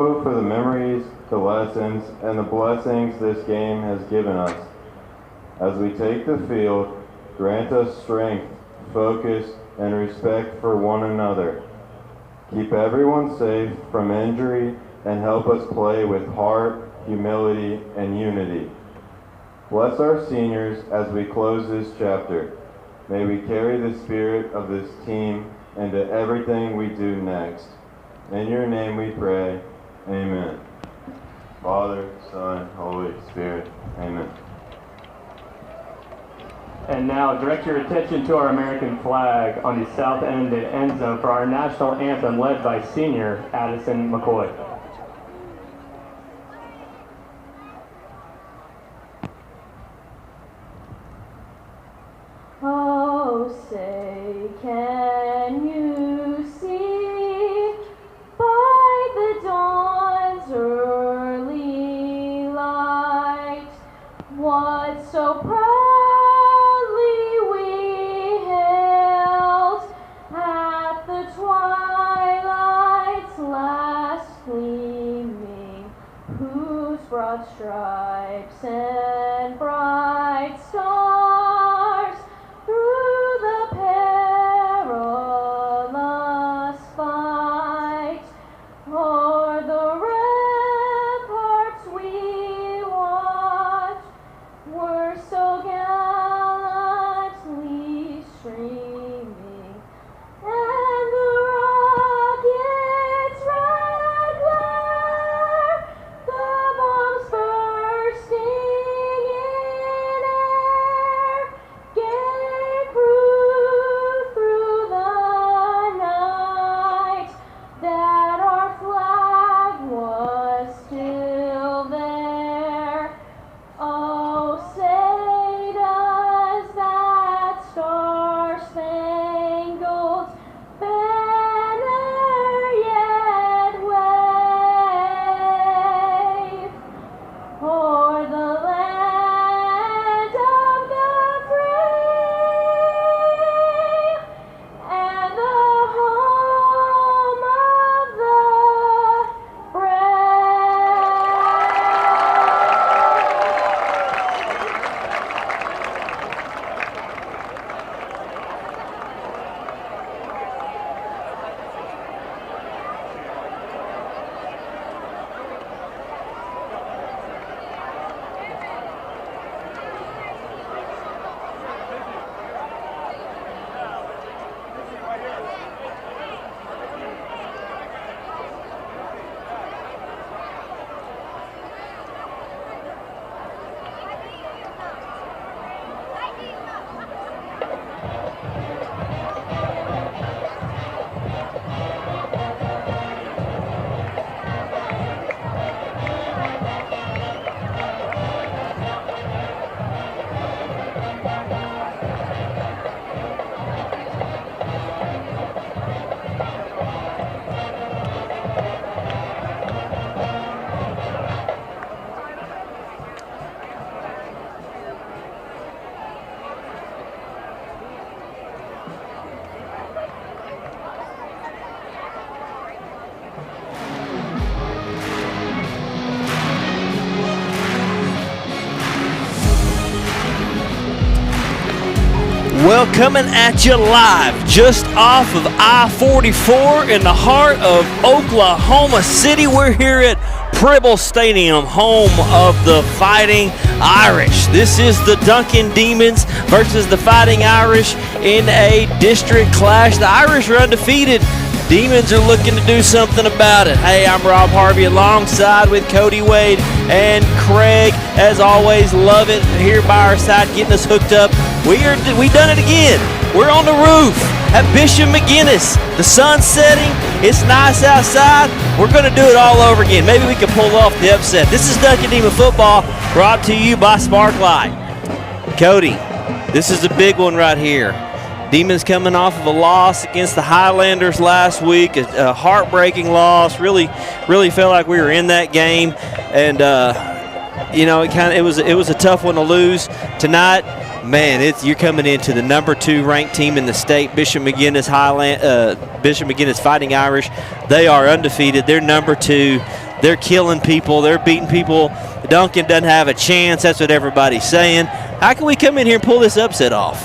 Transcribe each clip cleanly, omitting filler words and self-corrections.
For the memories, the lessons, and the blessings this game has given us. As we take the field, grant us strength, focus, and respect for one another. Keep everyone safe from injury and help us play with heart, humility, and unity. Bless our seniors as we close this chapter. May we carry the spirit of this team into everything we do next. In your name we pray. Amen. Father, Son, Holy Spirit. Amen. And now direct your attention to our American flag on the south end and end zone for our national anthem led by senior Addison McCoy. Oh, say, can you see by the dawn's early light what so proudly we hailed at the twilight's last gleaming, whose broad stripes and bright stars through the perilous fight o'er the ramparts we watched were so gallantly streaming, and the rocket's red glare, the bombs bursting in air, gave proof through the night that our flag was still there. Oh, say does that star-spangled banner yet wave o'er the land of the free and the home of the Well, coming at you live just off of I-44 in the heart of Oklahoma City. We're here at Pribble Stadium, home of the Fighting Irish. This is the Duncan Demons versus the Fighting Irish in a district clash. The Irish are undefeated. Demons are looking to do something about it. Hey, I'm Rob Harvey alongside with Cody Wade and Craig. As always, love it here by our side, getting us hooked up. We done it again. We're on the roof at Bishop McGuinness. The sun's setting. It's nice outside. We're going to do it all over again. Maybe we can pull off the upset. This is Duncan Demon Football, brought to you by Sparklight. Cody, this is a big one right here. Demons coming off of a loss against the Highlanders last week, a heartbreaking loss. Really felt like we were in that game, and it was a tough one to lose tonight. Man, you're coming into the number 2 ranked team in the state, Bishop McGuinness Fighting Irish. They are undefeated. They're number 2. They're killing people. They're beating people. Duncan doesn't have a chance. That's what everybody's saying. How can we come in here and pull this upset off?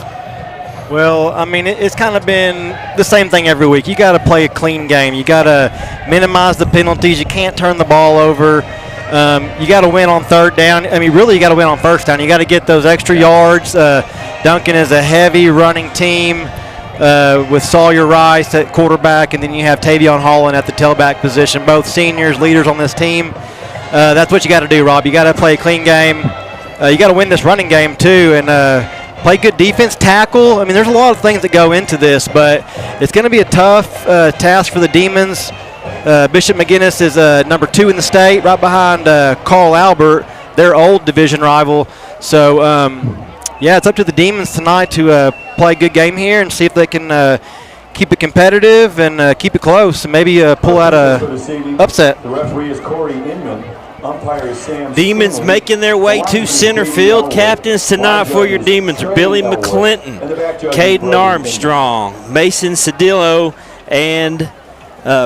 Well, I mean, it's kind of been the same thing every week. You got to play a clean game. You got to minimize the penalties. You can't turn the ball over. You got to win on third down. I mean, really, you got to win on first down. You got to get those extra yards. Duncan is a heavy running team with Sawyer Rice at quarterback, and then you have Tavion Holland at the tailback position. Both seniors, leaders on this team. That's what you got to do, Rob. You got to play a clean game. You got to win this running game too, and play good defense, tackle. I mean, there's a lot of things that go into this, but it's going to be a tough task for the Demons. Bishop McGuinness is number 2 in the state, right behind Carl Albert, their old division rival. So, yeah, it's up to the Demons tonight to play a good game here and see if they can keep it competitive and keep it close and maybe pull out a upset. The referee is Corey Inman. Umpire is Sam Demons Stanley. making their way to center field. Captains tonight for your Demons are Billy McClinton, Caden Armstrong, Mason Cedillo, and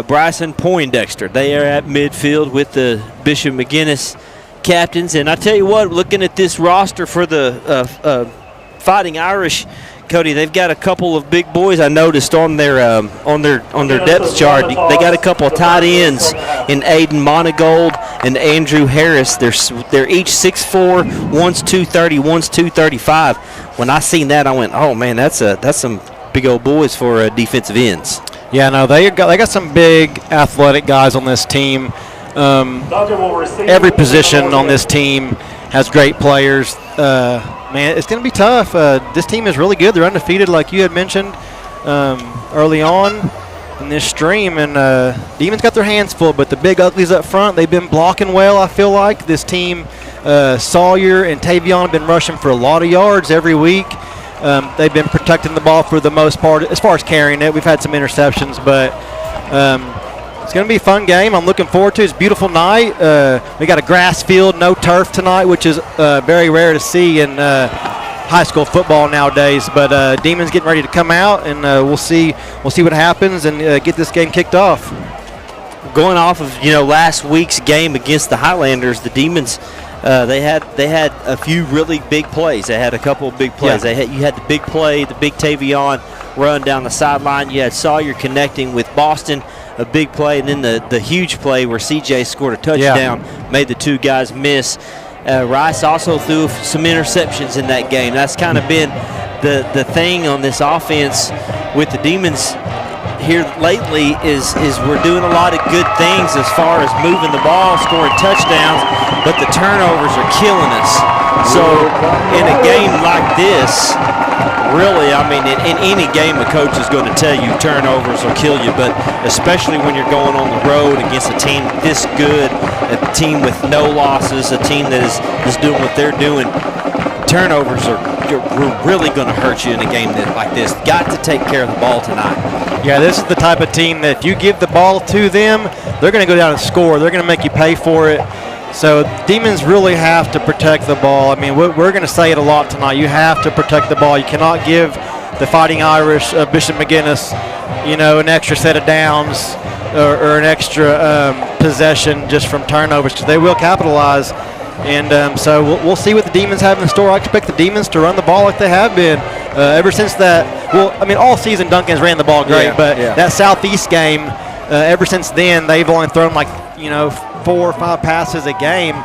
Bryson Poindexter. They are at midfield with the Bishop McGuinness captains. And I tell you what, looking at this roster for the Fighting Irish, Cody, they've got a couple of big boys I noticed on their depth chart. They got a couple of tight ends in Aiden Monagold and Andrew Harris. They're each 6'4", one's 230, one's 235. When I seen that, I went, oh man, that's some big old boys for defensive ends. Yeah, no, they got some big athletic guys on this team. Every position on this team has great players. Man, it's going to be tough. This team is really good. They're undefeated, like you had mentioned early on in this stream. And Demons got their hands full, but the big uglies up front, they've been blocking well, I feel like. This team, Sawyer and Tavion have been rushing for a lot of yards every week. They've been protecting the ball for the most part. As far as carrying it, we've had some interceptions, but it's going to be a fun game. I'm looking forward to it. It's a beautiful night. We got a grass field, no turf tonight, which is very rare to see in high school football nowadays. But Demons getting ready to come out, and we'll see what happens and get this game kicked off. Going off of last week's game against the Highlanders, the Demons they had a few really big plays. They had a couple of big plays. Yeah. You had the big play, the big Tavion run down the sideline. You had Sawyer connecting with Boston, a big play, and then the huge play where CJ scored a touchdown, made the two guys miss. Rice also threw some interceptions in that game. That's kind of been the thing on this offense with the Demons here lately is we're doing a lot of good things as far as moving the ball, scoring touchdowns, but the turnovers are killing us. So in a game like this, really, I mean, in any game a coach is going to tell you turnovers will kill you, but especially when you're going on the road against a team this good, a team with no losses, a team that is doing what they're doing, turnovers are really going to hurt you in a game like this. Got to take care of the ball tonight. Yeah, this is the type of team that if you give the ball to them, they're going to go down and score. They're going to make you pay for it. So Demons really have to protect the ball. I mean, we're going to say it a lot tonight. You have to protect the ball. You cannot give the Fighting Irish, Bishop McGuinness, an extra set of downs or an extra possession just from turnovers, because they will capitalize. And so we'll see what the Demons have in store. I expect the Demons to run the ball like they have been ever since that. Well, I mean, all season Duncan's ran the ball great, but that Southeast game, ever since then, they've only thrown 4 or 5 passes a game.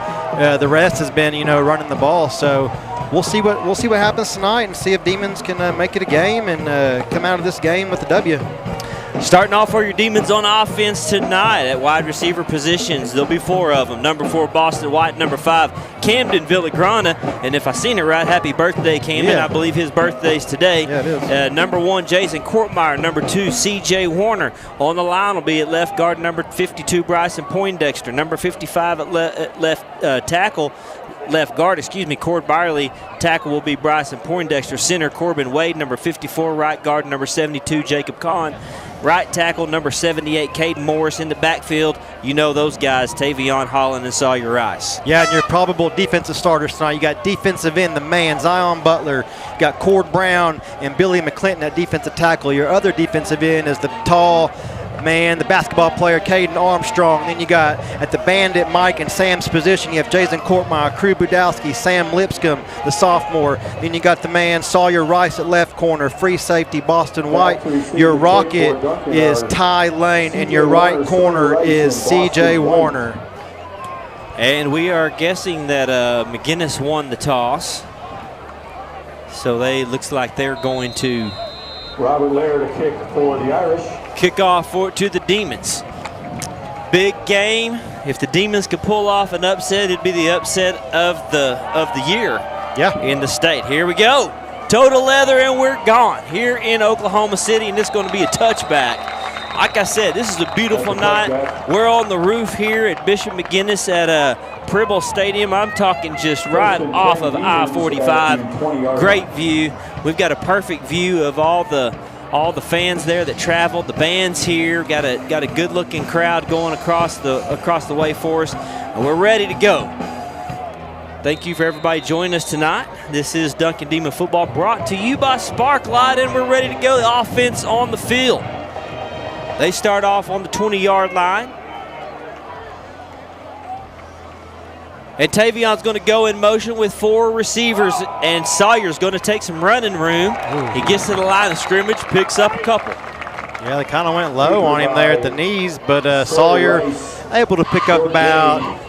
The rest has been, running the ball. So we'll see what happens tonight and see if Demons can make it a game and come out of this game with a W. Starting off for your Demons on offense tonight at wide receiver positions. There'll be 4 of them. Number 4, Boston White. Number 5, Camden Villagrana. And if I seen it right, happy birthday, Camden. Yeah. I believe his birthday's today. Yeah, it is. Number 1, Jason Courtmeyer. Number 2, C.J. Warner. On the line will be at left guard, number 52, Bryson Poindexter. Number 55 at left tackle. Left guard, Cord Byerly. Tackle will be Bryson Poindexter. Center, Corbin Wade. Number 54, right guard, number 72, Jacob Kahn. Right tackle, number 78, Caden Morris. In the backfield, those guys, Tavion Holland and Sawyer Rice. Yeah, and your probable defensive starters tonight, you got defensive end, the man, Zion Butler. You got Cord Brown and Billy McClinton at defensive tackle. Your other defensive end is the tall man, the basketball player, Caden Armstrong. Then you got at the bandit, Mike and Sam's position, you have Jason Kortmeyer, Crew Budowski, Sam Lipscomb, the sophomore. Then you got the man, Sawyer Rice at left corner, free safety, Boston White. Your rocket is Ty Lane, and your right corner is C.J. Warner. And we are guessing that McGuinness won the toss. So looks like they're going to Robert Laird to kick for the Irish. Kick off to the Demons. Big game. If the Demons could pull off an upset, it'd be the upset of the year in the state. Here we go. Total leather, and we're gone here in Oklahoma City, and it's going to be a touchback. Like I said, this is a beautiful night. We're on the roof here at Bishop McGuinness at Pribble Stadium. I'm talking just right off of I-45. Great view. We've got a perfect view of all the fans there that traveled. The band's here. Got a good-looking crowd going across the way for us, and we're ready to go. Thank you for everybody joining us tonight. This is Duncan Demon Football brought to you by Sparklight, and we're ready to go. The offense on the field. They start off on the 20-yard line. And Tavion's going to go in motion with 4 receivers, and Sawyer's going to take some running room. He gets to the line of scrimmage, picks up a couple. Yeah, they kind of went low on him there at the knees, but Sawyer able to pick up about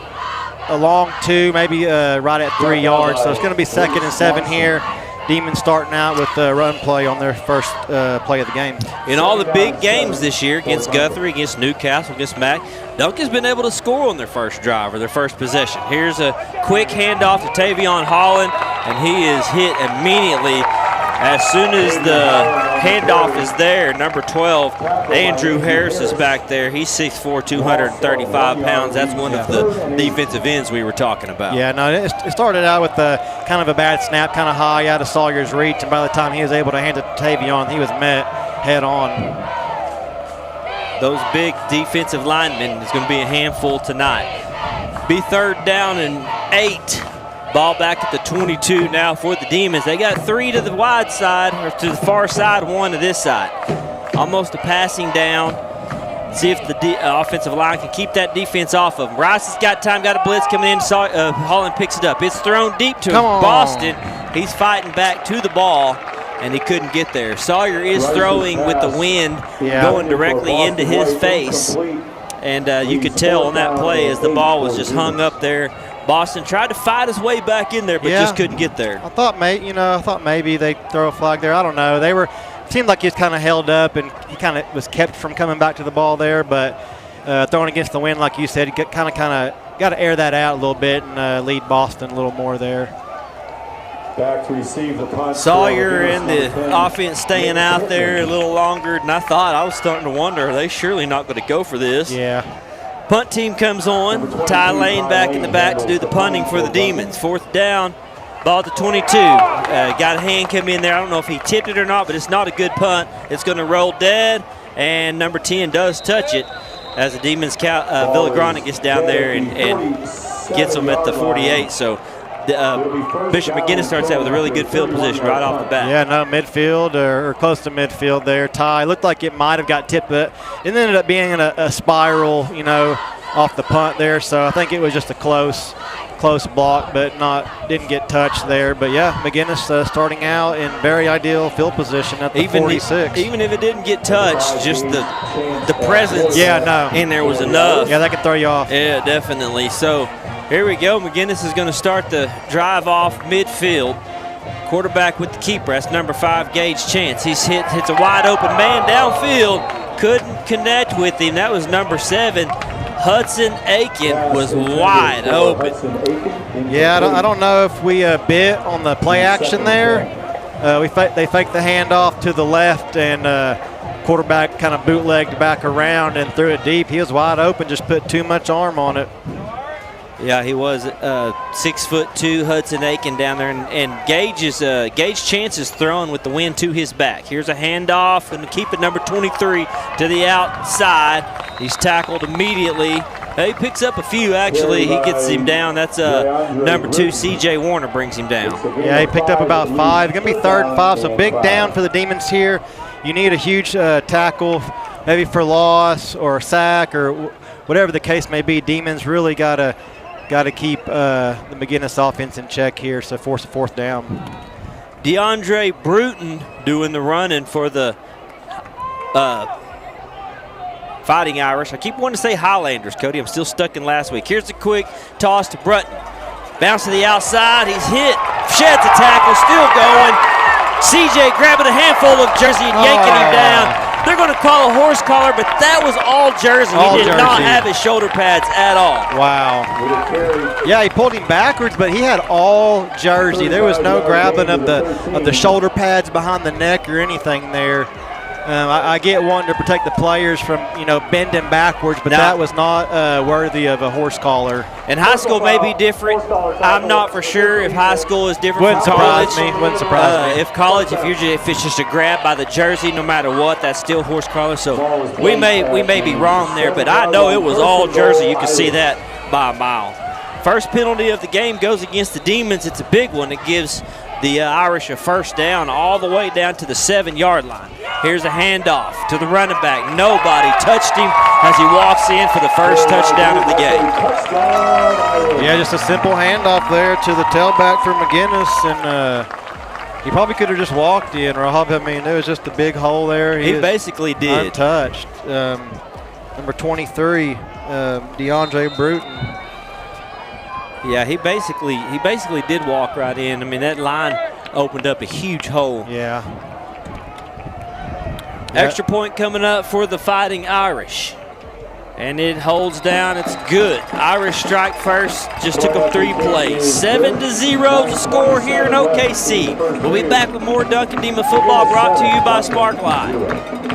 a long 2, maybe right at 3 yards. So it's going to be 2nd and 7 here. Demons starting out with the run play on their first play of the game. In all the big games this year, against Guthrie, against Newcastle, against Mac, Duncan's been able to score on their first drive or their first possession. Here's a quick handoff to Tavion Holland, and he is hit immediately. As soon as the handoff is there, number 12, Andrew Harris is back there. He's 6'4", 235 pounds. That's one of the defensive ends we were talking about. Yeah, no, it started out with kind of a bad snap, kind of high out of Sawyer's reach, and by the time he was able to hand it to Tavion, he was met head on. Those big defensive linemen is going to be a handful tonight. Be 3rd down and 8. Ball back at the 22 now for the Demons. They got 3 to the wide side, or to the far side, 1 to this side. Almost a passing down. See if the offensive line can keep that defense off of them. Rice has got time, got a blitz coming in. Holland picks it up. It's thrown deep to Boston. He's fighting back to the ball, and he couldn't get there. Sawyer is throwing with the wind going directly into his face. And you could tell on that play as the ball was just hung up there. Boston tried to fight his way back in there, but just couldn't get there. I thought maybe they'd throw a flag there. I don't know. Seemed like he was kind of held up, and he kind of was kept from coming back to the ball there. But throwing against the wind, like you said, you kind of got to air that out a little bit and lead Boston a little more there. Back to receive the punt. Sawyer and the offense staying out there a little longer than I thought. I was starting to wonder, are they surely not going to go for this? Yeah. Punt team comes on. Ty Lane back in the back to do the punting for the Demons. 4th down, ball at the 22. Got a hand come in there. I don't know if he tipped it or not, but it's not a good punt. It's going to roll dead, and number 10 does touch it as the Demons, Villagrana gets down there and gets them at the 48. So Bishop McGuinness starts out with a really good field position right off the bat. Yeah, no, midfield or close to midfield there. Ty looked like it might have got tipped, but it ended up being a spiral, off the punt there. So I think it was just a close block, but didn't get touched there. But yeah, McGuinness starting out in very ideal field position at the 46. Even if it didn't get touched, just the presence in there was enough. Yeah, that could throw you off. Yeah, definitely. So here we go. McGuinness is going to start the drive off midfield. Quarterback with the keeper. That's number 5, Gage Chance. Hits a wide open man downfield. Couldn't connect with him. That was number 7. Hudson Aiken was wide open. Yeah, I don't know if we bit on the play action there. They faked the handoff to the left, and quarterback kind of bootlegged back around and threw it deep. He was wide open, just put too much arm on it. Yeah, he was 6'2", Hudson Aiken down there, and Gage Chance is throwing with the wind to his back. Here's a handoff, and to keep it number 23 to the outside. He's tackled immediately. He picks up a few, actually. He gets him down. That's number 2, C.J. Warner brings him down. Yeah, he picked up about 5. It's going to be 3rd and 5, so big down for the Demons here. You need a huge tackle maybe for loss or a sack or whatever the case may be. Demons really got to keep the McGuinness offense in check here, so force a fourth down. DeAndre Bruton doing the running for the Fighting Irish. I keep wanting to say Highlanders, Cody. I'm still stuck in last week. Here's a quick toss to Bruton. Bounce to the outside. He's hit. Sheds a tackle. Still going. CJ grabbing a handful of jersey and yanking him down. They're going to call a horse collar, but that was all jersey. He did not have his shoulder pads at all. Wow. Yeah, he pulled him backwards, but he had all jersey. There was no grabbing of the shoulder pads behind the neck or anything there. I get wanting to protect the players from, bending backwards, but that was not worthy of a horse collar. And high school may be different. I'm not for sure if high school is different from college. Wouldn't surprise me. If college, if it's just a grab by the jersey, no matter what, that's still horse collar. So we may be wrong there, but I know it was all jersey. You can see that by a mile. First penalty of the game goes against the Demons. It's a big one. It gives the Irish a first down all the way down to the 7-yard line. Here's a handoff to the running back. Nobody touched him as he walks in for the first touchdown of the game. Yeah, just a simple handoff there to the tailback for McGuinness, and he probably could have just walked in, Rob. I mean, there was just a big hole there. He basically did. Untouched. Number 23, DeAndre Bruton. Yeah, he basically did walk right in. I mean, that line opened up a huge hole. Yeah. Extra point coming up for the Fighting Irish. And it holds down. It's good. Irish strike first. Just took them 3 plays. 7-0 the score here in OKC. We'll be back with more Duncan Dema football brought to you by Spark Live.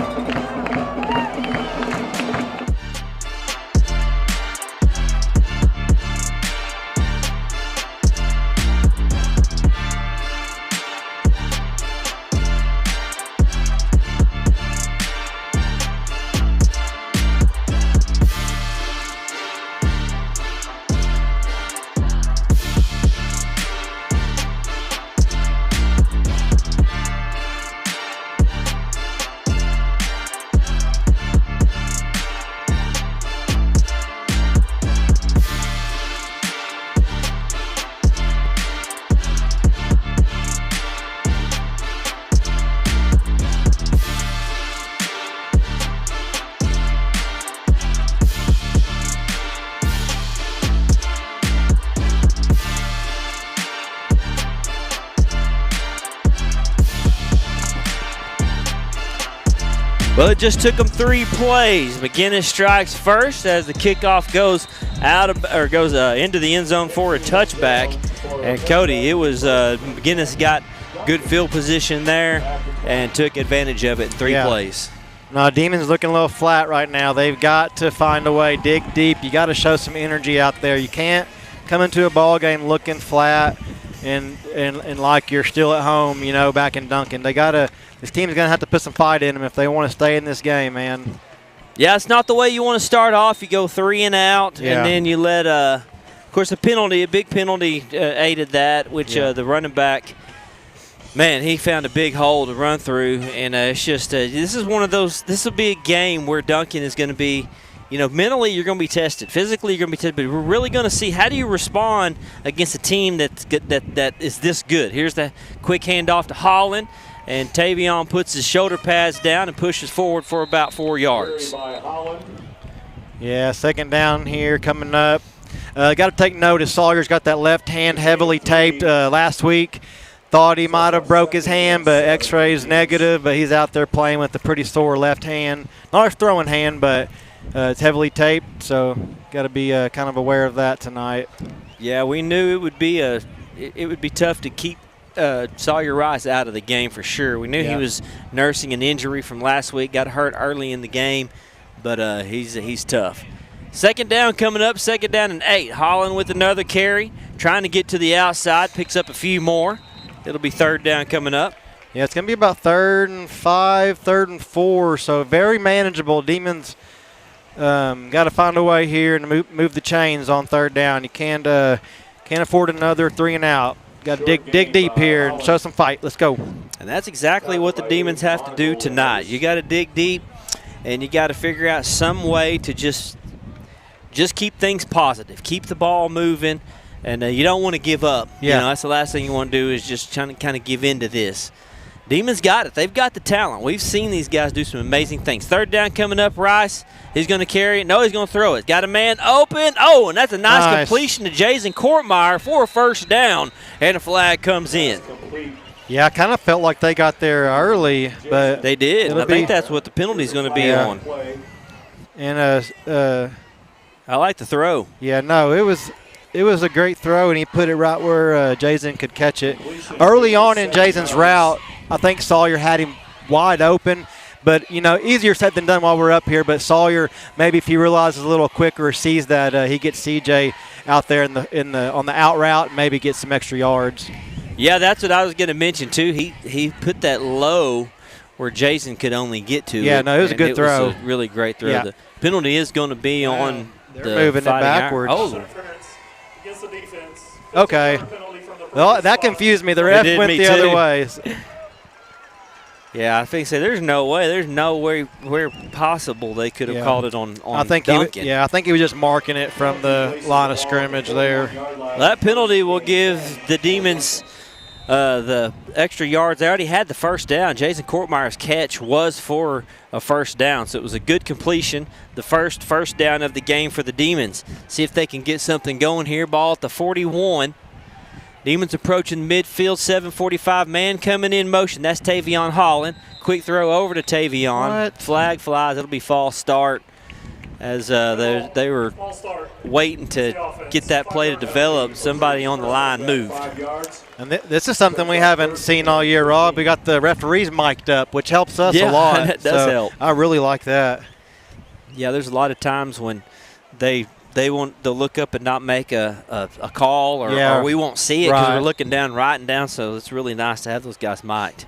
Well, it just took them 3 plays. McGuinness strikes first as the kickoff goes into the end zone for a touchback. And Cody, it was McGuinness got good field position there and took advantage of it in 3 plays. No, Demons looking a little flat right now. They've got to find a way, dig deep. You got to show some energy out there. You can't come into a ball game looking flat and like you're still at home, back in Duncan. This team's going to have to put some fight in them if they want to stay in this game, man. Yeah, it's not the way you want to start off. You go 3 and out, and then you let, of course, a big penalty aided that, which the running back, man, he found a big hole to run through. And it's just, this is one of those, this will be a game where Duncan is going to be, mentally you're going to be tested. Physically you're going to be tested. But we're really going to see how do you respond against a team that is this good. Here's the quick handoff to Holland. And Tavion puts his shoulder pads down and pushes forward for about 4 yards. Yeah, second down here coming up. Got to take notice. Sawyer's got that left hand heavily taped last week. Thought he might have broke his hand, but x-ray's negative. But he's out there playing with a pretty sore left hand. Not a throwing hand, but it's heavily taped. So got to be kind of aware of that tonight. Yeah, we knew it would be tough to keep Sawyer Rice out of the game for sure. We knew he was nursing an injury from last week, got hurt early in the game, but he's tough. Second down coming up, 2nd down and 8. Holland with another carry, trying to get to the outside, picks up a few more. It'll be 3rd down coming up. Yeah, it's going to be about 3rd and 5, 3rd and 4, so very manageable. Demons got to find a way here and move the chains on 3rd down. You can't afford another 3 and out. Got to dig deep here and show some fight. Let's go. And that's exactly what the Demons have to do tonight. You got to dig deep and you got to figure out some way to just keep things positive, keep the ball moving, and you don't want to give up. Yeah. You know, that's the last thing you want to do is just trying to kind of give in to this. Demons got it. They've got the talent. We've seen these guys do some amazing things. Third down coming up, Rice. He's going to carry it. No, he's going to throw it. Got a man open. Oh, and that's a nice completion to Jason Courtmeyer for a first down, and a flag comes in. Yeah, I kind of felt like they got there early, but they did. I think that's what the penalty is going to be on. And I like the throw. Yeah, no, it was a great throw, and he put it right where Jason could catch it. Early on in Jason's route, I think Sawyer had him wide open, but, you know, easier said than done while we're up here. But Sawyer, maybe if he realizes a little quicker, sees that he gets CJ out there on the out route, maybe get some extra yards. Yeah, that's what I was going to mention too. He put that low where Jason could only get to. Yeah, no, it was a good throw. It was a really great throw. Yeah. The penalty is going to be on They're the moving it backwards. Oh. Against the defense. Okay. Well, that confused me. The ref went the other way. Yeah, I think there's no way where possible they could have called it on Duncan. I think he was just marking it from the line of scrimmage there. That penalty will give the Demons the extra yards. They already had the first down. Jason Courtmeyer's catch was for a first down, so it was a good completion. The first down of the game for the Demons. See if they can get something going here. Ball at the 41. Demons approaching midfield, 7:45. Man coming in motion. That's Tavion Holland. Quick throw over to Tavion. Flag flies. It'll be false start as they were waiting to get that play to develop. Somebody on the line moved. And this is something we haven't seen all year, Rob. We got the referees mic'd up, which helps us a lot. That does help. I really like that. Yeah, there's a lot of times when they want to look up and not make a call, or we won't see it because we're looking down, writing down. So it's really nice to have those guys mic'd.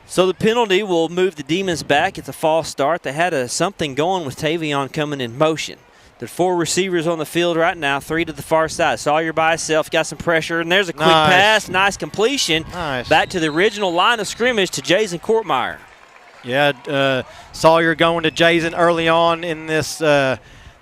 So the penalty will move the Demons back. It's a false start. They had something going with Tavion coming in motion. There's 4 receivers on the field right now, 3 to the far side. Sawyer by himself, got some pressure, and there's a quick pass, nice completion. Back to the original line of scrimmage to Jason Courtmeyer. Yeah, Sawyer going to Jason early on in this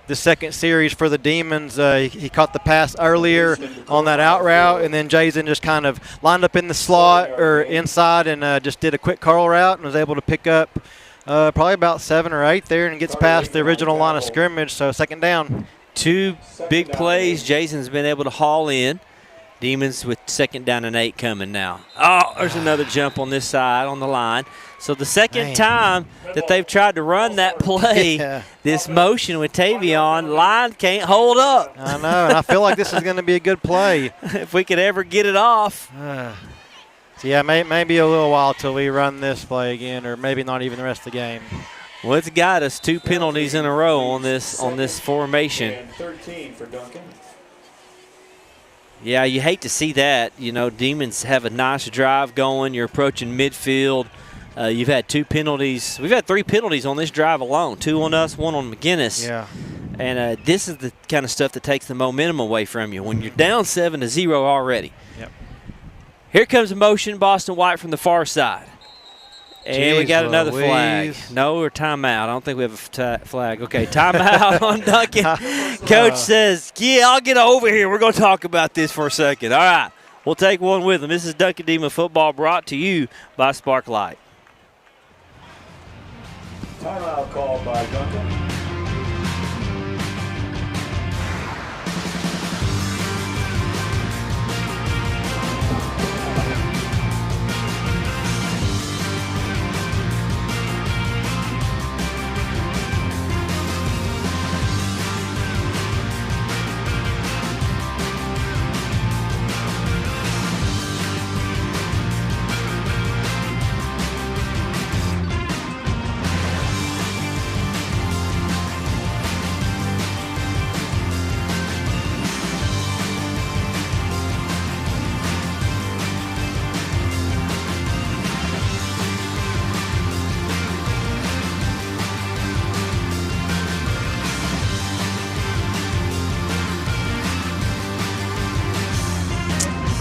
the second series for the Demons. He caught the pass earlier on that out route, and then Jason just kind of lined up in the slot or inside and just did a quick curl route and was able to pick up probably about 7 or 8 there and gets past the original line of scrimmage, so second down. 2 big plays Jason's been able to haul in. Demons with second down and 8 coming now. Oh, there's another jump on this side on the line. So the second time that they've tried to run that play, this motion with Tavion, line can't hold up. I know, and I feel like this is going to be a good play. If we could ever get it off. So yeah, maybe a little while till we run this play again, or maybe not even the rest of the game. Well, it's got us 2 penalties in a row on this formation. And 13 for Duncan. Yeah, you hate to see that. You know, Demons have a nice drive going. You're approaching midfield. You've had 2 penalties. We've had 3 penalties on this drive alone. 2 on us, 1 on McGuinness. Yeah. And this is the kind of stuff that takes the momentum away from you when you're down 7-0 already. Yep. Here comes a motion, Boston White from the far side. And we got another flag. No, or timeout. I don't think we have a flag. Okay, timeout on Duncan. Coach says, yeah, I'll get over here. We're going to talk about this for a second. All right, we'll take one with them. This is Duncan Demon Football brought to you by Sparklight. Timeout called by Duncan.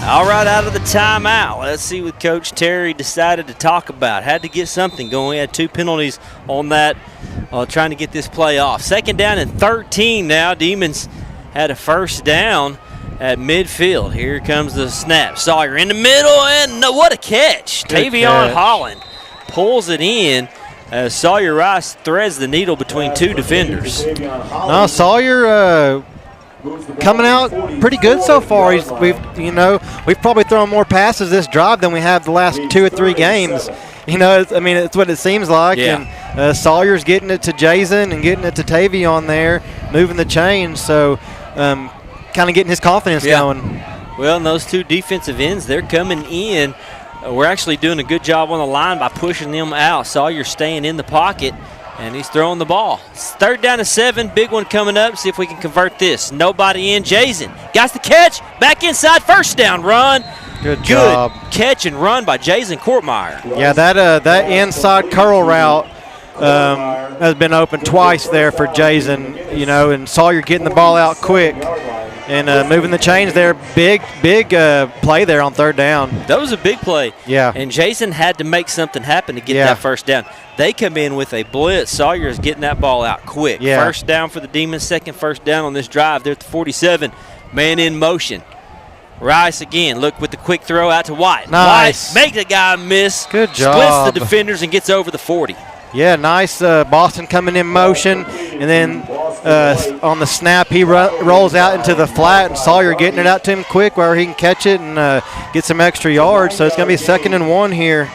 All right, out of the timeout. Let's see what Coach Terry decided to talk about. Had to get something going. We had 2 penalties on that, trying to get this play off. 2nd down and 13 now. Demons had a 1st down at midfield. Here comes the snap. Sawyer in the middle, and what a catch. Tavion Holland pulls it in as Sawyer Rice threads the needle between 2 defenders. No, Sawyer coming out pretty good so far. We've probably thrown more passes this drive than we have the last 2 or 3 games. It's what it seems like. Yeah. And Sawyer's getting it to Jason and getting it to Tavion there, moving the chains. So kind of getting his confidence going. Well, and those 2 defensive ends, they're coming in. We're actually doing a good job on the line by pushing them out. Sawyer staying in the pocket, and he's throwing the ball. It's 3rd down and 7. Big one coming up. See if we can convert this. Nobody in. Jason got the catch. Back inside. 1st down run. Good job. Good catch and run by Jason Courtmeyer. Yeah, that inside curl route has been open twice there for Jason, and Sawyer getting the ball out quick and moving the chains there. Big play there on 3rd down. That was a big play. Yeah. And Jason had to make something happen to get that 1st down. They come in with a blitz. Sawyer is getting that ball out quick. Yeah. 1st down for the Demons, 2nd 1st down on this drive. They're at the 47. Man in motion. Rice again, look with the quick throw out to White. Nice. White, make the guy miss. Good job. Splits the defenders and gets over the 40. Yeah, nice. Boston coming in motion, and then on the snap, he rolls out into the flat, and Sawyer getting it out to him quick where he can catch it and get some extra yards. So it's going to be 2nd and 1 here.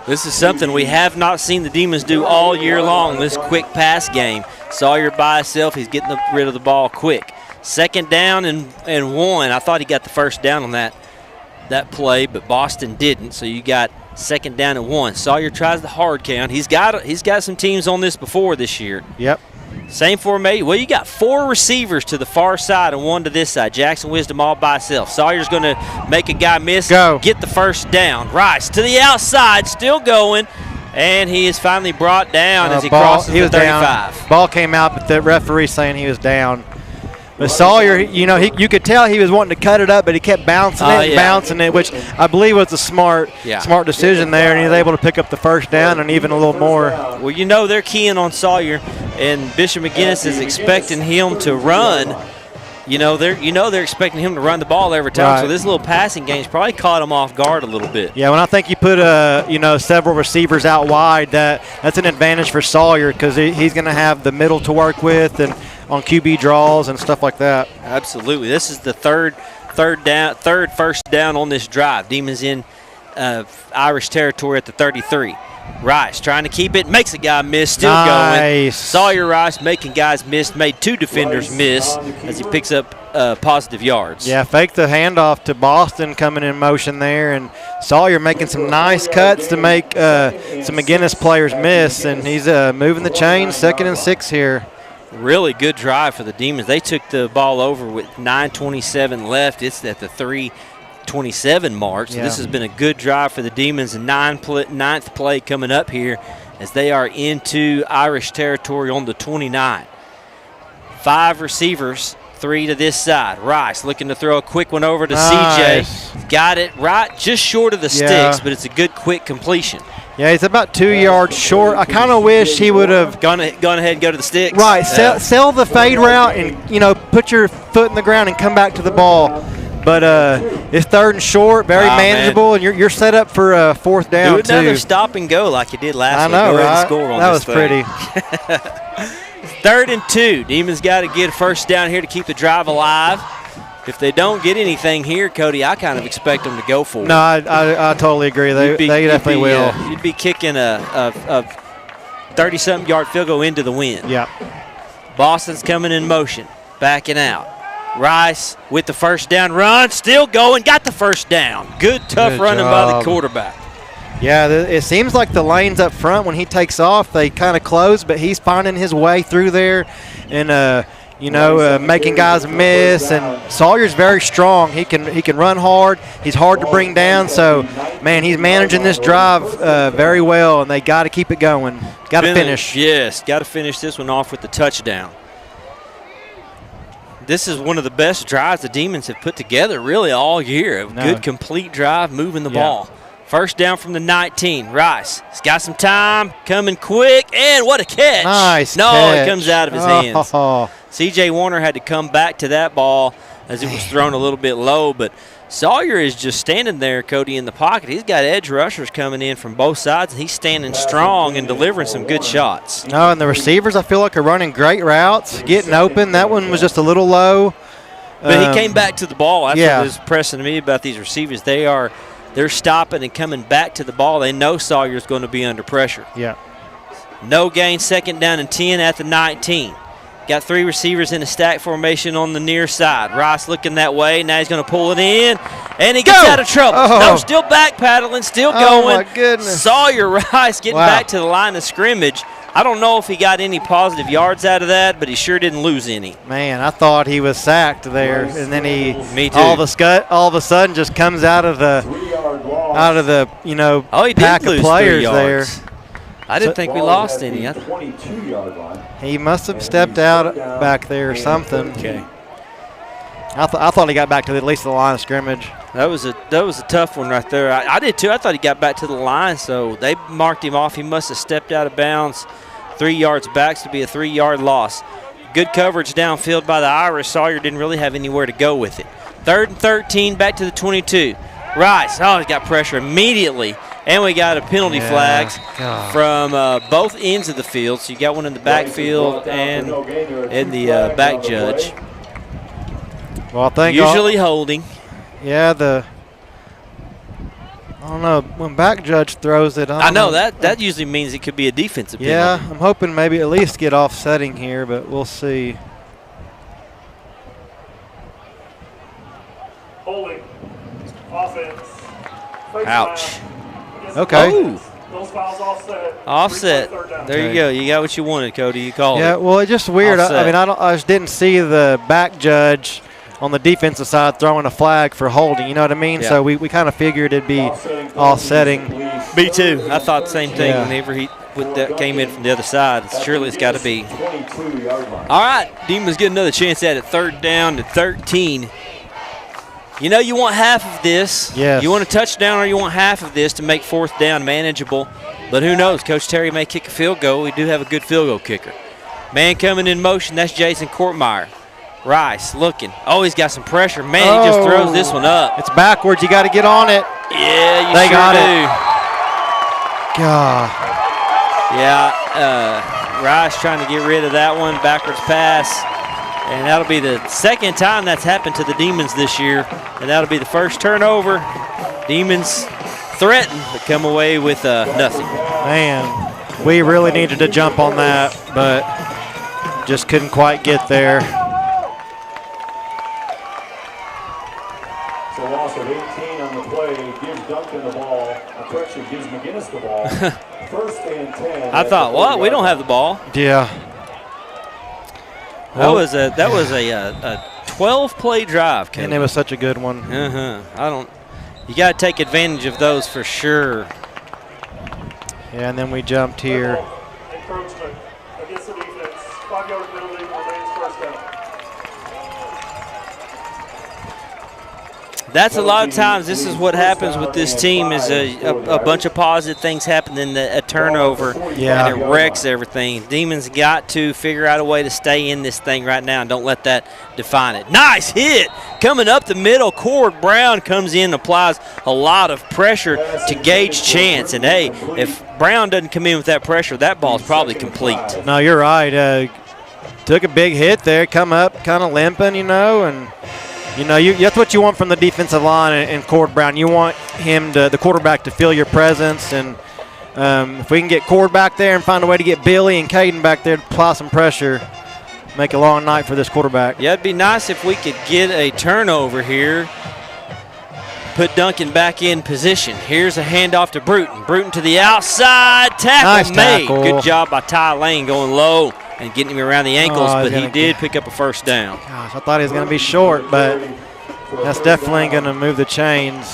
This is something we have not seen the Demons do all year long, this quick pass game. Sawyer by himself, he's getting rid of the ball quick. 2nd down and 1. I thought he got the 1st down on that play, but Boston didn't. So you got 2nd down and 1. Sawyer tries the hard count. He's got some teams on this before this year. Yep. Same formation. Well, you got 4 receivers to the far side and 1 to this side. Jackson Wisdom all by himself. Sawyer's going to make a guy miss. Go. Get the 1st down. Rice to the outside, still going. And he is finally brought down as he crosses the 35. Down. Ball came out, but the referee saying he was down. But Sawyer, you could tell he was wanting to cut it up, but he kept bouncing bouncing it, which I believe was a smart decision there, and he was able to pick up the 1st down and even a little more. Well, they're keying on Sawyer, and Bishop McGuinness is expecting him to run. They're expecting him to run the ball every time. Right. So this little passing game's probably caught him off guard a little bit. Yeah, when I think you put several receivers out wide, that's an advantage for Sawyer because he's going to have the middle to work with and on QB draws and stuff like that. Absolutely. This is the third 1st down on this drive. Demons in Irish territory at the 33. Rice trying to keep it, makes a guy miss, still going. Sawyer Rice making guys miss, made 2 defenders miss as he picks up positive yards. Yeah, fake the handoff to Boston coming in motion there, and Sawyer making some nice cuts to make some McGuinness players miss, and he's moving the chains. 2nd and 6 here. Really good drive for the Demons. They took the ball over with 9:27 left. It's at the 3:27 mark. So this has been a good drive for the Demons. And 9th play coming up here as they are into Irish territory on the 29. 5 receivers, 3 to this side. Rice looking to throw a quick one over to CJ. Got it right just short of the sticks, but it's a good quick completion. Yeah, he's about 2 yards short. I kind of wish he would have gone ahead and go to the sticks. Right, sell the fade route and put your foot in the ground and come back to the ball. But it's 3rd and short, very manageable, and you're set up for a 4th down. Do another stop and go like you did last week. I know, go ahead right? and score on that this was thing. Pretty. 3rd and 2. Demons got to get a 1st down here to keep the drive alive. If they don't get anything here, Cody, I kind of expect them to go for it. No, I totally agree. They definitely will. You'd be kicking a 30-something yard field goal into the wind. Yeah. Boston's coming in motion, backing out. Rice with the 1st down run, still going, got the 1st down. Good, tough running by the quarterback. Yeah, it seems like the lanes up front, when he takes off, they kind of close, but he's finding his way through there and making guys miss. And Sawyer's very strong. He can run hard. He's hard to bring down. So, man, he's managing this drive very well, and they got to keep it going. Got to finish. Yes, got to finish this one off with the touchdown. this is one of the best drives the Demons have put together really all year. A good complete drive, moving the ball. First down from the 19. Rice, he's got some time, coming quick, and what a catch. Nice catch. It comes out of his hands. Oh. C.J. Warner had to come back to that ball as it was thrown a little bit low, but Sawyer is just standing there, Cody, in the pocket. He's got edge rushers coming in from both sides, and he's standing strong and delivering some good shots. No, and the receivers, I feel like, are running great routes, getting open. That one was just a little low. But he came back to the ball. That's what was impressing me about these receivers. They're stopping and coming back to the ball. They know Sawyer's going to be under pressure. Yeah. No gain, second down and 10 at the 19. Got 3 receivers in a stack formation on the near side. Rice looking that way. Now he's going to pull it in, and he gets out of trouble. No, still back paddling, still going. Oh, my goodness. Sawyer Rice getting back to the line of scrimmage. I don't know if he got any positive yards out of that, but he sure didn't lose any. Man, I thought he was sacked there, and then Me too. all of a sudden just comes out of the pack of players there. I didn't think we lost any. 22-yard line. He must have stepped out back there or something. Okay. I thought he got back to at least the line of scrimmage. That was a tough one right there. I did too. I thought he got back to the line, so they marked him off. He must have stepped out of bounds 3 yards back, to be a 3-yard loss. Good coverage downfield by the Irish. Sawyer didn't really have anywhere to go with it. 3rd and 13, back to the 22. Rice, he's got pressure immediately. And we got a penalty flags from both ends of the field. So you got one in the backfield and in the back judge. Well, I think usually holding. Yeah, I don't know, when back judge throws it. I know that usually means it could be a defensive penalty. Yeah, I'm hoping maybe at least get offsetting here, but we'll see. Holding. Offense. Ouch. Okay. Oh. Those fouls offset. Offset. There you go. You got what you wanted, Cody. You called it. Yeah, well, it's just weird. Offset. I just didn't see the back judge on the defensive side throwing a flag for holding. You know what I mean? Yeah. So we kind of figured it'd be offsetting. Me too. I thought the same thing whenever he came in from the other side. Surely it's got to be. All right. Demons get another chance at it. 3rd down to 13. You know you want half of this. Yes. You want a touchdown or you want half of this to make 4th down manageable. But who knows? Coach Terry may kick a field goal. We do have a good field goal kicker. Man coming in motion. That's Jason Courtmeyer. Rice looking. Oh, he's got some pressure. Man, he just throws this one up. It's backwards. You got to get on it. Yeah, they sure got do. it. God. Yeah, Rice trying to get rid of that one. Backwards pass. And that'll be the 2nd time that's happened to the Demons this year. And that'll be the first turnover. Demons threaten, but come away with nothing. Man, we really needed to jump on that, but just couldn't quite get there. So a loss of 18 on the play gives Duncan the ball. Correction, gives McGuinness the ball. 1st and 10. I thought, what? We don't have the ball. Yeah. That was a 12-play drive, Cody. And it was such a good one. You got to take advantage of those for sure. Yeah, and then we jumped here. Encroachment against the defense. 5-yard penalty remains 1st down. That's a lot of times. This is what happens with this team is a bunch of positive things happen, then a turnover, and it wrecks everything. Demons got to figure out a way to stay in this thing right now and don't let that define it. Nice hit coming up the middle. Cord Brown comes in, applies a lot of pressure to gauge chance. And, hey, if Brown doesn't come in with that pressure, that ball's probably complete. No, you're right. Took a big hit there, come up kind of limping, and – that's what you want from the defensive line and Cord Brown. You want the quarterback to feel your presence. And if we can get Cord back there and find a way to get Billy and Caden back there to apply some pressure, make a long night for this quarterback. Yeah, it'd be nice if we could get a turnover here. Put Duncan back in position. Here's a handoff to Bruton. Bruton to the outside. Tackle made. Tackle. Good job by Ty Lane going low and getting him around the ankles, but he did pick up a 1st down. Gosh, I thought he was going to be short, but that's definitely going to move the chains.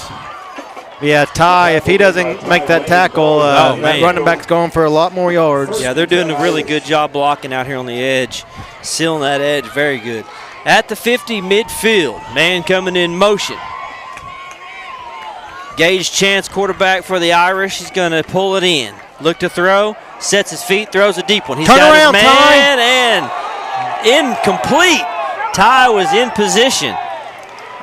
But yeah, Ty, if he doesn't make that tackle, that running back's going for a lot more yards. Yeah, they're doing a really good job blocking out here on the edge, sealing that edge very good. at the 50 midfield. Man coming in motion. Gage Chance, quarterback for the Irish. He's going to pull it in. Look to throw. Sets his feet. Throws a deep one. He's Turn got around, his man and incomplete. Ty was in position.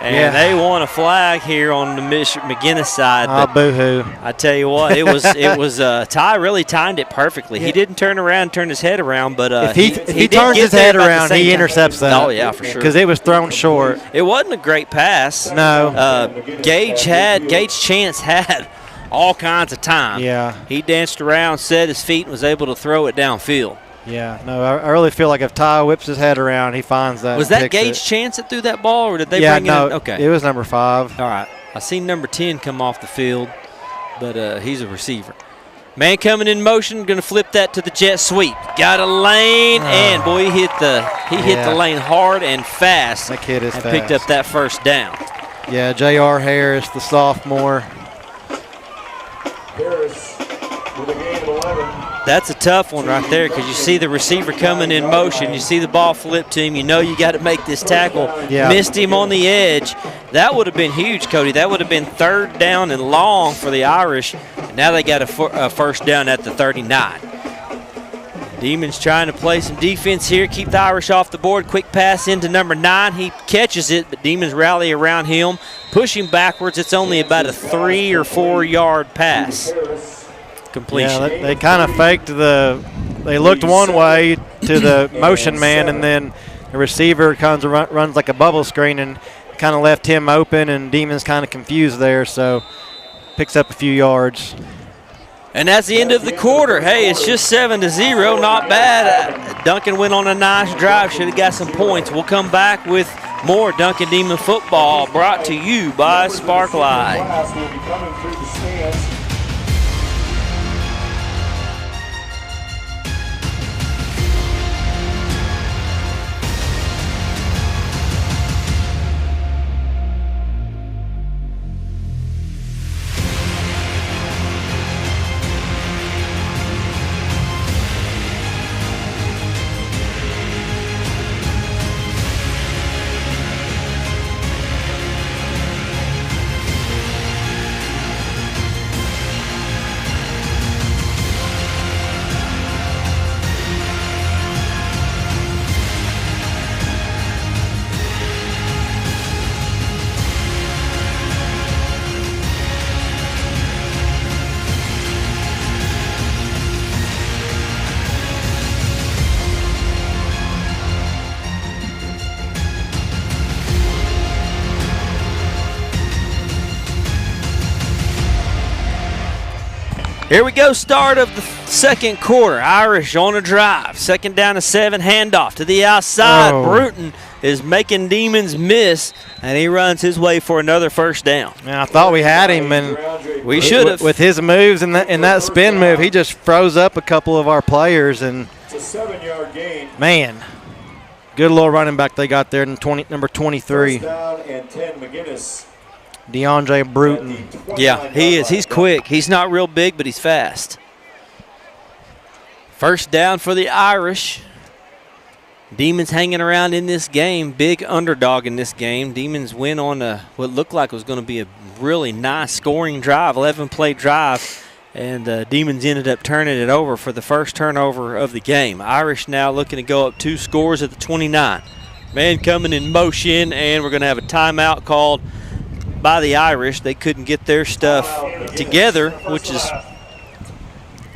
And they want a flag here on the McGuinness side. Oh, boo-hoo. I tell you what, it was Ty really timed it perfectly. He didn't turn around, turn his head around, but if he did turns get his there head about the around, same he time. intercepts that. Oh, yeah, for sure. Because it was thrown short. It wasn't a great pass. No. Gage Chance had all kinds of time. Yeah. He danced around, set his feet, and was able to throw it downfield. Yeah, no, I really feel like if Ty whips his head around, he finds that. Was that Gage Chance that threw that ball, or did they bring it in? Okay. It was number 5. All right. I seen number 10 come off the field, but he's a receiver. Man coming in motion, going to flip that to the jet sweep. Got a lane, and boy, he hit the lane hard and fast. That kid is and fast. picked up that first down. Yeah, J.R. Harris, the sophomore. Harris with a gain of 11. That's a tough one right there because you see the receiver coming in motion. You see the ball flip to him. You know you got to make this tackle. Yeah. Missed him on the edge. That would have been huge, Cody. That would have been 3rd down and long for the Irish. And now they got a first down at the 39. Demons trying to play some defense here, keep the Irish off the board. Quick pass into number 9. He catches it, but Demons rally around him, push him backwards. It's only about a 3 or 4 yard pass. Completion. Yeah, they kind of faked they looked one way to the motion man, and then the receiver comes runs like a bubble screen and kind of left him open, and Demons kind of confused there, so picks up a few yards. And that's the end of the quarter. Hey, it's just 7-0, not bad. Duncan went on a nice drive, should have got some points. We'll come back with more Duncan Demon football brought to you by Sparklight. Class will be coming through the stands. Here we go, start of the second quarter. Irish on a drive. 2nd down and 7, handoff to the outside. Oh. Bruton is making Demons miss, and he runs his way for another first down. Man, I thought we had him, and We should have. with his moves and that spin move, he just froze up a couple of our players, and It's a 7-yard gain. man, good little running back they got there in number 23, First down and 10, McGuinness. DeAndre Bruton. Yeah, he is. He's quick. He's not real big, but he's fast. First down for the Irish. Demons hanging around in this game. Big underdog in this game. Demons win on what looked like was going to be a really nice scoring drive, 11-play drive. And Demons ended up turning it over for the first turnover of the game. Irish now looking to go up 2 scores at the 29. Man coming in motion, and we're going to have a timeout called by the Irish. They couldn't get their stuff together, which is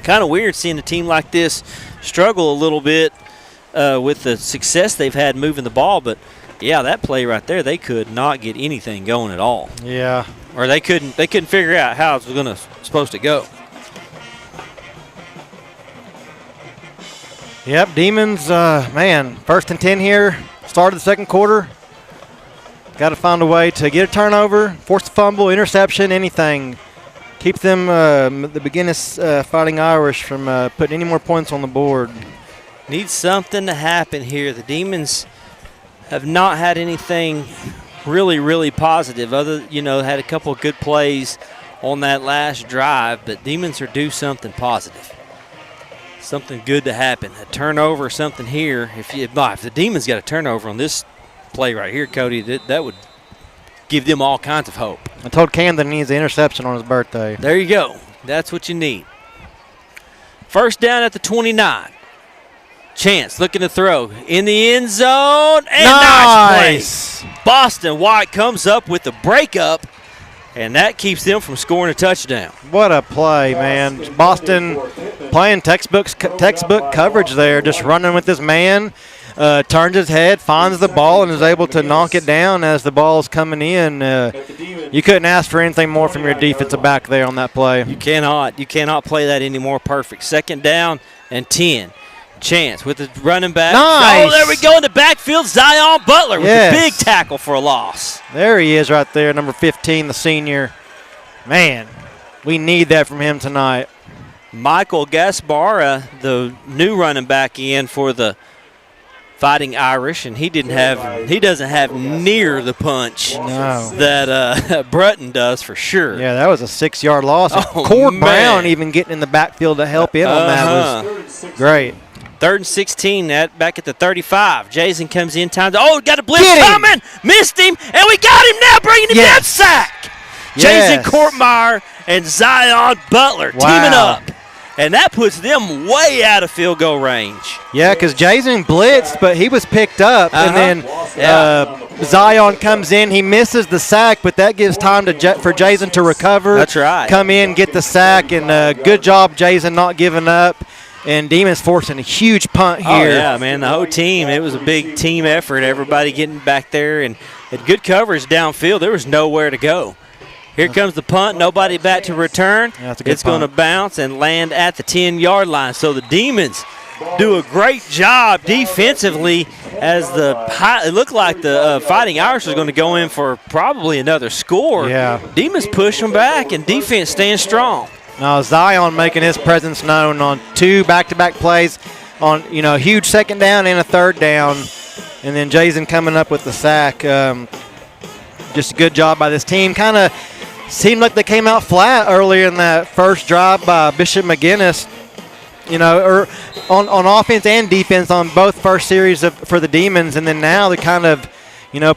kind of weird seeing a team like this struggle a little bit with the success they've had moving the ball. But yeah, that play right there, they could not get anything going at all. Yeah. Or they couldn't figure out how it was supposed to go. Yep, Demons, man, 1st and 10 here, start of the second quarter. Got to find a way to get a turnover, force a fumble, interception, anything. Keep them, the McGuinness Fighting Irish, from putting any more points on the board. Needs something to happen here. The Demons have not had anything really, really positive. Had a couple of good plays on that last drive, but Demons are due something positive. Something good to happen. A turnover or something here. If the Demons got a turnover on this play right here, Cody. That would give them all kinds of hope. I told Cam that he needs an interception on his birthday. There you go. That's what you need. First down at the 29. Chance looking to throw in the end zone. And nice play. Boston White comes up with the breakup, and that keeps them from scoring a touchdown. What a play, man. Boston playing textbook coverage there, just running with this man. Turns his head, finds the ball, and is able to knock it down as the ball is coming in. You couldn't ask for anything more from your defensive back there on that play. You cannot. You cannot play that any more perfect. Second down and 10. Chance with the running back. Nice. Oh, there we go in the backfield. Zion Butler with the big tackle for a loss. There he is right there, number 15, the senior. Man, we need that from him tonight. Michael Gaspara, the new running back in for the Fighting Irish, and he doesn't have near the punch that Brutton does for sure. Yeah, that was a 6-yard loss. Oh, Cord Brown even getting in the backfield to help in on that was great. 3rd and 16 back at the 35. Jason comes in time. Got a blitz coming. Missed him, and we got him now, bringing him down sack. Jason Kortmeyer and Zion Butler teaming up. And that puts them way out of field goal range. Yeah, because Jason blitzed, but he was picked up. And then Zion comes in. He misses the sack, but that gives time for Jason to recover. That's right. Come in, get the sack, and good job, Jason, not giving up. And Demons forcing a huge punt here. Oh, yeah, man, the whole team. It was a big team effort. Everybody getting back there and had good coverage downfield. There was nowhere to go. Here comes the punt. Nobody back to return. Yeah, it's going to bounce and land at the 10-yard line. So the Demons do a great job defensively as it looked like the Fighting Irish was going to go in for probably another score. Yeah. Demons push them back, and defense stands strong. Now Zion making his presence known on 2 back-to-back plays on huge second down and a third down, and then Jason coming up with the sack. Just a good job by this team. Kind of seemed like they came out flat earlier in that first drive by Bishop McGuinness. Or on offense and defense on both first series for the Demons, and then now they're kind of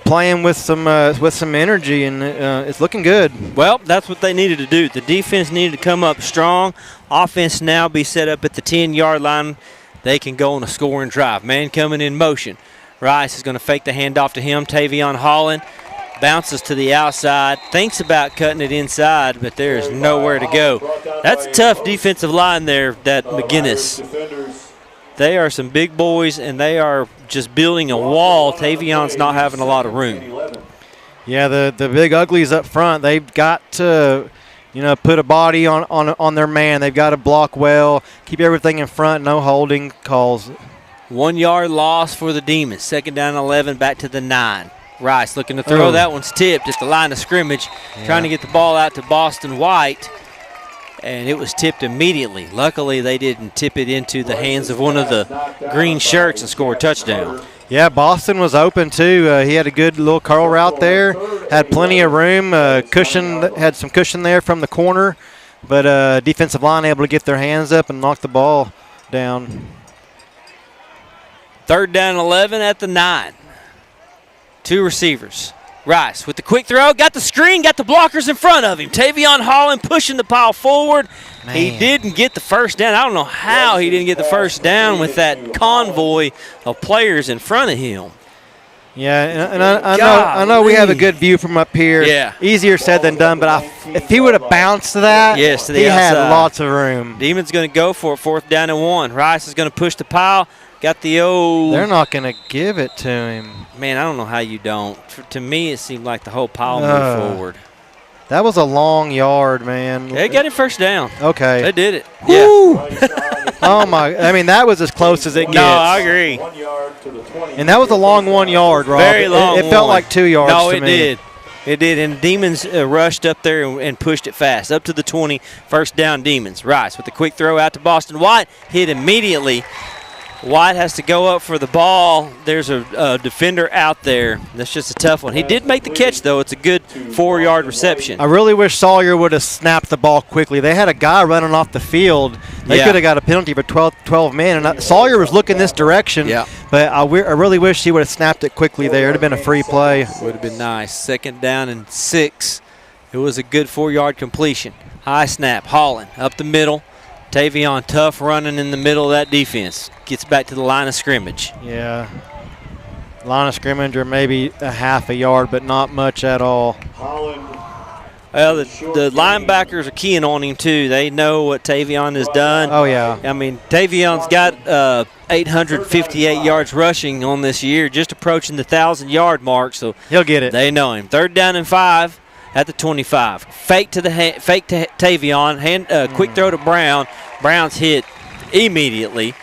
playing with some energy, and it's looking good. Well, that's what they needed to do. The defense needed to come up strong. Offense now be set up at the 10-yard line. They can go on a scoring drive. Man coming in motion. Rice is going to fake the handoff to him. Tavion Holland bounces to the outside, thinks about cutting it inside, but there is nowhere to go. That's a tough defensive line there, that McGuinness. They are some big boys, and they are just building a wall. Tavion's not having a lot of room. Yeah, the big uglies up front, they've got to, put a body on their man. They've got to block well, keep everything in front, no holding calls. 1-yard loss for the Demons. Second down 11, back to the 9. Rice looking to throw. That one's tipped at the line of scrimmage, trying to get the ball out to Boston White. And it was tipped immediately. Luckily, they didn't tip it into the hands of one of the green shirts and score a touchdown. Yeah, Boston was open, too. He had a good little curl route there, had plenty of room, had some cushion there from the corner, but defensive line able to get their hands up and knock the ball down. 3rd down 11 at the 9. 2 receivers. Rice with the quick throw, got the screen, got the blockers in front of him. Tavion Holland pushing the pile forward. Man. He didn't get the first down. I don't know how he didn't get the first down with that convoy of players in front of him. Yeah, and I know we have a good view from up here. Yeah. Easier said than done, but if he would have bounced that, to the he outside. had lots of room. Demons going to go for it, 4th down and 1. Rice is going to push the pile. Got the old. They're not going to give it to him. Man, I don't know how you don't. To me, it seemed like the whole pile moved forward. That was a long yard, man. They got it first down. Okay. They did it. Woo! Yeah. Oh, my. I mean, that was as close as it gets. No, I agree. And that was a long 1 yard, Rob. Very long. It felt like 2 yards to me. No, it did. It did, and Demons rushed up there and pushed it fast. Up to the 20, 1st down Demons. Rice with the quick throw out to Boston White. Hit immediately. White has to go up for the ball. There's a defender out there. That's just a tough one. He did make the catch, though. It's a good 4-yard reception. I really wish Sawyer would have snapped the ball quickly. They had a guy running off the field. They could have got a penalty for 12 men. And Sawyer was looking this direction, but I really wish he would have snapped it quickly there. It would have been a free play. Would have been nice. 2nd down and 6. It was a good 4-yard completion. High snap. Holland up the middle. Tavion tough running in the middle of that defense. Gets back to the line of scrimmage. Yeah. Line of scrimmage or maybe a half a yard, but not much at all. Well, the linebackers are keying on him, too. They know what Tavion has done. Oh, yeah. I mean, Tavion's got 858 yards rushing on this year, just approaching the 1,000-yard mark. So he'll get it. They know him. 3rd down and 5 at the 25. Fake to Tavion. Quick throw to Brown. Brown's hit immediately,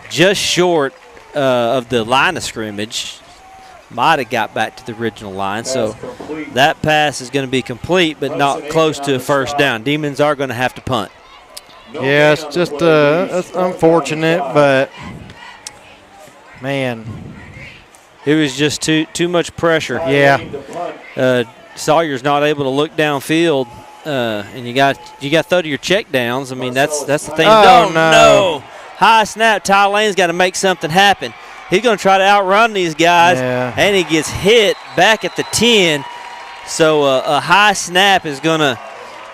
just short of the line of scrimmage. Might have got back to the original line. So that pass is going to be complete, but not close to a 1st down. Demons are going to have to punt. Yeah, it's just it's unfortunate, but, man. It was just too much pressure. Yeah. Sawyer's not able to look downfield, and you got to throw to your check downs. I mean, that's the thing. Oh, no. High snap. Ty Lane's got to make something happen. He's going to try to outrun these guys, and he gets hit back at the 10. So a high snap is going to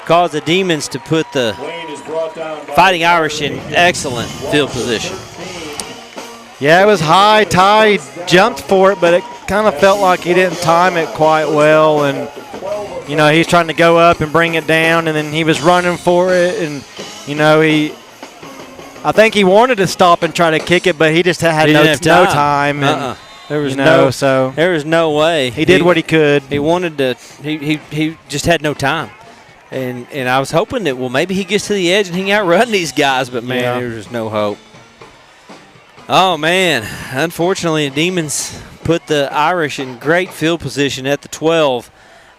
cause the Demons to put the Fighting Irish in excellent field position. Yeah, it was high. Ty jumped for it, but it kind of felt like he didn't time it quite well. And, you know, he's trying to go up and bring it down, and then he was running for it. And, you know, I think he wanted to stop and try to kick it, but he just had no time. And, there was there was no way. He did what he could. He wanted to. He just had no time. And I was hoping that, well, maybe he gets to the edge and he can outrun these guys, but, man, there's just no hope. Oh, man. Unfortunately, the Demons put the Irish in great field position at the 12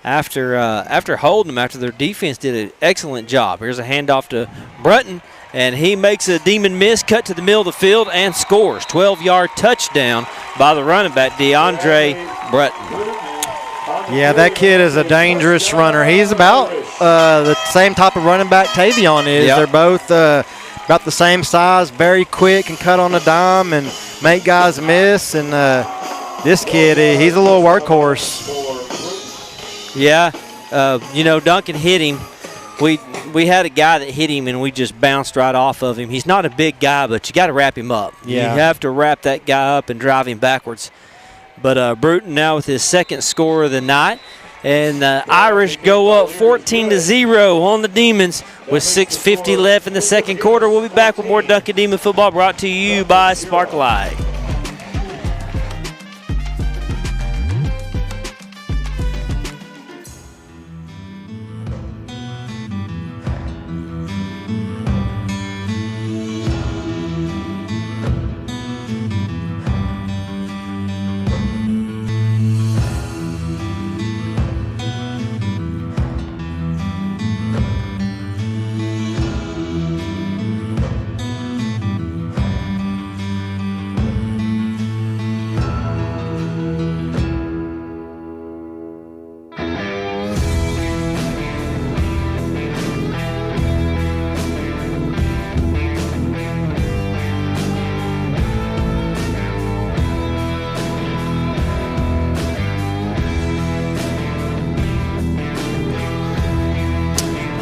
after holding them, after their defense did an excellent job. Here's a handoff to Brunton, and he makes a Demon miss, cut to the middle of the field, and scores. 12-yard touchdown by the running back, DeAndre Brunton. Yeah, that kid is a dangerous runner. He's about the same type of running back Tavion is. They're both about the same size, very quick, and cut on a dime and make guys miss. And this kid, he's a little workhorse. Yeah, you know, Duncan hit him. We had a guy that hit him, and we just bounced right off of him. He's not a big guy, but you got to wrap him up. Yeah. You have to wrap that guy up and drive him backwards. But Bruton now with his 2nd score of the night. And the Irish go up 14-0 on the Demons with 6:50 left in the 2nd quarter. We'll be back with more Duncan Demon football brought to you by Spark Light.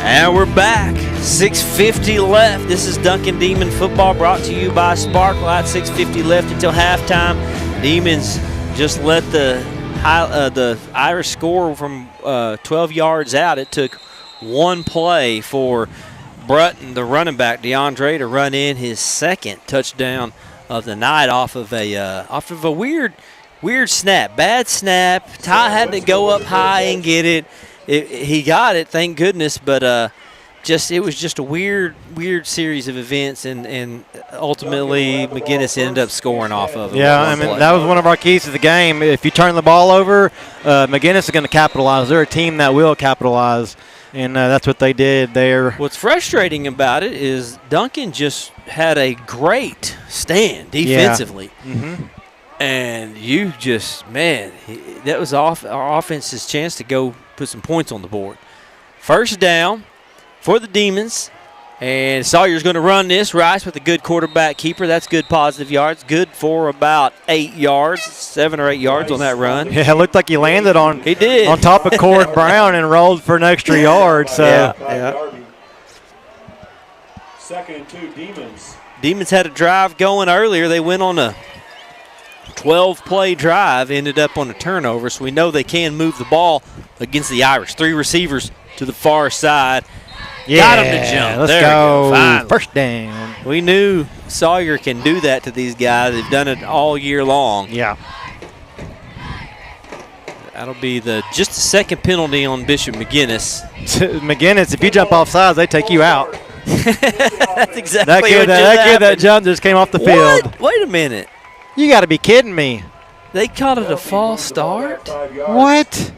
And we're back. 6:50 left. This is Duncan Demon football brought to you by Sparklight. 6:50 left until halftime. Demons just let the Irish score from 12 yards out. It took one play for Brunton, the running back, DeAndre, to run in his 2nd touchdown of the night off of a weird snap, bad snap. Ty had to go up high and get it. He got it, thank goodness, but it was just a weird series of events, and ultimately McGuinness ended up scoring off of it. Yeah, I mean, that was one of our keys to the game. If you turn the ball over, McGuinness is going to capitalize. They're a team that will capitalize. And that's what they did there. What's frustrating about it is Duncan just had a great stand defensively. Yeah. Mm-hmm. And you just, man, that was our offense's chance to go put some points on the board. First down for the Demons. And Sawyer's going to run this. Rice with a good quarterback keeper. That's good positive yards. Good for about 8 yards, 7 or 8 yards on that run. Yeah, it looked like he landed on. He did. On top of Cord Brown and rolled for an extra yard. So. Yeah. 2nd and 2, Demons. Demons had a drive going earlier. They went on a 12-play drive, ended up on a turnover, so we know they can move the ball against the Irish. 3 receivers to the far side. Yeah, got him to jump. Let's there go. We go. Finally. First down. We knew Sawyer can do that to these guys. They've done it all year long. Yeah. That'll be just the second penalty on Bishop McGuinness. McGuinness, if you jump off sides, they take you out. That's exactly that kid that jump just came off the field. What? Wait a minute. You got to be kidding me. They called it a false start? What?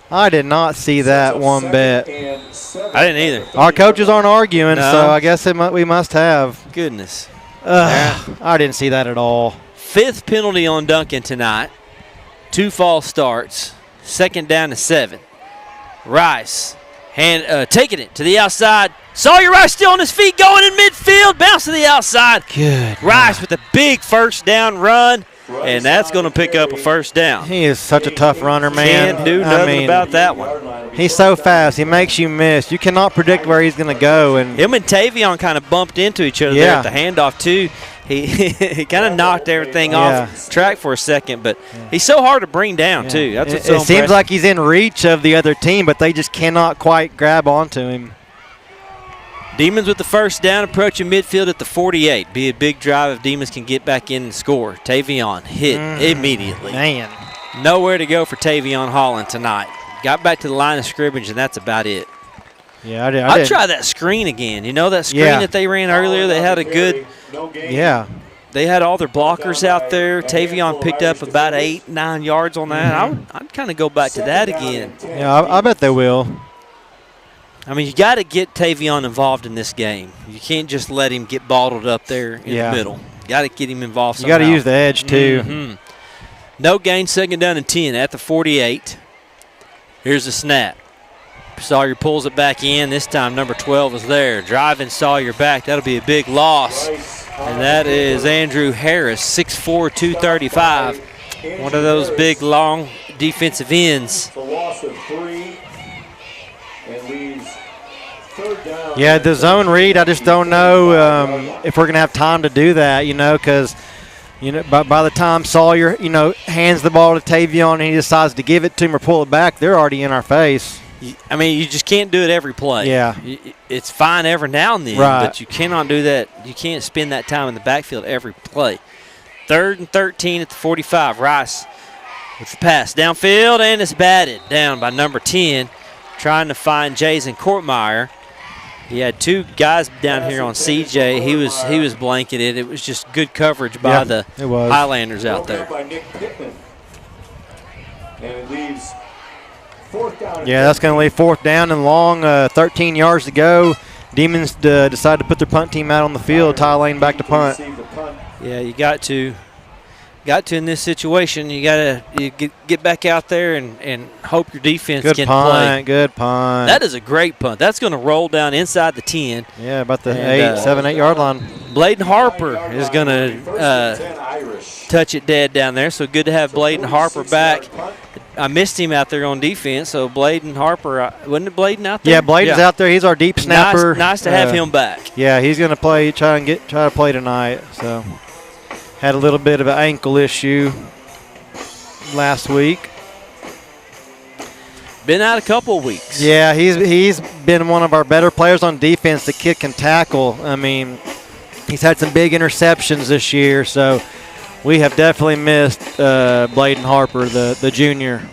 I did not see that one bit. I didn't either. Our coaches aren't arguing, No. so I guess we must have. Goodness. I didn't see that at all. 5th penalty on Duncan tonight. 2 false starts. 2nd down to 7. Rice taking it to the outside. Sawyer Rice still on his feet, going in midfield. Bounce to the outside. Good. Rice with a big first down run. And that's going to pick up a first down. He is such a tough runner, man. Can't do nothing about that one. He's so fast. He makes you miss. You cannot predict where he's going to go. And him and Tavion kind of bumped into each other there at the handoff, too. He kind of knocked everything off track for a second, but he's so hard to bring down, too. That's what's so impressive. Seems like he's in reach of the other team, but they just cannot quite grab onto him. Demons with the first down, approaching midfield at the 48. Be a big drive if Demons can get back in and score. Tavion hit immediately. Man. Nowhere to go for Tavion Holland tonight. Got back to the line of scrimmage, and that's about it. Yeah, I'd try that screen again. You know that screen that they ran earlier? They had a good – yeah. They had all their blockers out there. Tavion picked up about 8-9 yards on that. I'd kind of go back to that again. Yeah, I bet they will. I mean, you got to get Tavion involved in this game. You can't just let him get bottled up there in the middle. You got to get him involved somehow. You got to use the edge, too. No gain, 2nd down and 10 at the 48. Here's the snap. Sawyer pulls it back in. This time number 12 is there. Driving Sawyer back. That'll be a big loss. And that is Andrew Harris, 6'4", 235. One of those big, long defensive ends. For loss of 3 and leaves 3rd down. Yeah, the zone read, I just don't know if we're going to have time to do that, because by the time Sawyer, hands the ball to Tavion and he decides to give it to him or pull it back, they're already in our face. I mean, you just can't do it every play. Yeah. It's fine every now and then, but you cannot do that. You can't spend that time in the backfield every play. 3rd and 13 at the 45. Rice with the pass downfield, and it's batted down by number 10, trying to find Jason Courtmeyer. He had 2 guys down here on CJ. He was blanketed. It was just good coverage by the Highlanders out there. By Nick Pittman. And it leaves 4th down. Yeah, that's going to leave 4th down and long, 13 yards to go. Demons decide to put their punt team out on the field. Ty Lane back to punt. Yeah, you got to in this situation. You got to get back out there and hope your defense can play. Good punt. That is a great punt. That's going to roll down inside the 10. Yeah, about the 7-8 yard line. Bladen Harper is going to touch it dead down there. So good to have Bladen Harper back. I missed him out there on defense. So Bladen Harper, wasn't it Bladen out there? Yeah, Bladen's out there. He's our deep snapper. Nice to have him back. Yeah, he's going to play. Try to play tonight. So. Had a little bit of an ankle issue last week. Been out a couple of weeks. Yeah, he's been one of our better players on defense to kick and tackle. I mean, he's had some big interceptions this year, so we have definitely missed Bladen Harper, the junior.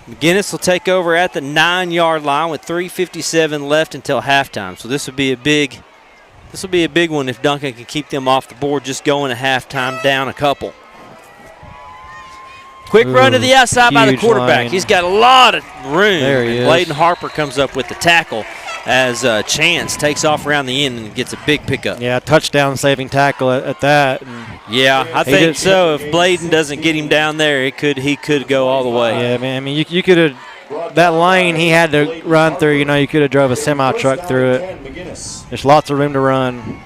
McGuinness will take over at the 9-yard line with 3:57 left until halftime. So this will be a big one if Duncan can keep them off the board, just going at halftime down a couple. Quick run to the outside by the huge quarterback. lane. He's got a lot of room. There he is. Bladen Harper comes up with the tackle as Chance takes off around the end and gets a big pickup. Yeah, touchdown saving tackle at that. And yeah, I think so. If Bladen doesn't get him down there, he could go all the way. Yeah, man. I mean, you could have that lane he had to run through. You know, you could have drove a semi truck through it. There's lots of room to run.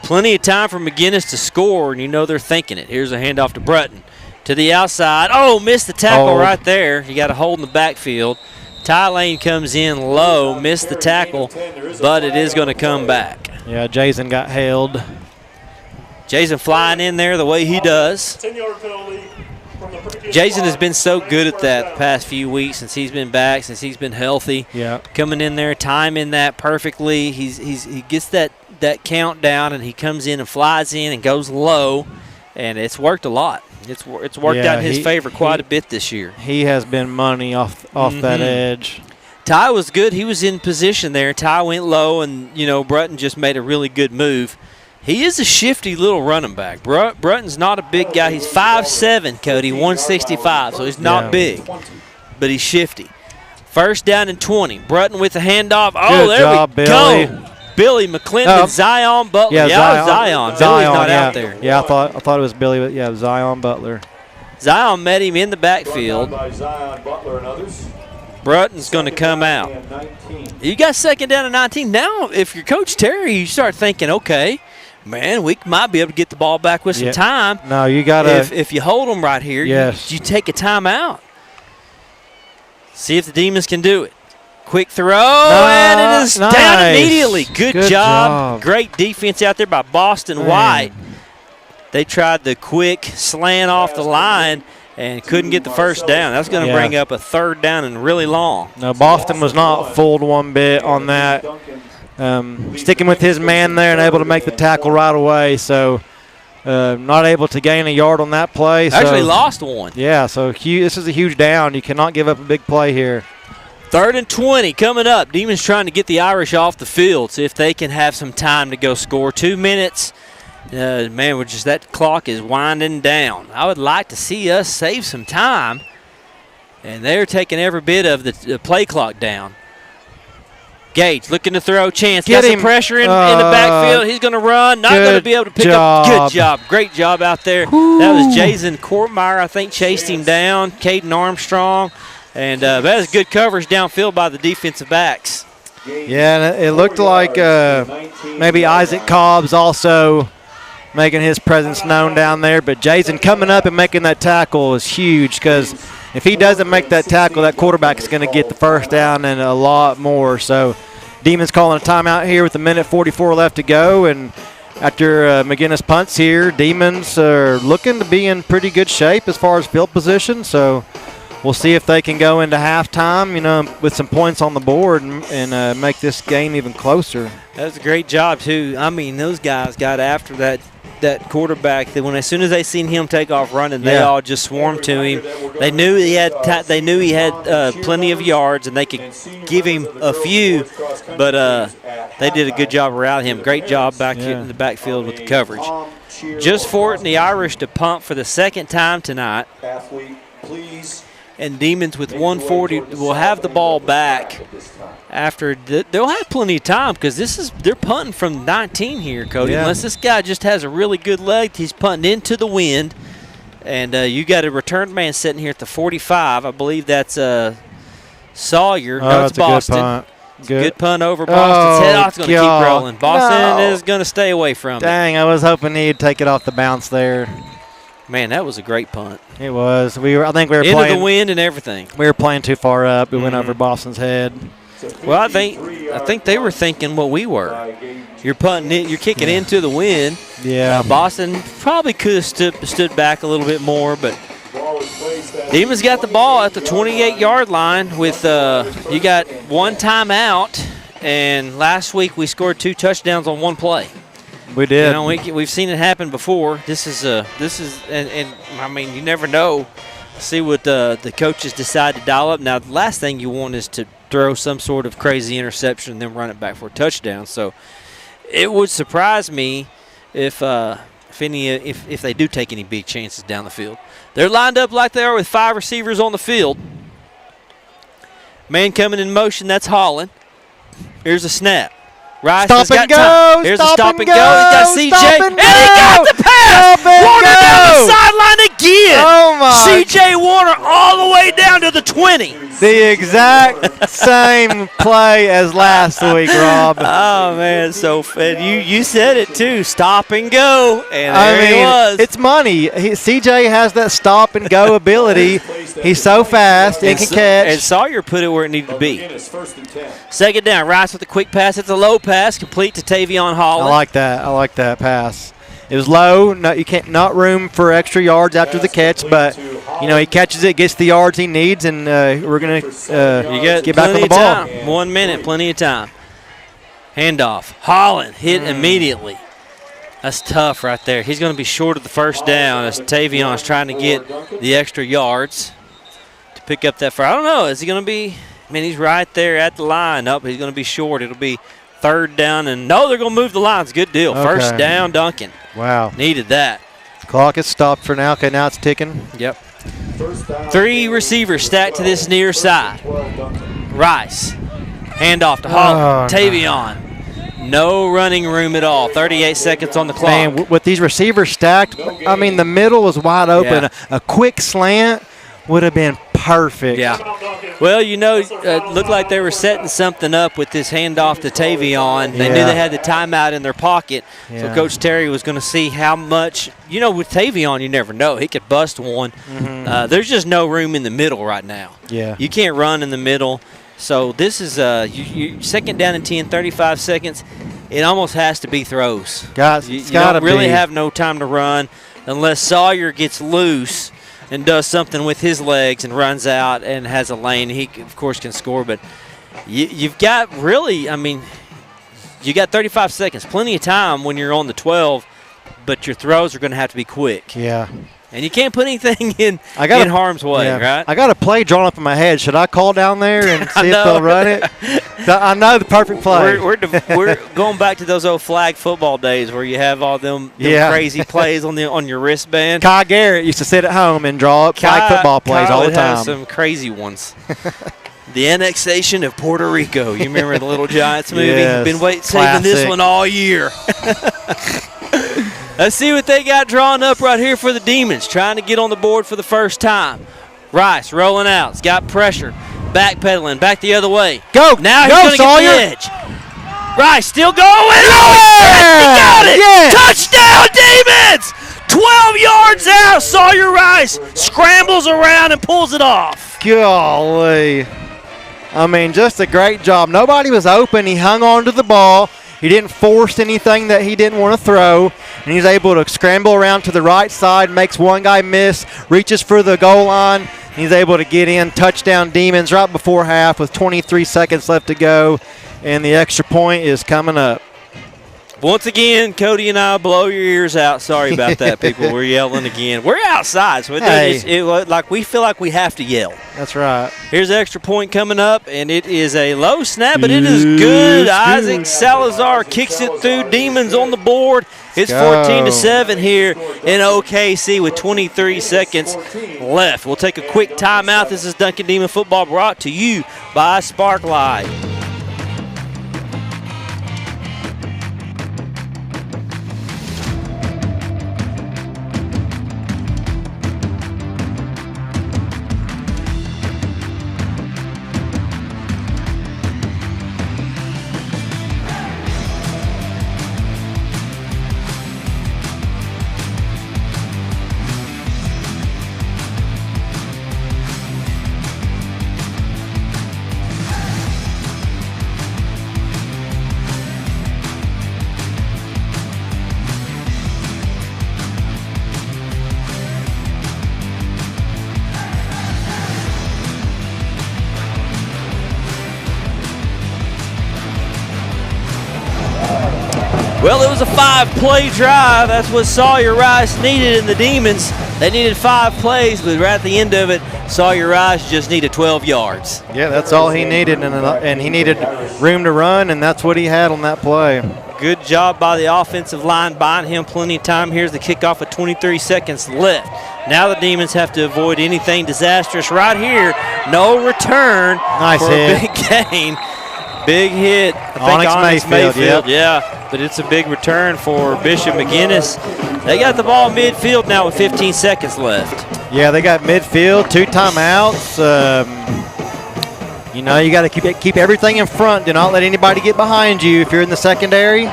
Plenty of time for McGuinness to score, and you know they're thinking it. Here's a handoff to Brutton. To the outside. Oh, missed the tackle right there. You got a hold in the backfield. Ty Lane comes in low, missed the tackle, but it is going to come back. Yeah, Jason got held. Jason flying in there the way he does. 10-yard penalty from the previous Jason has drive. been so good at that the past few weeks since he's been back, since he's been healthy. Yeah. Coming in there, timing that perfectly. He gets that countdown, and he comes in and flies in and goes low, and it's worked a lot. It's worked out in his favor quite a bit this year. He has been money off that edge. Ty was good. He was in position there. Ty went low, and, Brutton just made a really good move. He is a shifty little running back. Brutton's not a big guy. He's 5'7", Cody, 165, so he's not big, but he's shifty. First down and 20. Brutton with the handoff. Oh, Good there job, we Billy. go. Billy McClendon, Zion Butler. Yeah, Zion. Billy's not out there. Yeah, I thought it was Billy, but yeah, Zion Butler. Zion met him in the backfield. By Zion Butler and others. Brutton's going to come out. You got second down and 19. Now, if you're Coach Terry, you start thinking, okay, man, we might be able to get the ball back with some time. No, you got to. If you hold them right here, you take a timeout. See if the Demons can do it. Quick throw, and it is down immediately. Good job. Great defense out there by Boston White. They tried the quick slant off the line and couldn't get the first down. That's going to bring up a third down and really long. No, Boston was not fooled one bit on that. Sticking with his man there and able to make the tackle right away. So not able to gain a yard on that play. Actually lost one. Yeah, so this is a huge down. You cannot give up a big play here. 3rd and 20 coming up. Demons trying to get the Irish off the field, see if they can have some time to go score. 2 minutes. Man, that clock is winding down. I would like to see us save some time, and they're taking every bit of the play clock down. Gage looking to throw. Chance got some pressure in the backfield. He's going to run. Not going to be able to pick up. Good job. Great job out there. Woo. That was Jason Courtmeyer, I think, chased him down. Caden Armstrong. And that is good coverage downfield by the defensive backs. Yeah, and it looked like maybe Isaac Cobb's also making his presence known down there. But Jason coming up and making that tackle is huge, because if he doesn't make that tackle, that quarterback is going to get the first down and a lot more. So Demons calling a timeout here with 1:44 left to go. And after McGuinness punts here, Demons are looking to be in pretty good shape as far as field position. So we'll see if they can go into halftime, with some points on the board and make this game even closer. That's a great job, too. I mean, those guys got after that quarterback. As soon as they seen him take off running, they all just swarmed to him. They knew he had plenty of yards, and they could give him a few, but they did a good job around him. Great job back in the backfield with the coverage. Just for it and the Irish to punt for the second time tonight. Athlete, please. And Demons with 140 will have the ball back after they'll have plenty of time, because they're punting from 19 here, Cody. Unless this guy just has a really good leg, he's punting into the wind. And you got a return man sitting here at the 45. I believe that's Sawyer. No, it's Boston. Good punt. Good punt over Boston's head. It's going to keep rolling. Boston is going to stay away from it. Dang, I was hoping he'd take it off the bounce there. Man, that was a great punt. It was. I think we were into playing the wind and everything. We were playing too far up. It went over Boston's head. Well, I think they were thinking what we were. You're punting it. You're kicking into the wind. Yeah. Boston probably could have stood back a little bit more, but Demons got the ball at the 28-yard line with you got one timeout, and last week we scored 2 touchdowns on one play. We did. We've seen it happen before. This is and I mean, you never know. See what the coaches decide to dial up. Now, the last thing you want is to throw some sort of crazy interception and then run it back for a touchdown. So it would surprise me if they do take any big chances down the field. They're lined up like they are with 5 receivers on the field. Man coming in motion, that's Holland. Here's a snap. Rice Stop has got and go! time. Here's a stop and go. He's got CJ. Stop And and he got the pass! Stop and Warner down go! the sideline again. Oh, my. CJ Warner all the way down to the 20. The exact same play as last week, Rob. Oh, man. So you said it, too. Stop and go. And there he was. It's money. CJ has that stop and go ability. He's so fast. He can catch. And Sawyer put it where it needed to be. McGuinness, 1st and 10. Second down. Rice with a quick pass. It's a low pass, complete to Tavion Holland. I like that. I like that pass. It was low. No, you can't. Not room for extra yards after the catch, but he catches it, gets the yards he needs, and we're gonna get back on the ball. Time. 1 minute, plenty of time. Handoff. Holland hit immediately. That's tough right there. He's going to be short of the first down as Tavion's trying to get the extra yards to pick up that first. I don't know. Is he going to be? I mean, he's right there at the line. Nope, he's going to be short. It'll be 3rd down, and no, they're going to move the lines. Good deal. Okay. First down, Duncan. Wow. Needed that. Clock is stopped for now. Okay, now it's ticking. Yep. 3 receivers stacked to this near side. Rice. Handoff to Holland. Tavion. No running room at all. 38 seconds on the clock. Man, with these receivers stacked, I mean, the middle was wide open. Yeah. A quick slant would have been perfect. Yeah. Well, it looked like they were setting something up with this handoff to Tavion. They knew they had the timeout in their pocket. Yeah. So Coach Terry was going to see how much, with Tavion, you never know. He could bust one. Mm-hmm. There's just no room in the middle right now. Yeah. You can't run in the middle. So this is second down and 10, 35 seconds. It almost has to be throws. You don't really have no time to run unless Sawyer gets loose and does something with his legs and runs out and has a lane. He, of course, can score. But you've got you got 35 seconds. Plenty of time when you're on the 12, but your throws are going to have to be quick. Yeah. And you can't put anything in harm's way, right? I got a play drawn up in my head. Should I call down there and see if they'll run it? I know the perfect play. We're going back to those old flag football days where you have all them crazy plays on your wristband. Kai Garrett used to sit at home and draw up flag football plays all the time. Have some crazy ones. The annexation of Puerto Rico. You remember the Little Giants movie? Yes, Been saving this one all year. Let's see what they got drawn up right here for the Demons, trying to get on the board for the first time. Rice rolling out. He's got pressure. Backpedaling. Back the other way. Go. Now he's going to get the edge. Rice still going. He got it. Yeah. Touchdown, Demons. 12 yards out. Sawyer Rice scrambles around and pulls it off. Golly. I mean, just a great job. Nobody was open. He hung on to the ball. He didn't force anything that he didn't want to throw, and he's able to scramble around to the right side, makes one guy miss, reaches for the goal line, and he's able to get in. Touchdown Demons right before half with 23 seconds left to go, and the extra point is coming up. Once again, Cody and I blow your ears out. Sorry about that, people. We're yelling again. We're outside, so we feel like we have to yell. That's right. Here's the extra point coming up, and it is a low snap, but it is good. Isaac Salazar kicks it through. Demons on the board. It's 14-7 here in OKC with 23 seconds left. We'll take a quick timeout. This is Duncan Demon Football brought to you by Sparklight. Well, it was a 5-play drive. That's what Sawyer Rice needed in the Demons. They needed 5 plays, but right at the end of it, Sawyer Rice just needed 12 yards. Yeah, that's all he needed, and he needed room to run, and that's what he had on that play. Good job by the offensive line, buying him plenty of time. Here's the kickoff with 23 seconds left. Now the Demons have to avoid anything disastrous right here. No return Nice for hit. a big gain. Big hit. I think Onyx Mayfield, yeah. But it's a big return for Bishop McGuinness. They got the ball midfield now with 15 seconds left. Yeah, they got midfield, 2 timeouts. You know, you got to keep everything in front. Do not let anybody get behind you if you're in the secondary.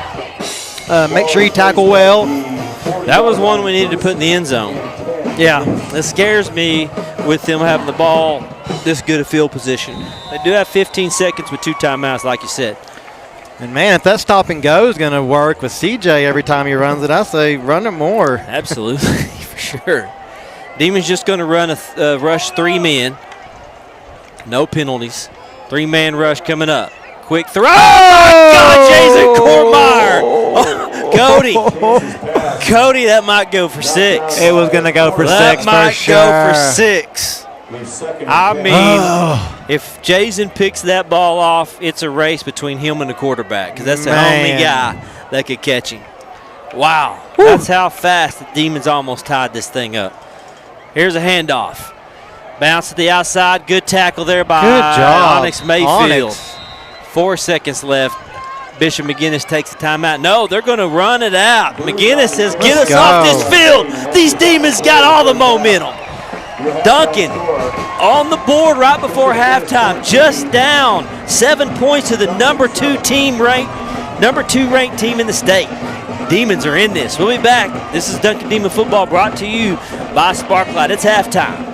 Make sure you tackle well. That was one we needed to put in the end zone. Yeah. It scares me with them having the ball this good a field position. They do have 15 seconds with 2 timeouts, like you said. And, man, if that stop and go is going to work with CJ every time he runs it, I say run it more. Absolutely, for sure. Demons just going to run a rush 3 men. No penalties. 3-man rush coming up. Quick throw. Oh, my God, Jason Kormeyer. Cody, that might go for 6. It was going to go for 6 That might for sure. go for 6. I mean, if Jason picks that ball off, it's a race between him and the quarterback because that's the only guy that could catch him. Wow. Woo. That's how fast the Demons almost tied this thing up. Here's a handoff. Bounce to the outside. Good tackle there by Onyx Mayfield. 4 seconds left. Bishop McGuinness takes the timeout. No, they're going to run it out. McGuinness says, get us off this field. These Demons got all the momentum. Duncan on the board right before halftime, just down 7 points to the number 2 ranked team in the state. Demons are in this. We'll be back. This is Duncan Demon Football brought to you by Sparklight. It's halftime.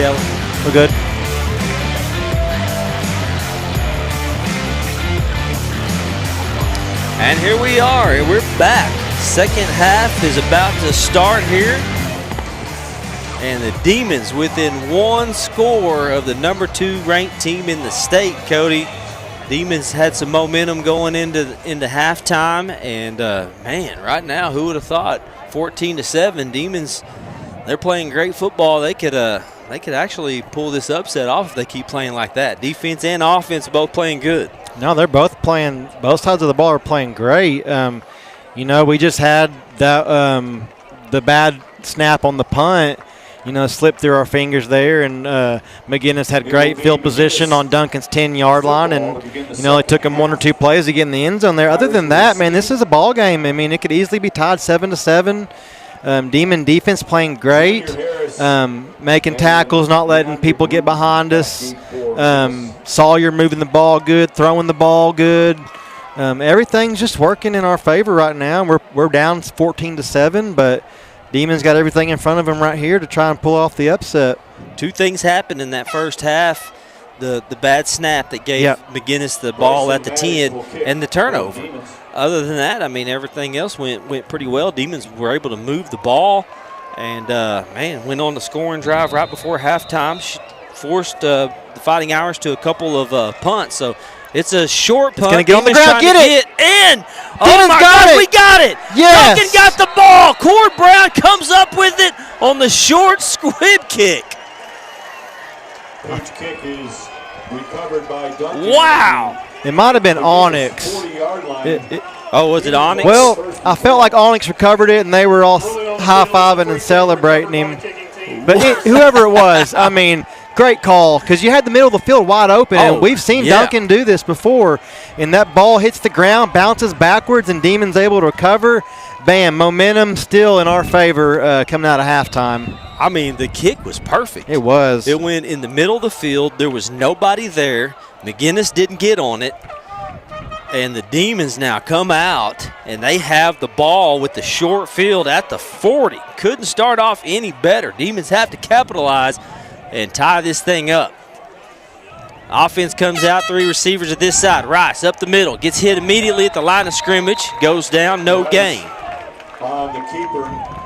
Tail, we're good. And here we are, and we're back. Second half is about to start here. And the Demons within one score of the number 2 ranked team in the state, Cody. Demons had some momentum going into halftime, and man, right now, who would have thought? 14-7, Demons, they're playing great football. They could actually pull this upset off if they keep playing like that. Defense and offense both playing good. No, they're both playing. Both sides of the ball are playing great. You know, we just had that the bad snap on the punt. You know, slipped through our fingers there, and McGuinness had great field position on Duncan's 10-yard line, and you know, it took him 1 or 2 plays to get in the end zone there. Other than that, man, this is a ball game. I mean, it could easily be tied 7-7. Demon defense playing great, making tackles, not letting people get behind us. Sawyer moving the ball good, throwing the ball good. Everything's just working in our favor right now. We're down 14-7, but Demons got everything in front of them right here to try and pull off the upset. 2 things happened in that first half. The bad snap that gave McGuinness the ball at the 10 and the turnover. Other than that, I mean, everything else went pretty well. Demons were able to move the ball and, man, went on the scoring drive right before halftime. Forced the Fighting Irish to a couple of punts. So it's a short punt. It's going to get on the ground. Get it. In. Oh, my God, we got it. Yes. Duncan got the ball. Cord Brown comes up with it on the short squib kick. Each kick is recovered by Duncan. Wow. It might have been Onyx. Was it Onyx? Well, I felt like Onyx recovered it, and they were all high-fiving and celebrating him. But whoever it was, I mean, great call, because you had the middle of the field wide open, and we've seen Duncan do this before. And that ball hits the ground, bounces backwards, and Demon's able to recover. Bam, momentum still in our favor coming out of halftime. I mean, the kick was perfect. It was. It went in the middle of the field. There was nobody there. McGuinness didn't get on it. And the Demons now come out, and they have the ball with the short field at the 40. Couldn't start off any better. Demons have to capitalize and tie this thing up. Offense comes out, 3 receivers at this side. Rice up the middle, gets hit immediately at the line of scrimmage, goes down, no gain. On the keeper.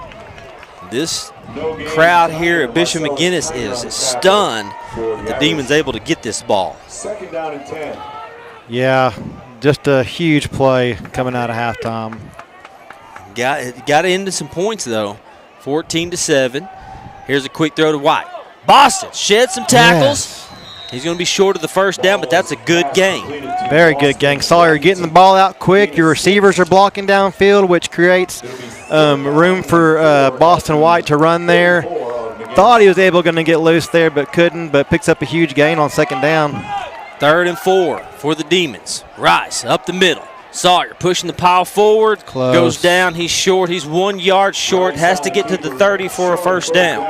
This crowd here at Bishop McGuinness is stunned the Demons able to get this ball. 2nd down and 10. Yeah, just a huge play coming out of halftime. Got into some points though. 14-7. Here's a quick throw to White. Boston shed some tackles. Yes. He's going to be short of the first down, but that's a good gain. Very good gain. Sawyer getting the ball out quick. Your receivers are blocking downfield, which creates room for Boston White to run there. Thought he was going to get loose there, but couldn't, but picks up a huge gain on 2nd down. 3rd and 4 for the Demons. Rice up the middle. Sawyer pushing the pile forward. Close. Goes down. He's short. He's 1 yard short. Has to get to the 30 for a first down.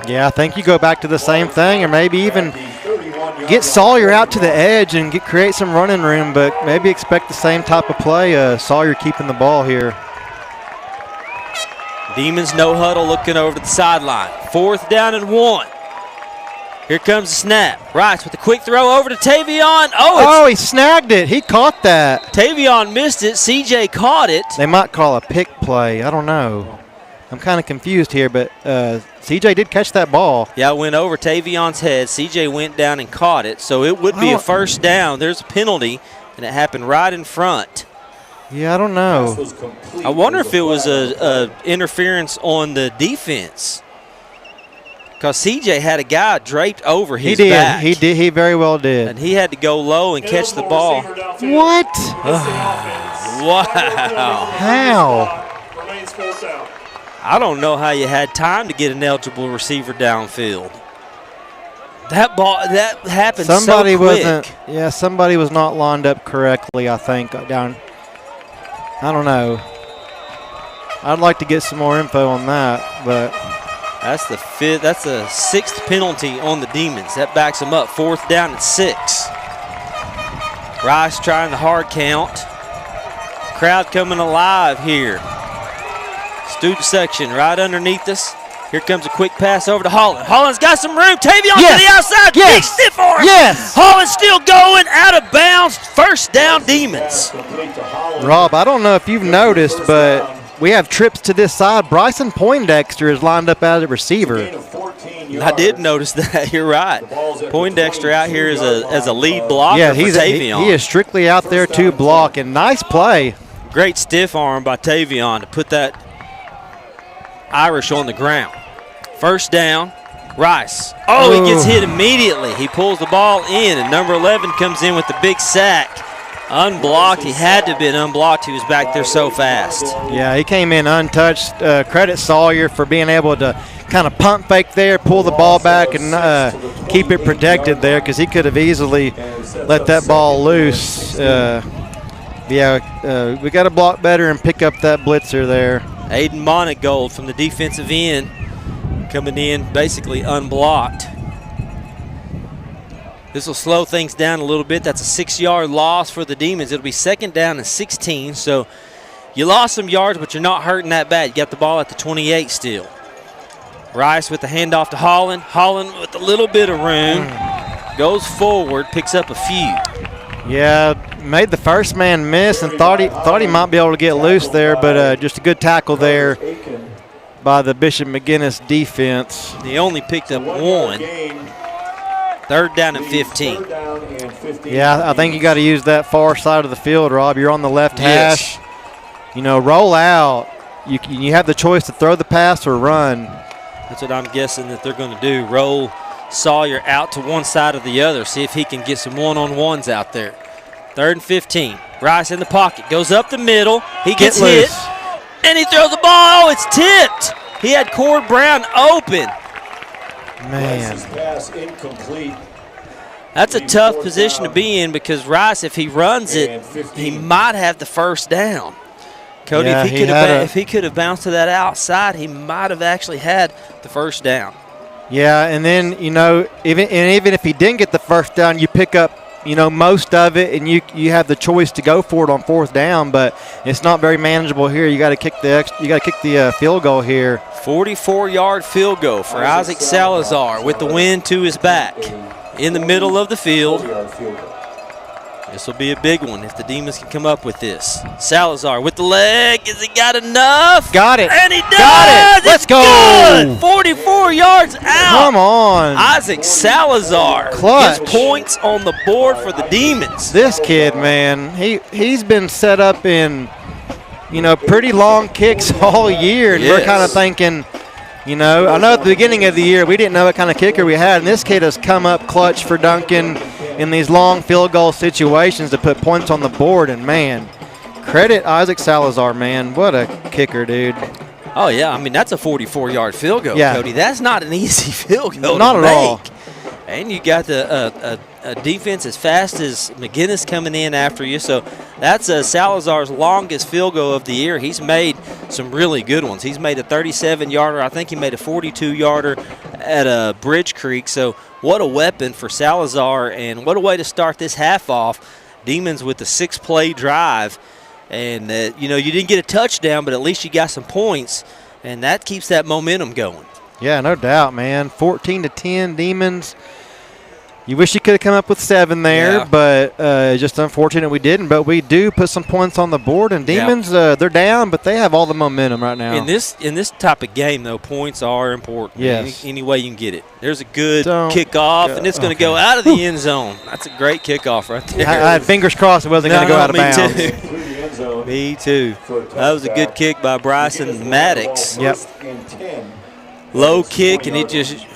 Yeah, I think you go back to the same thing, or maybe even get Sawyer out to the edge and create some running room, but maybe expect the same type of play. Sawyer keeping the ball here. Demons no huddle looking over to the sideline. 4th down and 1. Here comes the snap. Rice with a quick throw over to Tavion. Oh, he snagged it. He caught that. Tavion missed it. CJ caught it. They might call a pick play. I don't know. I'm kind of confused here, but CJ did catch that ball. Yeah, it went over Tavion's head. CJ went down and caught it, so it would be a first down. There's a penalty, and it happened right in front. Yeah, I don't know. I wonder if it was a interference on the defense, because CJ had a guy draped over his back. He did. He very well did. And he had to go low and catch the ball. What? Wow. How? Remains 4th down. I don't know how you had time to get an eligible receiver downfield. That happened somebody so quick. Somebody was not lined up correctly, I think, down. I don't know. I'd like to get some more info on that, but that's the 5th. That's the 6th penalty on the Demons. That backs them up. 4th down and 6. Rice trying the hard count. Crowd coming alive here. Student section right underneath us. Here comes a quick pass over to Holland. Holland's got some room. Tavion to the outside. Yes. Big stiff arm. Yes. Holland still going out of bounds. First down, Demons. Rob, I don't know if you've noticed, but we have trips to this side. Bryson Poindexter is lined up as a receiver. I did notice that. You're right. Poindexter out here as a lead blocker for Tavion. He is strictly out there to block, and nice play. Great stiff arm by Tavion to put that Irish on the ground. First down, Rice. Oh, he gets hit immediately. He pulls the ball in, and number 11 comes in with the big sack. Unblocked. He had to have been unblocked. He was back there so fast. Yeah, he came in untouched. Credit Sawyer for being able to kind of pump fake there, pull the ball back, and keep it protected there, because he could have easily let that ball loose. We got to block better and pick up that blitzer there. Aiden Monagold from the defensive end coming in basically unblocked. This will slow things down a little bit. That's a 6-yard loss for the Demons. It'll be second down and 16. So you lost some yards, but you're not hurting that bad. You got the ball at the 28 still. Rice with the handoff to Holland. Holland with a little bit of room. Goes forward, picks up a few. Yeah, made the first man miss and thought he might be able to get loose there, but just a good tackle there by the Bishop McGuinness defense. He only picked up one. Third down and 15. Yeah, I think you got to use that far side of the field, Rob. You're on the left hash. Roll out. You have the choice to throw the pass or run. That's what I'm guessing that they're going to do. Roll Sawyer out to one side or the other. See if he can get some one-on-ones out there. Third and 15. Rice in the pocket. Goes up the middle. He gets hit. And he throws the ball. Oh, it's tipped. He had Cord Brown open. Man. That's a tough position to be in, because Rice, if he runs it, he might have the first down. Cody, yeah, if he could have bounced to that outside, he might have actually had the first down. Yeah, and then, even if he didn't get the first down, you pick up, most of it, and you have the choice to go for it on fourth down, but it's not very manageable here. You got to kick the field goal here. 44-yard field goal for Isaac Salazar with the wind to his back in the middle of the field. This will be a big one if the Demons can come up with this. Salazar with the leg. Has he got enough? Got it. And he does. Got it. Let's go. Good. 44 yards out. Come on. Isaac Salazar Clutch. gets points on the board for the Demons. This kid, man, he's been set up in, pretty long kicks all year. And we're kind of thinking, I know at the beginning of the year we didn't know what kind of kicker we had. And this kid has come up clutch for Duncan in these long field goal situations to put points on the board. And, man, credit Isaac Salazar, man. What a kicker, dude. Oh, yeah. I mean, that's a 44-yard field goal, Cody. That's not an easy field goal not to at make. all. And you got a defense as fast as McGuinness coming in after you. So that's Salazar's longest field goal of the year. He's made some really good ones. He's made a 37-yarder. I think he made a 42-yarder at Bridge Creek. So what a weapon for Salazar, and what a way to start this half off. Demons with the 6-play drive. And, you didn't get a touchdown, but at least you got some points, and that keeps that momentum going. Yeah, no doubt, man. 14-10 Demons. You wish you could have come up with 7 there, but just unfortunate we didn't. But we do put some points on the board, and Demons, they're down, but they have all the momentum right now. In this type of game, though, points are important. Yes. Any way you can get it. There's a good kickoff, and it's going to go out of the end zone. That's a great kickoff right there. I had fingers crossed it wasn't going to go out of bounds. Too. Me too. That was a good kick by Bryson Maddox. Yep. Low kick, and it just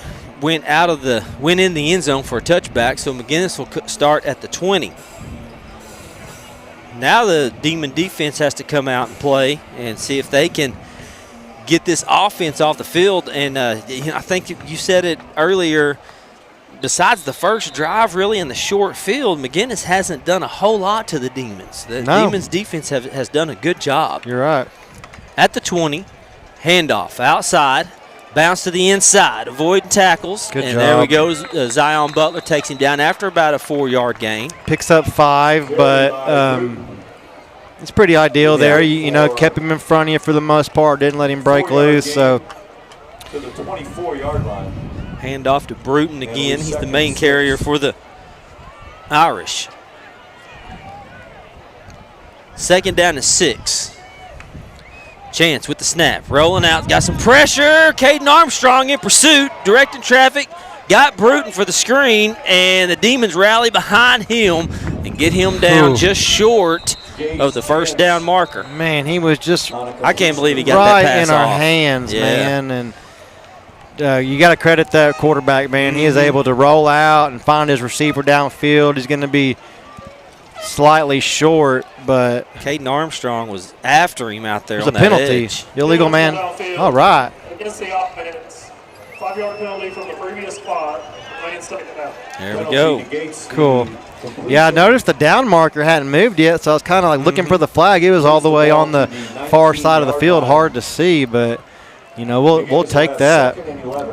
went in the end zone for a touchback. So McGuinness will start at the 20. Now the Demon defense has to come out and play and see if they can get this offense off the field. And I think you said it earlier. Besides the first drive, really, in the short field, McGuinness hasn't done a whole lot to the Demons. The Demons defense has done a good job. You're right. At the 20, handoff outside. Bounce to the inside, avoiding tackles. Good and job. There we go. Zion Butler takes him down after about a 4-yard gain. Picks up 5, but it's pretty ideal there. You kept him in front of you for the most part, didn't let him break loose. So to the 24-yard line. Hand off to Bruton again. He's the main carrier for the Irish. Second down and 6. Chance with the snap, rolling out, got some pressure. Caden Armstrong in pursuit, directing traffic, got Bruton for the screen, and the Demons rally behind him and get him down just short of the first down marker. Man, he was just I can't believe he got right that pass in our off. hands, Yeah. man. And you got to credit that quarterback, man. He is able to roll out and find his receiver downfield. He's going to be slightly short, but Caden Armstrong was after him out there there's on a that penalty. edge. Illegal man. All right. Against the offense. 5-yard penalty from the previous spot. Lions taking it out. There we go. Cool. Yeah, I noticed the down marker hadn't moved yet, so I was kind of like looking for the flag. It was all the way on the far side of the field, hard to see, but you know, we'll take that.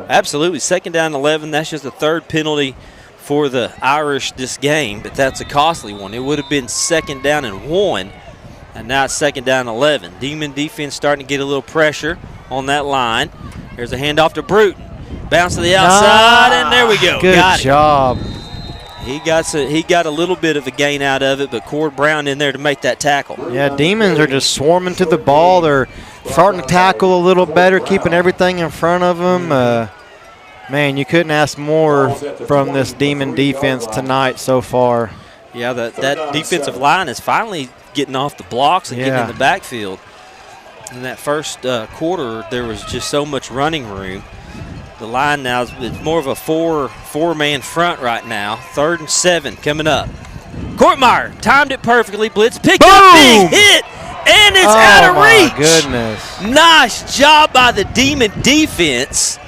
Absolutely. Second down and 11. That's just the third penalty for the Irish this game, but that's a costly one. It would have been second down and 1, and now it's second down and 11. Demon defense starting to get a little pressure on that line. There's a handoff to Bruton. Bounce to the outside, and there we go. Good got it. job. He got a little bit of a gain out of it, but Cord Brown in there to make that tackle. Yeah, Demons are just swarming to the ball. They're starting to tackle a little better, keeping everything in front of them. Man, you couldn't ask more from this Demon defense tonight so far. Yeah, that defensive line is finally getting off the blocks and getting in the backfield. In that first quarter, there was just so much running room. The line now is more of a four-man front right now. 3rd and 7 coming up. Courtmeyer timed it perfectly. Blitz picked up, big hit, and it's out of reach. Oh, my goodness. Nice job by the Demon defense.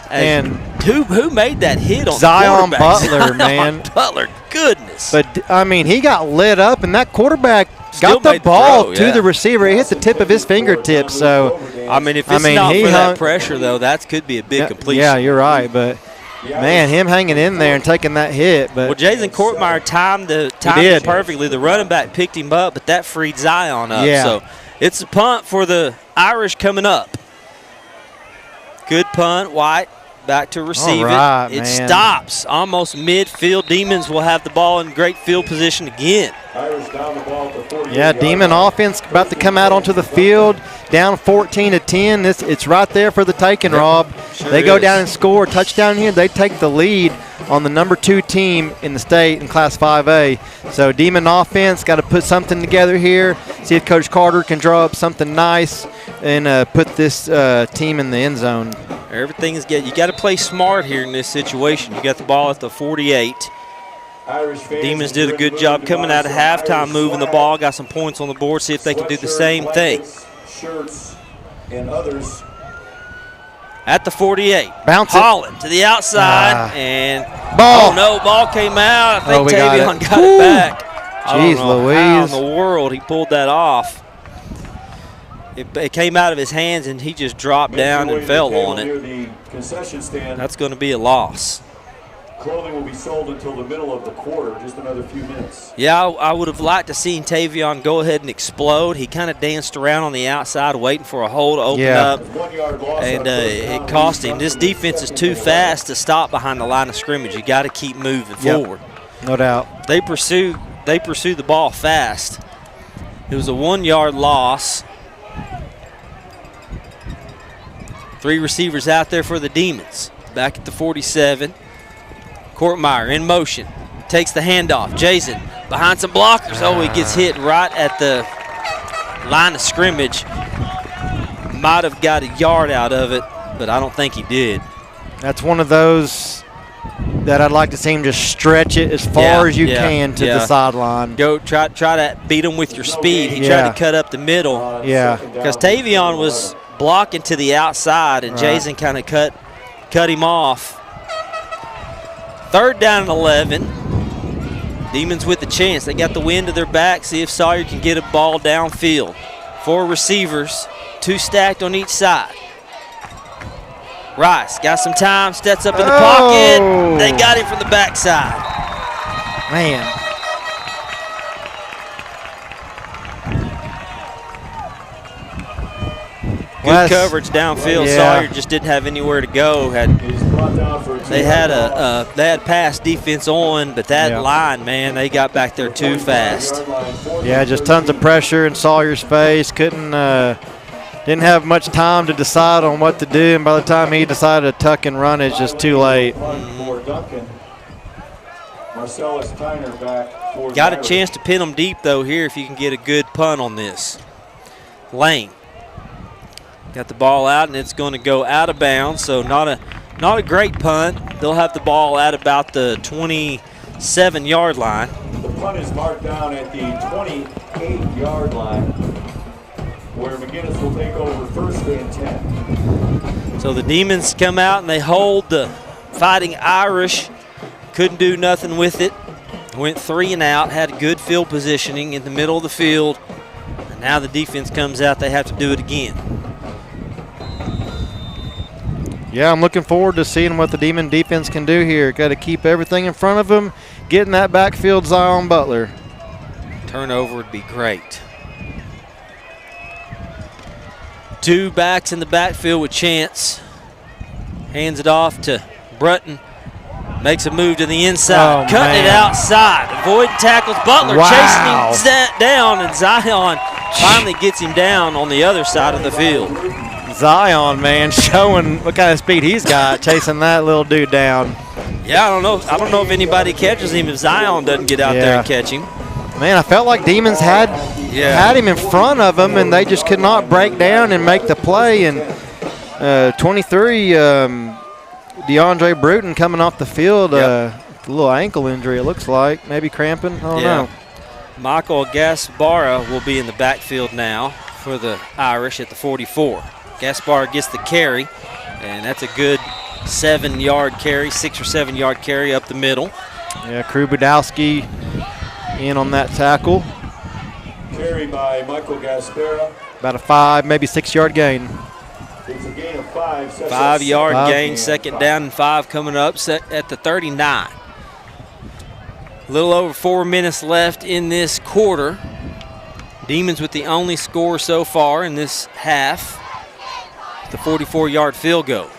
And who made that hit on Zion the quarterback? Butler, Zion man. Butler, goodness. But, I mean, he got lit up, and that quarterback Still got the made the ball throw, to the receiver. It hit the tip of his fingertips. So, I mean, if it's not for that pressure, though, that could be a big completion. Yeah, you're right. But, man, him hanging in there and taking that hit. But well, Jason Courtmeyer timed it perfectly. The running back picked him up, but that freed Zion up. Yeah. So it's a punt for the Irish coming up. Good punt, White. Back to receive right, it. It man. stops almost midfield. Demons will have the ball in great field position again. Irish down the ball at the 48-yard yeah, Demon offense about to come out onto the field, down 14-10. It's right there for the taking, Rob. Sure they go is. down and score a touchdown here. They take the lead on the number 2 team in the state in Class 5A. So Demon offense got to put something together here. See if Coach Carter can draw up something nice and put this team in the end zone. Everything is good. You got to play smart here in this situation. You got the ball at the 48. Demons did a good job coming out of halftime, moving the ball, got some points on the board. See if they can do the same thing. Shirts and others. At the 48. Bounce it. Holland to the outside, and Ball. oh no, ball came out. I think we got Tavion it. got it back. I Jeez don't know Louise. how in the world he pulled that off. It came out of his hands, and he just dropped down and fell on it. The concession stand. That's going to be a loss. Clothing will be sold until the middle of the quarter, just another few minutes. Yeah, I would have liked to seen Tavion go ahead and explode. He kind of danced around on the outside waiting for a hole to open up, 1 yard loss. and it cost him. This defense is too fast to stop behind the line of scrimmage. You got to keep moving forward. No doubt. They pursue the ball fast. It was a 1 yard loss. 3 receivers out there for the Demons. Back at the 47. Courtmeyer in motion. Takes the handoff. Jason behind some blockers. Oh, he gets hit right at the line of scrimmage. Might have got a yard out of it, but I don't think he did. That's one of those that I'd like to see him just stretch it as far as you can to the sideline. Go try to beat him with your speed. He tried to cut up the middle. Yeah. Because Tavion was blocking to the outside, and Jason kind of cut him off. 3rd down and 11. Demons with the chance. They got the wind to their back. See if Sawyer can get a ball downfield. 4 receivers, 2 stacked on each side. Rice got some time, steps up in the pocket. They got him from the backside. Man. Good coverage downfield. Yeah. Sawyer just didn't have anywhere to go. Had brought down for a They had pass defense on, but that line, man, they got back there too fast. Yeah, just tons of pressure in Sawyer's face. Didn't have much time to decide on what to do, and by the time he decided to tuck and run, it's just too late. For Duncan. Marcellus Tyner back for Got a Irish. chance to pin them deep, though, here if you can get a good punt on this. Lane got the ball out, and it's going to go out of bounds, so not a great punt. They'll have the ball at about the 27-yard line. The punt is marked down at the 28-yard line, where McGuinness will take over first and 10. So the Demons come out and they hold the Fighting Irish. Couldn't do nothing with it. Went 3 and out, had good field positioning in the middle of the field. And now the defense comes out, they have to do it again. Yeah, I'm looking forward to seeing what the Demon defense can do here. Got to keep everything in front of them, getting that backfield Zion Butler. Turnover would be great. 2 backs in the backfield with Chance. Hands it off to Brutton. Makes a move to the inside, cutting it outside. Avoid tackles. Butler chasing him down, and Zion finally gets him down on the other side of the field. Zion, man, showing what kind of speed he's got, chasing that little dude down. Yeah, I don't know if anybody catches him if Zion doesn't get out there and catch him. Man, I felt like Demons had him in front of them, and they just could not break down and make the play. And 23, DeAndre Bruton coming off the field, a little ankle injury, it looks like. Maybe cramping, I don't know. Michael Gaspara will be in the backfield now for the Irish at the 44. Gaspar gets the carry, and that's a good 7-yard carry, 6 or 7-yard carry up the middle. Yeah, Crew Budowski in on that tackle. Carry by Michael Gaspara. About a 5, maybe 6-yard gain. It's a gain of 5. 5-yard gain, second down and 5 coming up, set at the 39. A little over 4 minutes left in this quarter. Demons with the only score so far in this half. The 44-yard field goal.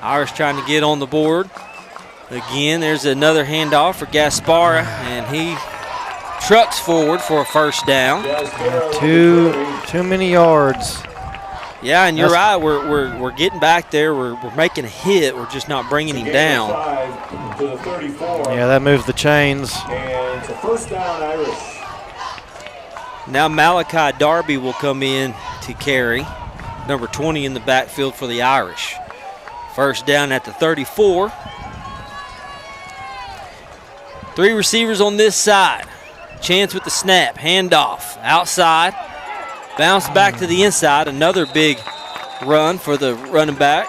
Irish trying to get on the board. Again, there's another handoff for Gaspara, and he trucks forward for a first down. Too many yards. Yeah, and you're right. We're getting back there. We're making a hit. We're just not bringing him down. To the 34. Yeah, that moves the chains. And it's a first down Irish. Now Malachi Darby will come in to carry. Number 20 in the backfield for the Irish. First down at the 34. 3 receivers on this side. Chance with the snap, handoff, outside. Bounce back to the inside, another big run for the running back.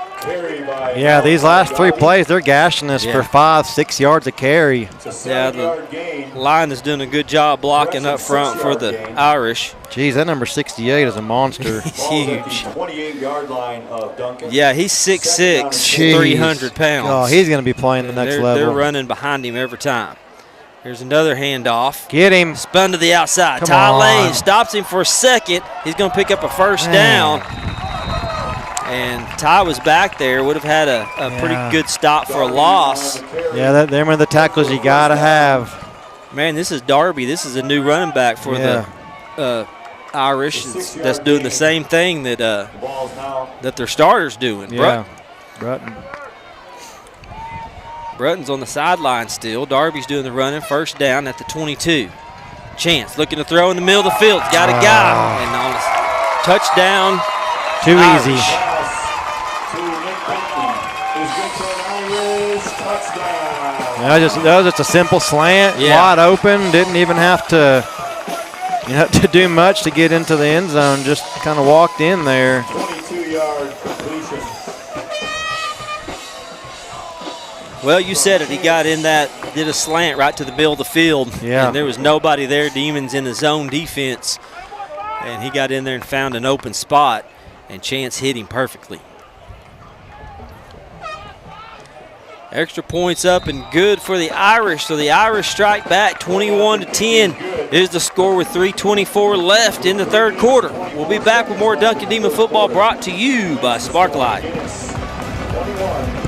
Yeah, these last 3 plays, they're gashing us for 5, 6 yards a carry. Yeah, the line is doing a good job blocking up front for the Irish. Geez, that number 68 is a monster. He's huge. 28-yard line of Duncan. Yeah, he's 6'6", 300 pounds. Oh, he's going to be playing the next level. They're running behind him every time. Here's another handoff. Get him. Spun to the outside. Come Ty on. Lane stops him for a second. He's going to pick up a first down. And Ty was back there. Would have had a pretty good stop for a loss. Yeah, them are the tackles you got to have. Man, this is Darby. This is a new running back for the Irish that's doing the same thing that their starter's doing. Yeah, Brutton. Brutton's on the sideline still. Darby's doing the running. First down at the 22. Chance looking to throw in the middle of the field. Got a guy. And on his touchdown. Too Irish. easy. That was just a simple slant, wide open. Didn't even have to, to do much to get into the end zone. Just kind of walked in there. 22-yard completion. Well, you said it. He got in that, did a slant right to the middle of the field. Yeah. And there was nobody there. Demons in the zone defense. And he got in there and found an open spot. And Chance hit him perfectly. Extra points up and good for the Irish. So the Irish strike back 21-10 is the score with 3:24 left in the third quarter. We'll be back with more Duncan Demon football brought to you by Sparklight. 21.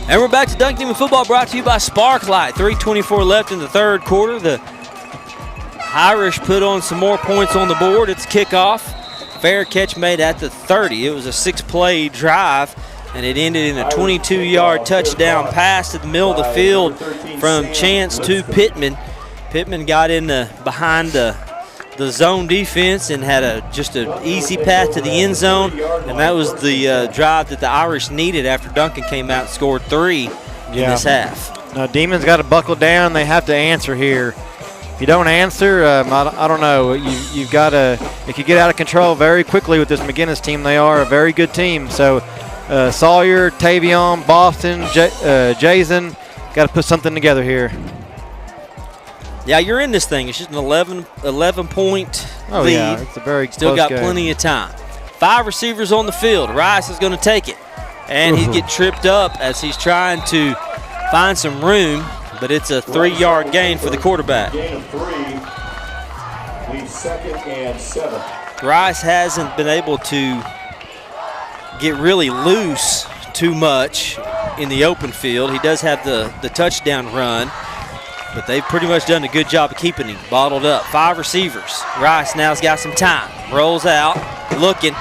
And we're back to Duncan Demon football, brought to you by Sparklight. 3:24 left in the third quarter. The Irish put on some more points on the board. It's kickoff. Fair catch made at the 30. It was a 6-play drive, and it ended in a 22-yard touchdown pass to the middle of the field from Chance to Pittman. Pittman got in behind the zone defense and had just an easy path to the end zone, and that was the drive that the Irish needed after Duncan came out and scored 3 in this half. Now, Demons got to buckle down. They have to answer here. If you don't answer, I don't know. You've got to, if you get out of control very quickly with this McGuinness team, they are a very good team. So Sawyer, Tavion, Boston, Jason, got to put something together here. Yeah, you're in this thing. It's just an 11-point lead. Yeah, it's a very Still close got game. plenty of time. 5 receivers on the field. Rice is going to take it. And he's get tripped up as he's trying to find some room, but it's a 3-yard gain for the quarterback. Gain of 3. Leaves 2nd and 7. Rice hasn't been able to get really loose too much in the open field. He does have the touchdown run, but they've pretty much done a good job of keeping him bottled up. 5 receivers. Rice now's got some time. Rolls out, looking,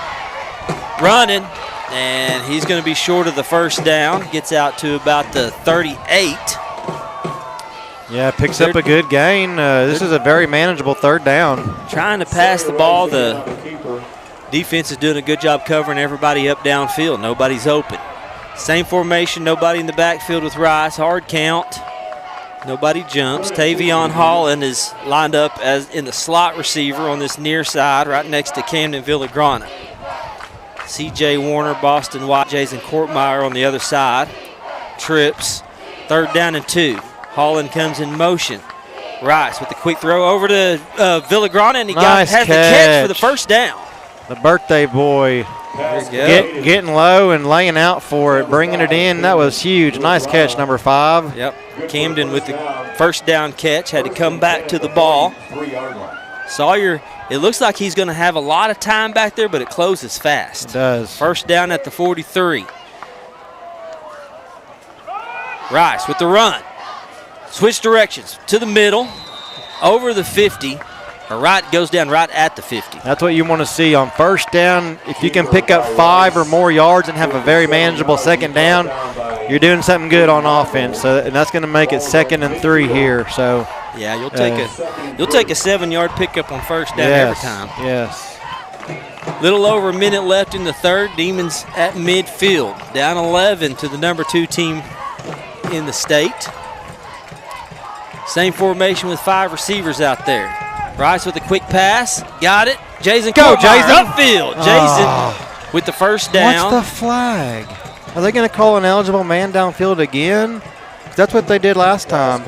running, and he's going to be short of the first down. Gets out to about the 38. Yeah, picks up a good gain. This is a very manageable 3rd down. Trying to pass the ball. The defense is doing a good job covering everybody up downfield. Nobody's open. Same formation, nobody in the backfield with Rice. Hard count. Nobody jumps. Tavion Holland is lined up as in the slot receiver on this near side right next to Camden Villagrana. C.J. Warner, Boston White, Jason Kortmeyer on the other side. Trips. 3rd down and 2. Holland comes in motion. Rice with the quick throw over to Villagrana, and he has the catch for the first down. The birthday boy getting low and laying out for it, bringing it in. That was huge. Nice catch, number 5. Yep. Camden with the first down catch, had to come back to the ball. Sawyer, it looks like he's going to have a lot of time back there, but it closes fast. It does. First down at the 43. Rice with the run. Switch directions to the middle, over the 50, or goes down right at the 50. That's what you want to see on first down. If you can pick up 5 or more yards and have a very manageable 2nd down, you're doing something good on offense. So, and that's going to make it 2nd and 3 here. So yeah, you'll take a 7-yard pickup on first down every time. Yes. Little over a minute left in the 3rd. Demons at midfield, down 11 to the number 2 team in the state. Same formation with 5 receivers out there. Rice with a quick pass. Got it. Jason upfield. Jason with the first down. What's the flag? Are they going to call an eligible man downfield again? That's what they did last time.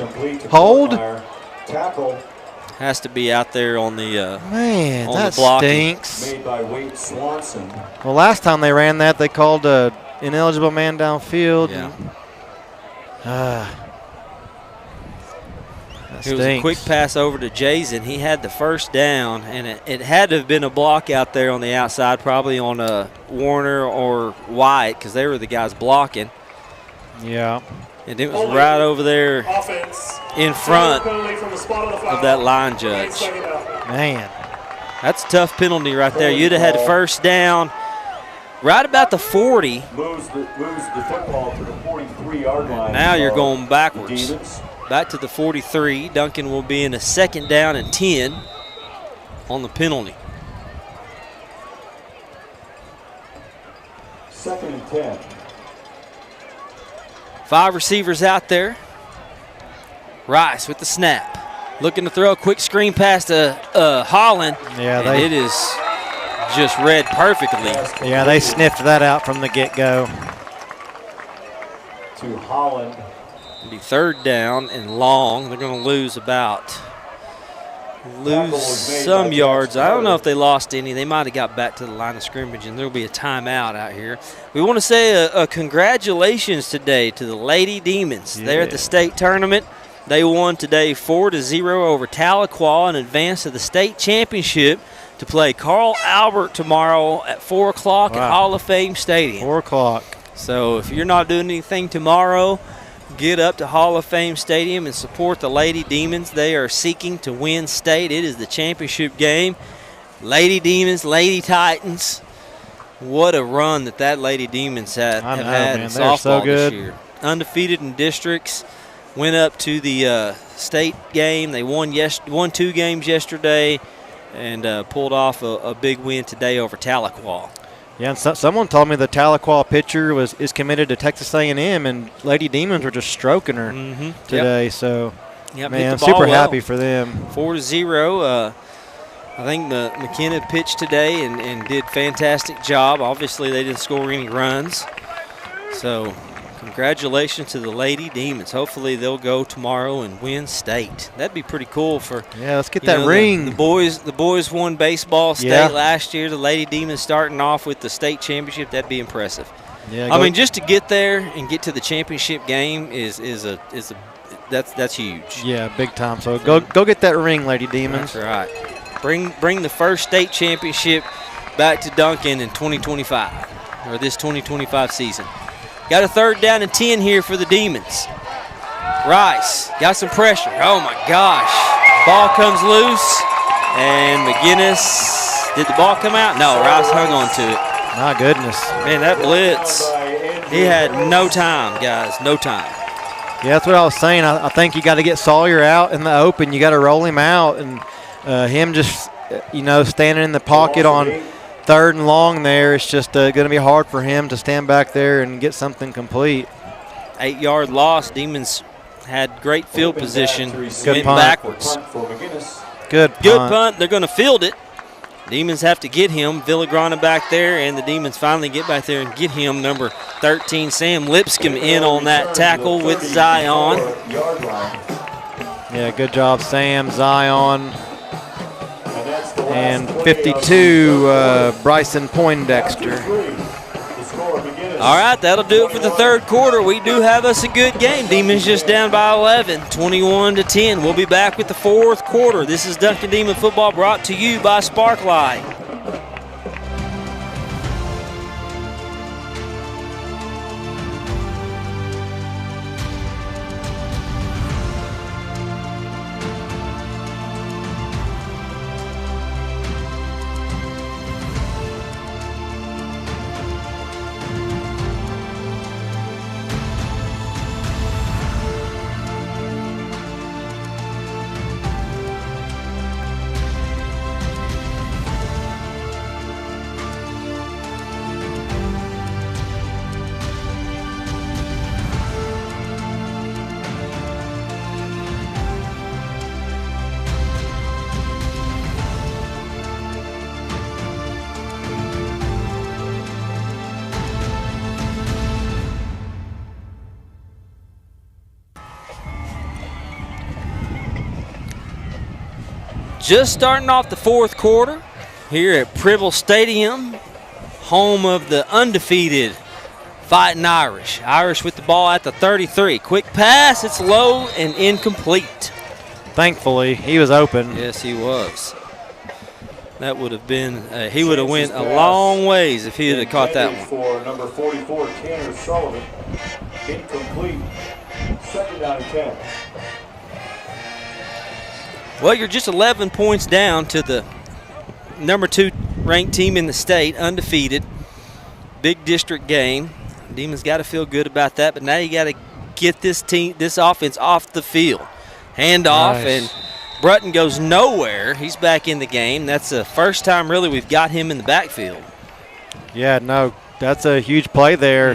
Hold? Tackle. Has to be out there on the man, on that the blocking. stinks. Made by Wade Swanson. Well, last time they ran that, they called an ineligible man downfield. Yeah. It was a quick pass over to Jason. He had the first down, and it had to have been a block out there on the outside, probably on Warner or White, because they were the guys blocking. Yeah. And it was right over there in front of that line judge. Man. That's a tough penalty right there. You'd have had the first down right about the 40. Moves the football to the 43-yard line. Now you're going backwards. Back to the 43. Duncan will be in a 2nd down and 10 on the penalty. 2nd and 10. 5 receivers out there. Rice with the snap. Looking to throw a quick screen pass to Holland. Yeah, and it is just read perfectly. Yeah, they sniffed that out from the get-go. To Holland. It'll be 3rd down and long. They're going to lose some yards. I don't know if they lost any. They might have got back to the line of scrimmage, and there'll be a timeout out here. We want to say a congratulations today to the Lady Demons. Yeah. They're at the state tournament. They won today 4-0 over Tahlequah and advanced to the state championship to play Carl Albert tomorrow at 4 o'clock at Hall of Fame Stadium. 4 o'clock. So if you're not doing anything tomorrow, get up to Hall of Fame Stadium and support the Lady Demons. They are seeking to win state. It is the championship game. Lady Demons, Lady Titans. What a run that Lady Demons have had in softball this year. Undefeated in districts. Went up to the state game. They won 2 games yesterday and pulled off a big win today over Tahlequah. Yeah, and someone told me the Tahlequah pitcher is committed to Texas A&M, and Lady Demons were just stroking her today. Yep. So, man, I'm super happy for them. 4-0. I think McKenna pitched today and did a fantastic job. Obviously, they didn't score any runs. So, congratulations to the Lady Demons. Hopefully, they'll go tomorrow and win state. That'd be pretty cool for. Yeah, let's get that ring. The boys won baseball state last year. The Lady Demons starting off with the state championship. That'd be impressive. Yeah, I mean, just to get there and get to the championship game that's huge. Yeah, big time. So go get that ring, Lady Demons. That's right. Bring the first state championship back to Duncan in 2025 or this 2025 season. Got a 3rd down and 10 here for the Demons. Rice got some pressure. Oh, my gosh. Ball comes loose, and McGuinness. Did the ball come out? No, Rice hung on to it. My goodness. Man, that blitz, he had no time, guys, no time. Yeah, that's what I was saying. I think you got to get Sawyer out in the open. You got to roll him out, and him just, standing in the pocket on 3rd and long there, it's just going to be hard for him to stand back there and get something complete. 8-yard loss. Demons had great field position. Good went punt. Backwards. Good punt. They're going to field it. Demons have to get him. Villagrana back there, and the Demons finally get back there and get him. Number 13, Sam Lipscomb, in on that tackle with Zion. Yeah, good job, Sam, Zion. And 52, Bryson Poindexter. All right, that'll do it for the 3rd quarter. We do have us a good game. Demons just down by 11, 21-10. We'll be back with the 4th quarter. This is Duncan Demon Football brought to you by Sparklight. Just starting off the 4th quarter here at Pribble Stadium, home of the undefeated Fighting Irish. Irish with the ball at the 33. Quick pass, it's low and incomplete. Thankfully, he was open. Yes, he was. That would have been, he would have went a long ways if he had caught that one. For number 44, Tanner Sullivan, incomplete. 2nd down and 10. Well, you're just 11 points down to the number 2 ranked team in the state, undefeated. Big district game. Demons got to feel good about that, but now you got to get this offense off the field. Handoff, and Brutton goes nowhere. He's back in the game. That's the first time really we've got him in the backfield. Yeah, no, that's a huge play there.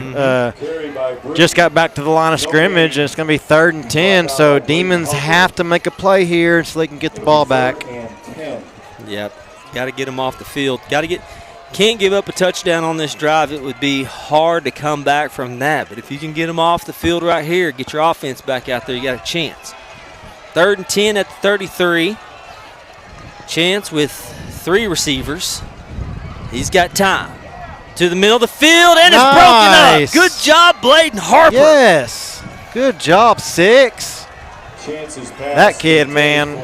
Just got back to the line of scrimmage, and it's going to be 3rd and 10, so Demons have to make a play here so they can get the ball back. Yep, got to get them off the field. Can't give up a touchdown on this drive. It would be hard to come back from that, but if you can get them off the field right here, get your offense back out there, you got a chance. 3rd and 10 at the 33. Chance with 3 receivers. He's got time. To the middle of the field, and it's broken up. Good job, Bladen Harper. Yes. Good job, 6. That kid, man.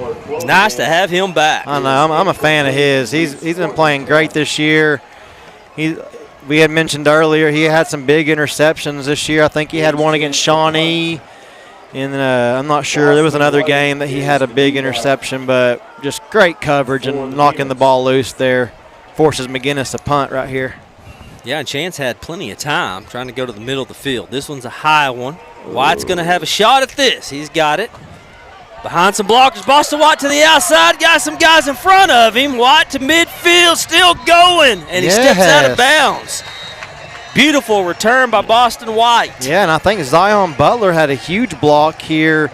Nice to have him back. I know. I'm a fan of his. He's been playing great this year. we had mentioned earlier, he had some big interceptions this year. I think he had one against Shawnee. And I'm not sure. There was another game that he had a big interception, but just great coverage and knocking the ball loose there. Forces McGuinness to punt right here. Yeah, and Chance had plenty of time trying to go to the middle of the field. This one's a high one. White's going to have a shot at this. He's got it. Behind some blockers, Boston White to the outside. Got some guys in front of him. White to midfield, still going. And he steps out of bounds. Beautiful return by Boston White. Yeah, and I think Zion Butler had a huge block here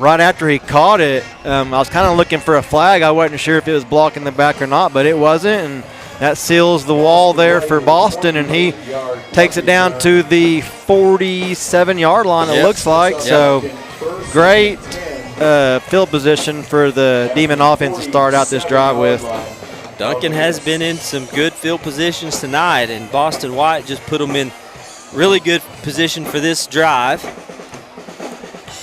right after he caught it. I was kind of looking for a flag. I wasn't sure if it was blocking the back or not, but it wasn't. And that seals the wall there for Boston, and he takes it down to the 47-yard line, it looks like. Yep. So great field position for the Demon offense to start out this drive with. Duncan has been in some good field positions tonight, and Boston White just put them in really good position for this drive.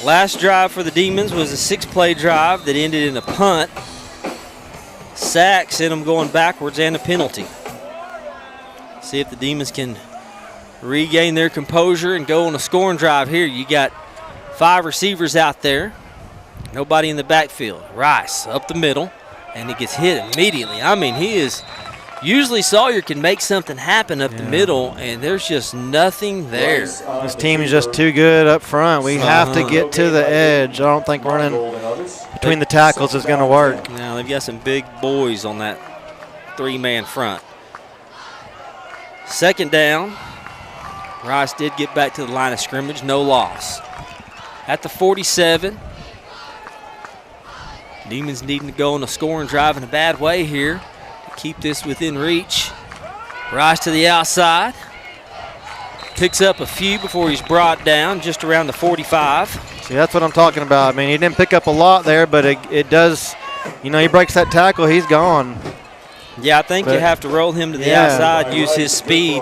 Last drive for the Demons was a 6-play drive that ended in a punt. Sack sent them going backwards and a penalty. See if the Demons can regain their composure and go on a scoring drive here. You got 5 receivers out there. Nobody in the backfield. Rice up the middle. And he gets hit immediately. I mean, he is – usually Sawyer can make something happen up the middle, and there's just nothing there. This team is just too good up front. We have to get to the edge. I don't think running between the tackles is going to work. Now, they've got some big boys on that 3-man front. Second down. Rice did get back to the line of scrimmage. No loss. At the 47. Demons needing to go on a scoring drive in a bad way here to keep this within reach. Rice to the outside. Picks up a few before he's brought down just around the 45. See, that's what I'm talking about. I mean, he didn't pick up a lot there, but it does, you know, he breaks that tackle, he's gone. Yeah, I think you have to roll him to the outside, use his speed.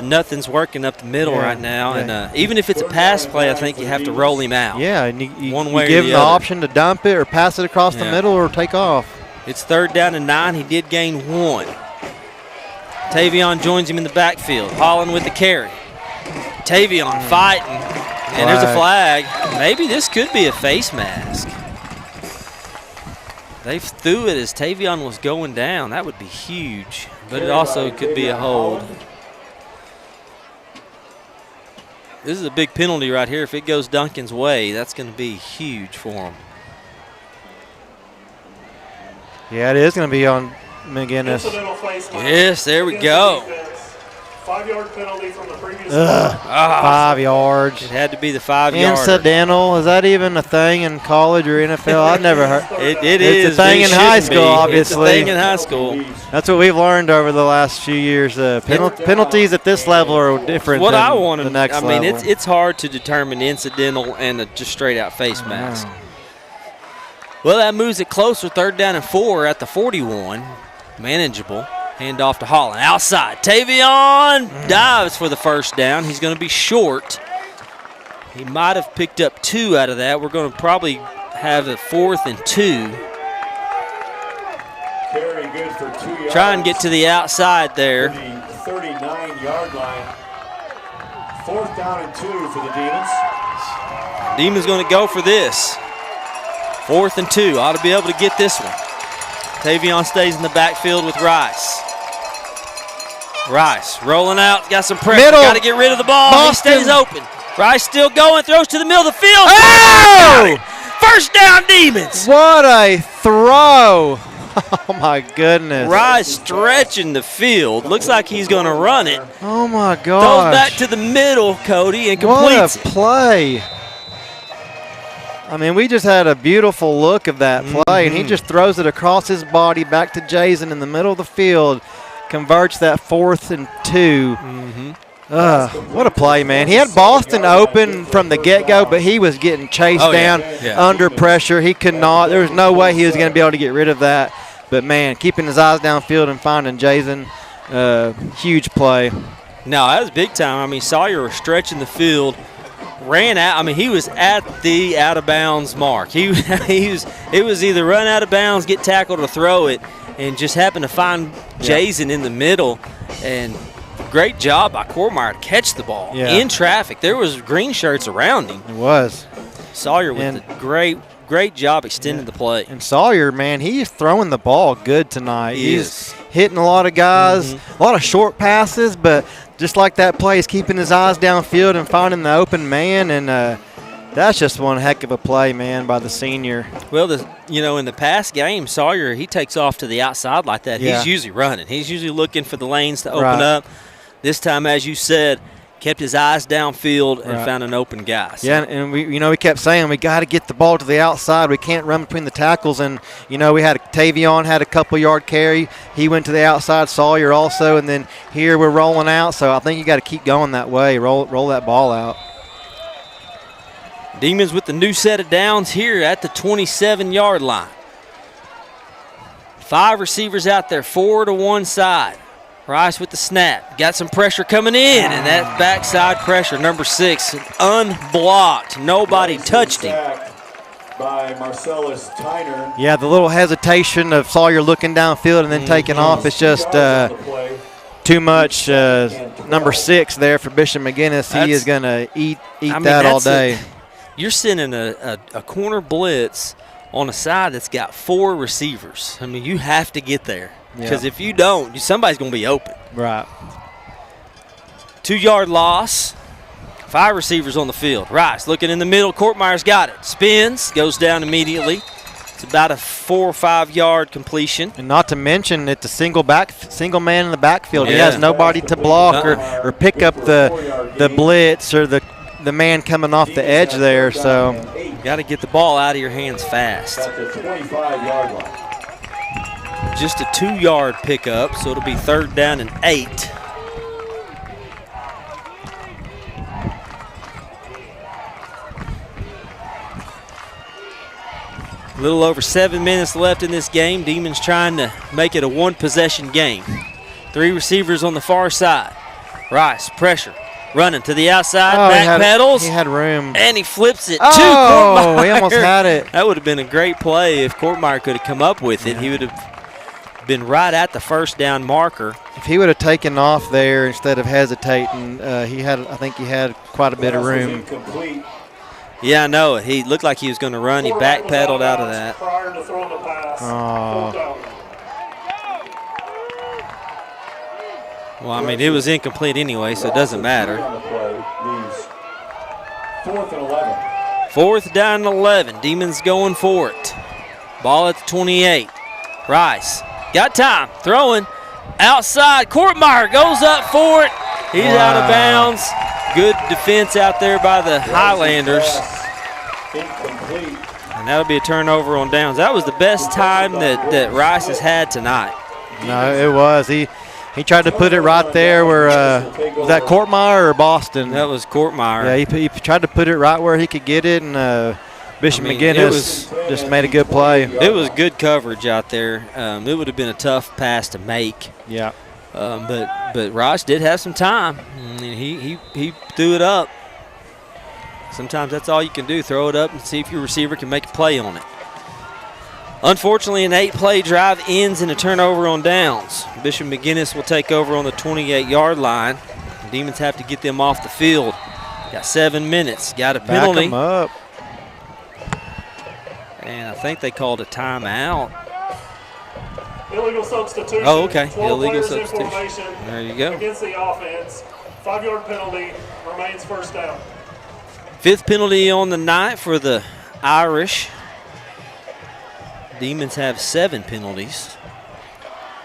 Nothing's working up the middle right now. And even if it's a pass play, I think you have to roll him out. Yeah, and you or give him the the other. option to dump it or pass it across the middle or take off. It's 3rd down and 9. He did gain 1. Tavion joins him in the backfield. Holland with the carry. Tavion fighting. And there's a flag. Maybe this could be a face mask. They threw it as Tavion was going down. That would be huge, but it also could be a hold. This is a big penalty right here. If it goes Duncan's way, that's going to be huge for him. Yeah, it is going to be on McGuinness. Yes, there we go. 5-yard penalty from the previous 5 yards. It had to be the 5-yard. Incidental. Is that even a thing in college or NFL? I've never heard. It is. It's a thing in high school, obviously. It's a thing in high school. That's what we've learned over the last few years. Penalties at this level are different what than I want the next level. I mean, it's hard to determine incidental and a just straight-out face mask. Well, that moves it closer. 3rd down and 4 at the 41. Manageable. Hand off to Holland. Outside. Tavion dives for the 1st down. He's going to be short. He might have picked up 2 out of that. We're going to probably have a 4th and 2. Carry good for 2 yards. Try and get to the outside there. The 39-yard line. 4th down and 2 for the Demons. Demons going to go for this. 4th and 2. Ought to be able to get this one. Tavion stays in the backfield with Rice. Rice rolling out, got some pressure. Got to get rid of the ball. Boston. He stays open. Rice still going, throws to the middle of the field. Oh! 1st down, Demons. What a throw. Oh, my goodness. Rice stretching the field. Looks like he's going to run it. Oh, my gosh. Throws back to the middle, Cody, and completes it. What a play. I mean, we just had a beautiful look of that play, and he just throws it across his body back to Jason in the middle of the field, converts that 4th and 2. What a play, man. He had Boston open from the get-go, but he was getting chased down under pressure. He could not. There was no way he was going to be able to get rid of that. But, man, keeping his eyes downfield and finding Jason, huge play. No, that was big time. I mean, Sawyer was stretching the field. Ran out. I mean, he was at the out-of-bounds mark. It was either run out of bounds, get tackled, or throw it, and just happened to find Jason in the middle And great job by Courtmeyer to catch the ball in traffic. There was green shirts around him. It was. Sawyer with a great job extending the play. And Sawyer, man, he's throwing the ball good tonight. He's hitting a lot of guys, a lot of short passes, but just like that play, he's keeping his eyes downfield and finding the open man, and that's just one heck of a play, man, by the senior. Well, in the past game, Sawyer, he takes off to the outside like that. Yeah. He's usually running. He's usually looking for the lanes to open up. This time, as you said, kept his eyes downfield and found an open guy. So. Yeah, and we kept saying we got to get the ball to the outside. We can't run between the tackles. And we had Tavion had a couple-yard carry. He went to the outside. Sawyer also, and then here we're rolling out. So I think you got to keep going that way. Roll that ball out. Demons with the new set of downs here at the 27-yard line. 5 receivers out there, 4 to one side. Rice with the snap. Got some pressure coming in, and that backside pressure, number 6, unblocked. Nobody touched him. By Marcellus Tyner. Yeah, the little hesitation of Sawyer looking downfield and then taking off. It's just too much. Number 6 there for Bishop McGuinness. He is going to eat that all day. You're sending a corner blitz on a side that's got 4 receivers. I mean, you have to get there. Because if you don't, somebody's going to be open. Right. 2-yard loss. 5 receivers on the field. Rice looking in the middle. Courtmeyer's got it. Spins. Goes down immediately. It's about a 4 or 5-yard completion. And not to mention it's a single man in the backfield. He has nobody to block or pick up the blitz or the man coming off the edge there. So got to get the ball out of your hands fast. At the 25-yard line. Just a 2-yard pickup, so it'll be 3rd down and 8. A little over 7 minutes left in this game. Demons trying to make it a 1-possession game. 3 receivers on the far side. Rice, pressure, running to the outside, back pedals. He had room. And he flips it to Courtmeyer. Courtmeyer. He almost had it. That would have been a great play if Courtmeyer could have come up with it. He would have been right at the 1st down marker. If he would have taken off there instead of hesitating, I think he had quite a bit of room. Yeah, I know. He looked like he was going to run. He backpedaled out of that. Prior to throwing the pass. Well, I mean, it was incomplete anyway, so it doesn't matter. 4th and 11. 4th down and 11. Demons going for it. Ball at the 28. Rice got time. Throwing outside. Courtmeyer goes up for it. He's out of bounds. Good defense out there by the Highlanders. Incomplete. And that'll be a turnover on downs. That was the best time that Rice has had tonight. No, it was. He tried to put it right there where was that Courtmeyer or Boston? That was Courtmeyer. Yeah, he tried to put it right where he could get it, and Bishop McGuinness just made a good play. It was good coverage out there. It would have been a tough pass to make. Yeah. But Rice did have some time. And he threw it up. Sometimes that's all you can do, throw it up and see if your receiver can make a play on it. Unfortunately, an 8-play drive ends in a turnover on downs. Bishop McGuinness will take over on the 28-yard line. The Demons have to get them off the field. Got 7 minutes. Got a penalty. Back them up. And I think they called a timeout. Illegal substitution. Oh, okay. 12 Illegal players in substitution. formation There you go. Against the offense. 5-yard penalty. Remains 1st down. 5th penalty on the night for the Irish. Demons have 7 penalties.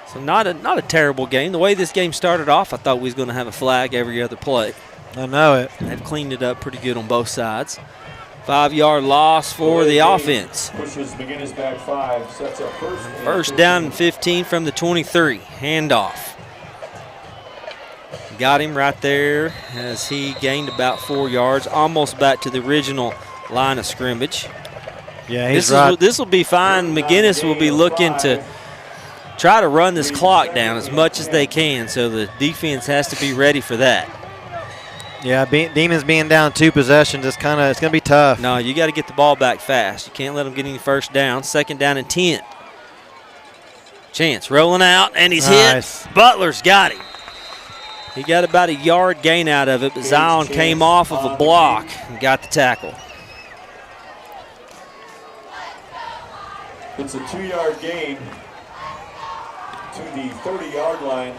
So not a terrible game. The way this game started off, I thought we was going to have a flag every other play. I know it. They've cleaned it up pretty good on both sides. 5-yard loss for the offense. Pushes McGuinness back 5, sets up 1st down and 15 from the 23. Handoff. Got him right there as he gained about 4 yards, almost back to the original line of scrimmage. Yeah, he's right. This will be fine. McGuinness will be looking to try to run this clock down as much as they can, so the defense has to be ready for that. Yeah, Demons being down 2 possessions, it's going to be tough. No, you got to get the ball back fast. You can't let them get any 1st down. 2nd down and 10. Chance rolling out, and he's hit. Butler's got him. He got about a yard gain out of it, but Zion came off of a block and got the tackle. It's a 2-yard gain to the 30-yard line.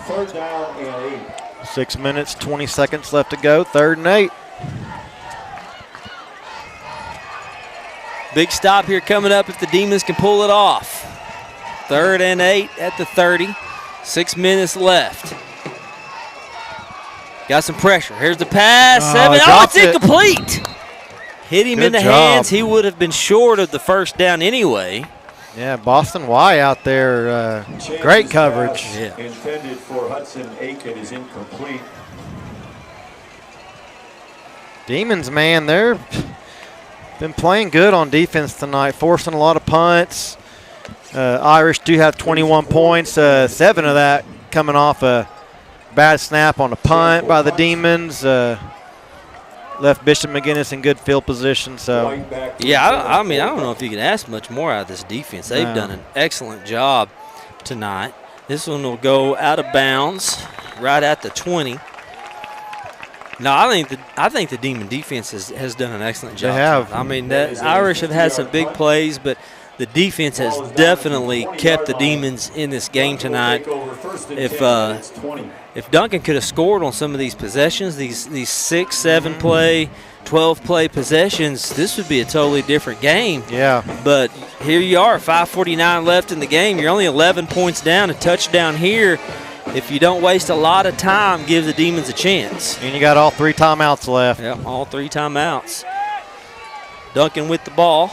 3rd down and 8. 6 minutes, 20 seconds left to go. 3rd and 8. Big stop here coming up if the Demons can pull it off. 3rd and 8 at the 30. 6 minutes left. Got some pressure. Here's the pass. It's incomplete. Hit him in the hands. He would have been short of the first down anyway. Yeah, Boston Y out there. Great coverage. Yeah. Intended for Hudson Aiken is incomplete. Demons, man, they're been playing good on defense tonight, forcing a lot of punts. Irish do have 21 points, 7 of that coming off a bad snap on a punt by the Demons. Left Bishop McGuinness in good field position. So, yeah, I mean, I don't know if you can ask much more out of this defense. They've done an excellent job tonight. This one will go out of bounds right at the 20. No, I think the Demon defense has done an excellent job. They have. I mean, the Irish have had some big plays, but the defense has definitely kept the Demons in this game tonight. If Duncan could have scored on some of these possessions, these 6, 7 play, 12 play possessions, this would be a totally different game. Yeah. But here you are, 5:49 left in the game. You're only 11 points down. A touchdown here, if you don't waste a lot of time, give the Demons a chance. And you got all 3 timeouts left. Yeah, all 3 timeouts. Duncan with the ball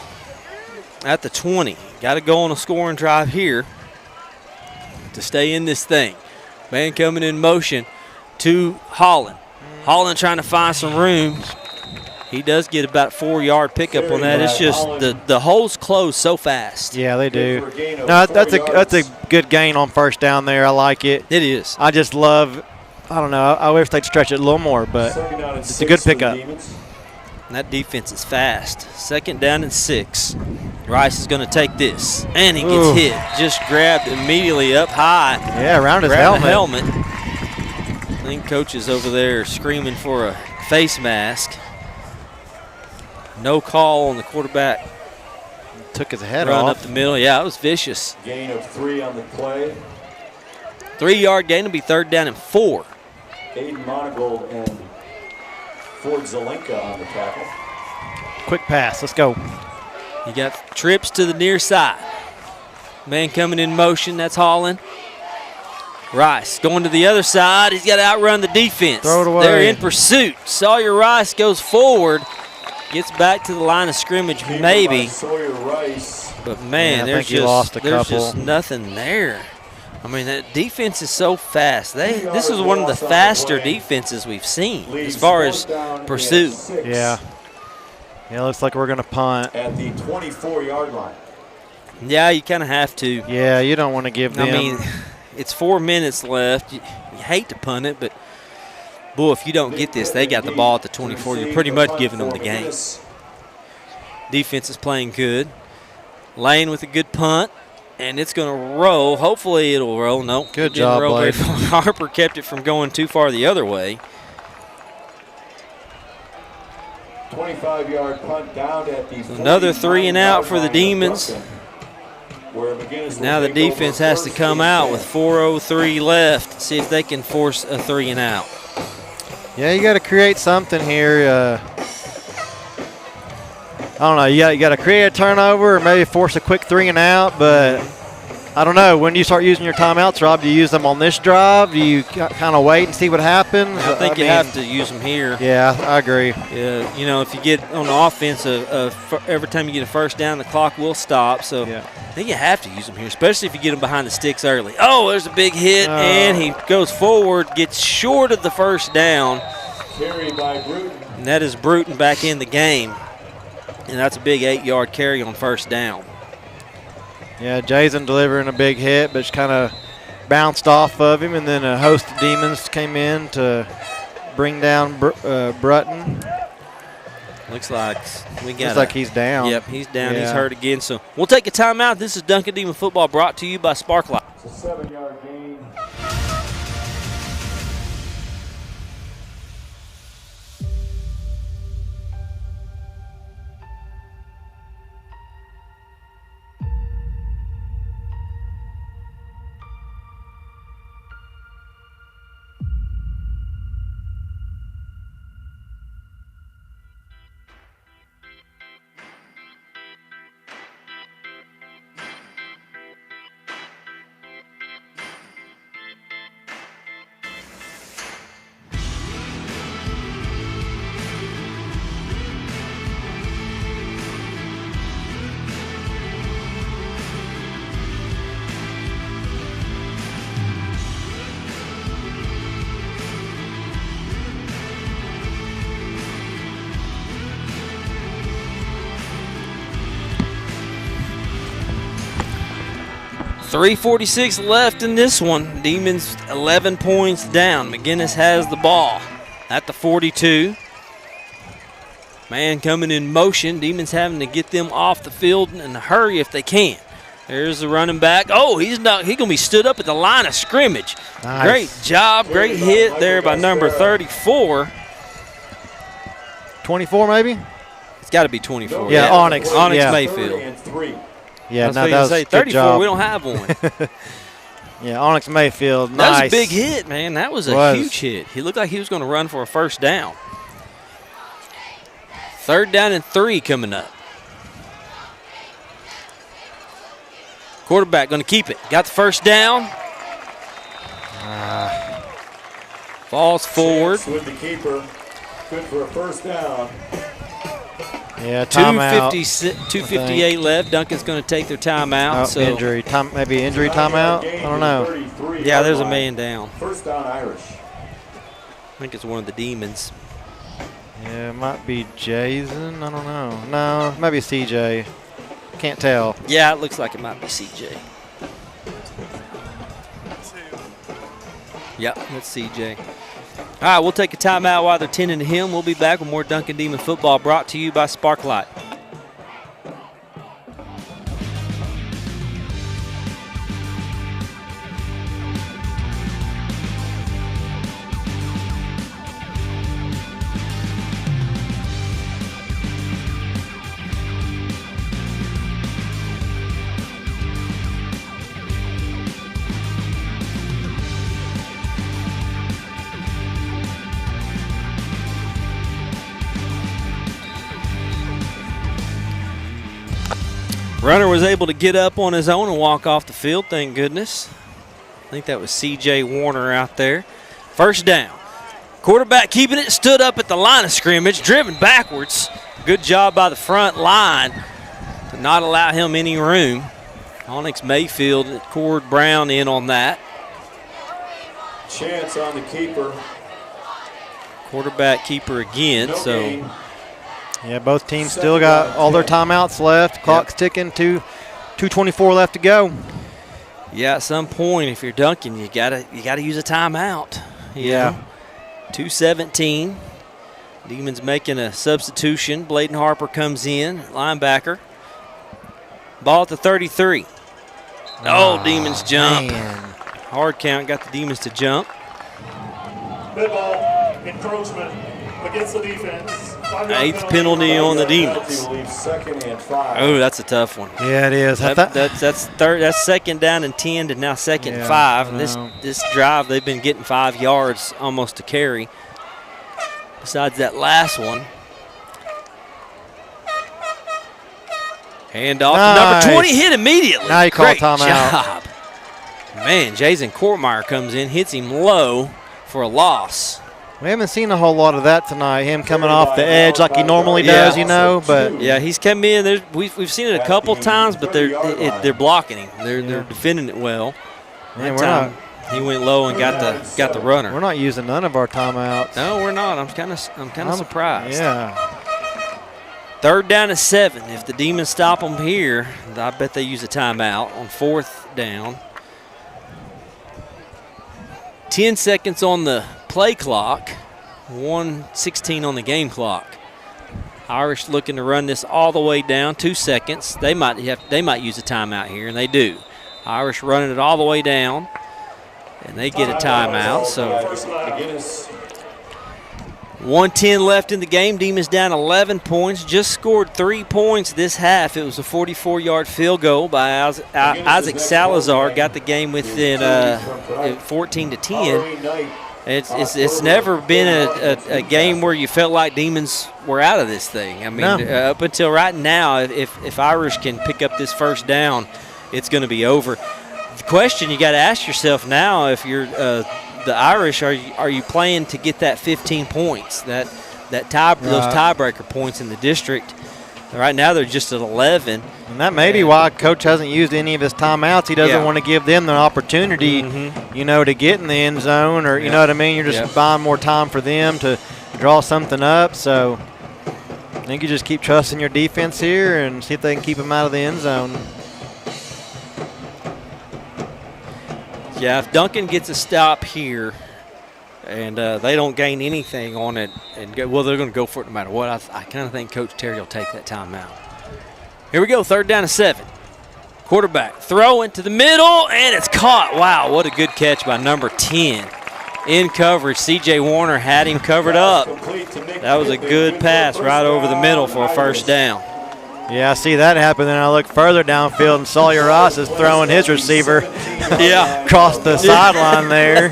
at the 20. Got to go on a scoring drive here to stay in this thing. Man coming in motion to Holland. Holland trying to find some room. He does get about a 4-yard pickup on that. It's just the holes close so fast. Yeah, they do. No, that's a good gain on first down there. I like it. It is. I just love, I don't know, I wish they'd stretch it a little more, but it's a good pickup. And that defense is fast. 2nd down and 6. Rice is going to take this, and he gets hit. Just grabbed immediately up high. Yeah, around his helmet. I think coach is over there screaming for a face mask. No call on the quarterback. Took his head Run off. Up the middle. Yeah, it was vicious. Gain of 3 on the play. 3-yard gain will be 3rd down and 4. Aiden Monagold and Ford Zelenka on the tackle. Quick pass. Let's go. You got trips to the near side. Man coming in motion. That's Holland. Rice going to the other side. He's got to outrun the defense. Throw it away. They're in pursuit. Sawyer Rice goes forward. Gets back to the line of scrimmage, maybe. But, man, there's just nothing there. I mean, that defense is so fast. This is one of the faster defenses we've seen as far as pursuit. Yeah. Yeah, looks like we're going to punt. At the 24-yard line. Yeah, you kind of have to. Yeah, you don't want to give them. I mean, it's 4 minutes left. You hate to punt it, but, boy, if you don't get this, they got the ball at the 24. You're pretty much giving them the game. Defense is playing good. Lane with a good punt, and it's going to roll. Hopefully it'll roll. No, good job, Blake. Harper kept it from going too far the other way. 25-yard punt down at the another 3 and out for the Demons. Now the defense has to come out with 4:03 left. See if they can force a 3 and out. Yeah, you got to create something here. I don't know. You got to create a turnover or maybe force a quick 3 and out. But I don't know. When do you start using your timeouts, Rob? Do you use them on this drive? Do you kind of wait and see what happens? I think you have to use them here. Yeah, I agree. Yeah, you know, if you get on the offense, every time you get a first down, the clock will stop. So I think you have to use them here, especially if you get them behind the sticks early. Oh, there's a big hit, and he goes forward, gets short of the first down. Carry by Bruton. And that is Bruton back in the game. And that's a big 8-yard carry on first down. Yeah, Jason delivering a big hit, but just kind of bounced off of him, and then a host of Demons came in to bring down Bruton. Looks like we got. Looks like he's down. Yep, he's down. Yeah. He's hurt again. So we'll take a timeout. This is Duncan Demon Football brought to you by Sparklight. It's a 7-yard gain. 3:46 left in this one. Demons 11 points down. McGuinness has the ball at the 42. Man coming in motion. Demons having to get them off the field in a hurry if they can. There's the running back. Oh, he's going to be stood up at the line of scrimmage. Nice. Great job. Great hit there by number 34. 24 maybe? It's got to be 24. Yeah, Onyx. Onyx Yeah. Mayfield. Yeah, I was say, good 34, job. we don't have one. Yeah, Onyx Mayfield, That nice. was a big hit, man. That was a huge hit. He looked like he was going to run for a first down. 3rd down and 3 coming up. Quarterback going to keep it. Got the first down. Falls forward. With the keeper. Good for a first down. Yeah, timeout. 2:58 left. Duncan's going to take their timeout. Oh, injury. Maybe injury timeout? I don't know. Yeah, there's a man down. First down Irish. I think it's one of the Demons. Yeah, it might be Jason. I don't know. No, maybe CJ. Can't tell. Yeah, it looks like it might be CJ. Yep, that's CJ. All right, we'll take a timeout while they're tending to him. We'll be back with more Duncan Demon football brought to you by Sparklight. Runner was able to get up on his own and walk off the field, thank goodness. I think that was C.J. Warner out there. First down. Quarterback keeping it, stood up at the line of scrimmage, driven backwards. Good job by the front line to not allow him any room. Onyx Mayfield, Cord Brown in on that. Chance on the keeper. Quarterback keeper again, No so gain. Yeah, both teams still got all their timeouts left. Clock's ticking. 2:24 left to go. yeah, at some point, if you're Duncan, you gotta use a timeout. Yeah. 2:17. Demons making a substitution. Bladen Harper comes in, linebacker. Ball at the 33. Demons jump. Man. Hard count, got the Demons to jump. Mid ball, encroachment against the defense. 8th penalty on the Demons. Penalty will leave 2nd and 5. Oh, that's a tough one. Yeah, it is. That's 2nd down and 10 to now 2nd and 5. And this drive, they've been getting 5 yards almost to carry. Besides that last one. Handoff to number 20, hit immediately. Now you call Great timeout. job. Man, Jason Courtmeyer comes in, hits him low for a loss. We haven't seen a whole lot of that tonight. Him coming off the edge like he normally does, but Yeah, he's come in. We've seen it a couple times, but they're blocking him. They're defending it well. Man, That time, he went low and got the runner. we're not using none of our timeouts. No, we're not. I'm kind of surprised. Yeah. 3rd down and 7. If the Demons stop them here, I bet they use a timeout on 4th down. 10 seconds on the play clock. 1:16 on the game clock. Irish looking to run this all the way down. 2 seconds. They might use a timeout here, and they do. Irish running it all the way down, and they get a timeout. So 1:10 left in the game. Demons down 11 points. Just scored 3 points this half. It was a 44-yard field goal by Isaac Salazar. Got the game within 14-10. It's never been a game where you felt like Demons were out of this thing. I mean, up until right now, if Irish can pick up this first down, it's going to be over. The question you got to ask yourself now, if you're the Irish, are you playing to get that 15 points, those tiebreaker points in the district? Right now they're just at 11. And that may be why Coach hasn't used any of his timeouts. He doesn't want to give them the opportunity, to get in the end zone, or you know what I mean? You're just buying more time for them to draw something up. So I think you just keep trusting your defense here and see if they can keep them out of the end zone. Yeah, if Duncan gets a stop here and they don't gain anything on it, and they're going to go for it no matter what. I kind of think Coach Terry will take that timeout. Here we go, 3rd down and 7. Quarterback throw into the middle, and it's caught. Wow, what a good catch by number 10. In coverage, C.J. Warner had him covered up. That was a good pass right over the middle for a 1st down. Yeah, I see that happen. Then I look further downfield, and Sawyer Ross is throwing his receiver across the sideline there.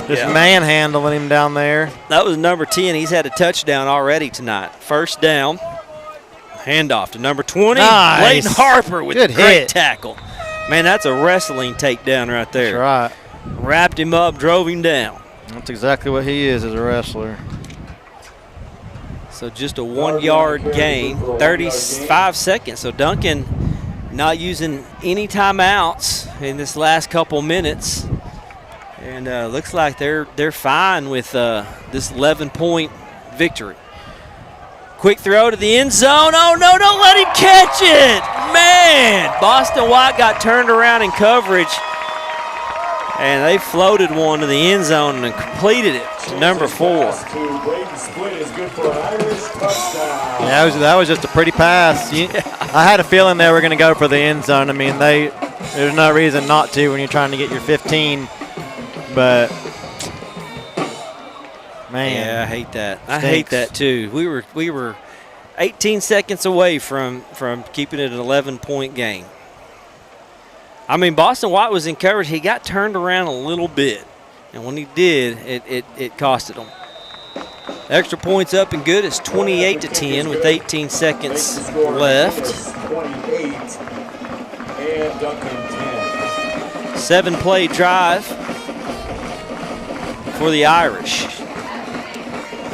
Just manhandling him down there. That was number 10. He's had a touchdown already tonight. 1st down. Handoff to number 20. Nice. Leighton Harper with Good a great hit. tackle. Man, that's a wrestling takedown right there. That's right. Wrapped him up, drove him down. That's exactly what he is as a wrestler. So just a 1-yard gain, 35 seconds. So Duncan not using any timeouts in this last couple minutes. And looks like they're fine with this 11-point victory. Quick throw to the end zone. Oh, no, don't let him catch it. Man, Boston White got turned around in coverage. And they floated one to the end zone and completed it to number 4. Yeah, that was just a pretty pass. I had a feeling they were going to go for the end zone. I mean, there's no reason not to when you're trying to get your 15. But, man. Yeah, I hate that. I hate that too. We were 18 seconds away from keeping it an 11-point game. I mean, Boston White was in coverage. He got turned around a little bit, and when he did, it costed him. Extra points up and good. It's 28-10 with 18 seconds left. 28 and Duncan 10. 7-play drive for the Irish.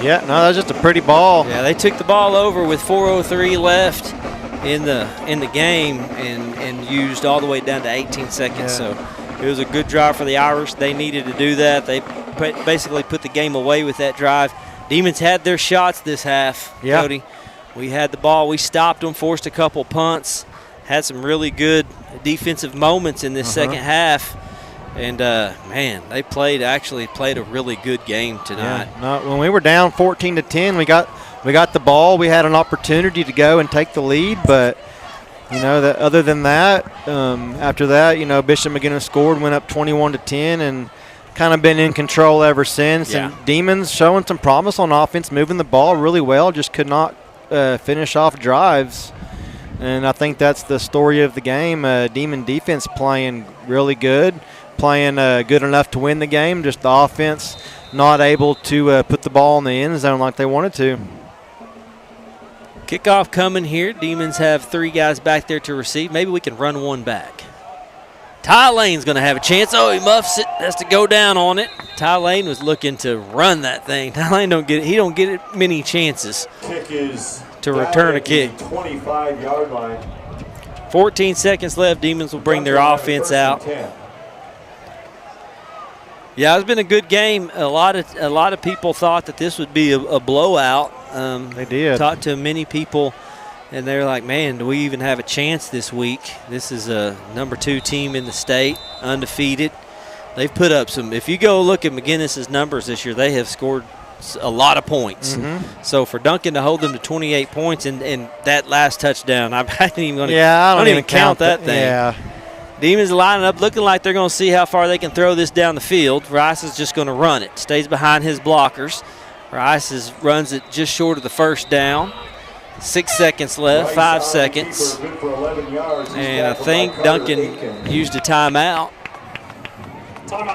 Yeah, no, that was just a pretty ball. Yeah, they took the ball over with 4:03 left in the game and used all the way down to 18 seconds. Yeah. So it was a good drive for the Irish. They needed to do that. They basically put the game away with that drive. Demons had their shots this half, Cody. We had the ball. We stopped them, forced a couple punts, had some really good defensive moments in this second half. And, man, they actually played a really good game tonight. Yeah. No, when we were down 14-10, we got the ball. We had an opportunity to go and take the lead, but other than that, after that, Bishop McGuinness scored, went up 21-10, and kind of been in control ever since. Yeah. And Demons showing some promise on offense, moving the ball really well, just could not finish off drives. And I think that's the story of the game. Demon defense playing really good, playing good enough to win the game. Just the offense not able to put the ball in the end zone like they wanted to. Kickoff coming here. Demons have 3 guys back there to receive. Maybe we can run one back. Ty Lane's going to have a chance. Oh, he muffs it. Has to go down on it. Ty Lane was looking to run that thing. Ty Lane don't get it many chances Kick is to return a kick. 25-yard line. 14 seconds left. Demons will bring their offense out. Yeah, it's been a good game. A lot of people thought that this would be a blowout. They did. Talked to many people, and they're like, man, do we even have a chance this week? This is a number 2 team in the state, undefeated. They've put up some – if you go look at McGuinness's numbers this year, they have scored a lot of points. So for Duncan to hold them to 28 points and that last touchdown, I ain't even going to I don't even count that thing. Yeah. Demons lining up, looking like they're going to see how far they can throw this down the field. Rice is just going to run it. Stays behind his blockers. Rice runs it just short of the 1st down. 6 seconds left, 5 seconds. And I think Duncan used a timeout.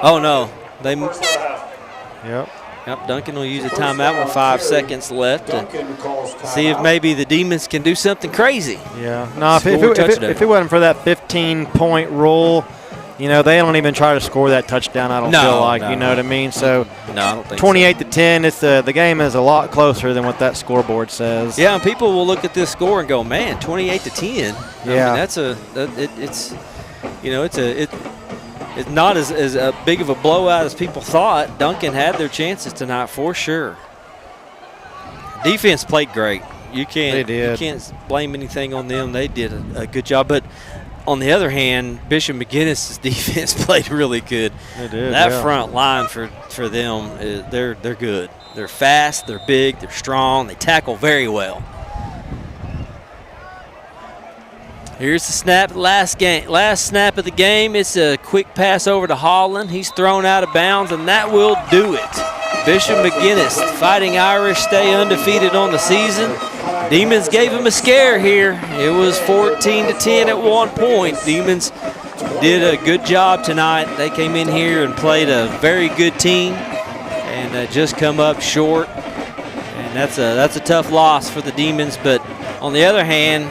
Oh, no. Yep, Duncan will use a timeout with 5 seconds left to see if maybe the Demons can do something crazy. Yeah. No, if it wasn't for that 15-point rule, they don't even try to score that touchdown, I don't feel like. You know what I mean? So, no, I don't think 28-10, it's the game is a lot closer than what that scoreboard says. Yeah, and people will look at this score and go, man, 28-10. Yeah. I mean, it's not as big of a blowout as people thought. Duncan had their chances tonight for sure. Defense played great. You can't blame anything on them. They did a good job. But on the other hand, Bishop McGuinness' defense played really good. They did, that front line for them, they're good. They're fast, they're big, they're strong, they tackle very well. Here's the snap, last snap of the game. It's a quick pass over to Holland. He's thrown out of bounds, and that will do it. Bishop McGuinness, Fighting Irish, stay undefeated on the season. Demons gave him a scare here. It was 14-10 at one point. Demons did a good job tonight. They came in here and played a very good team and just come up short. And that's a tough loss for the Demons. But on the other hand,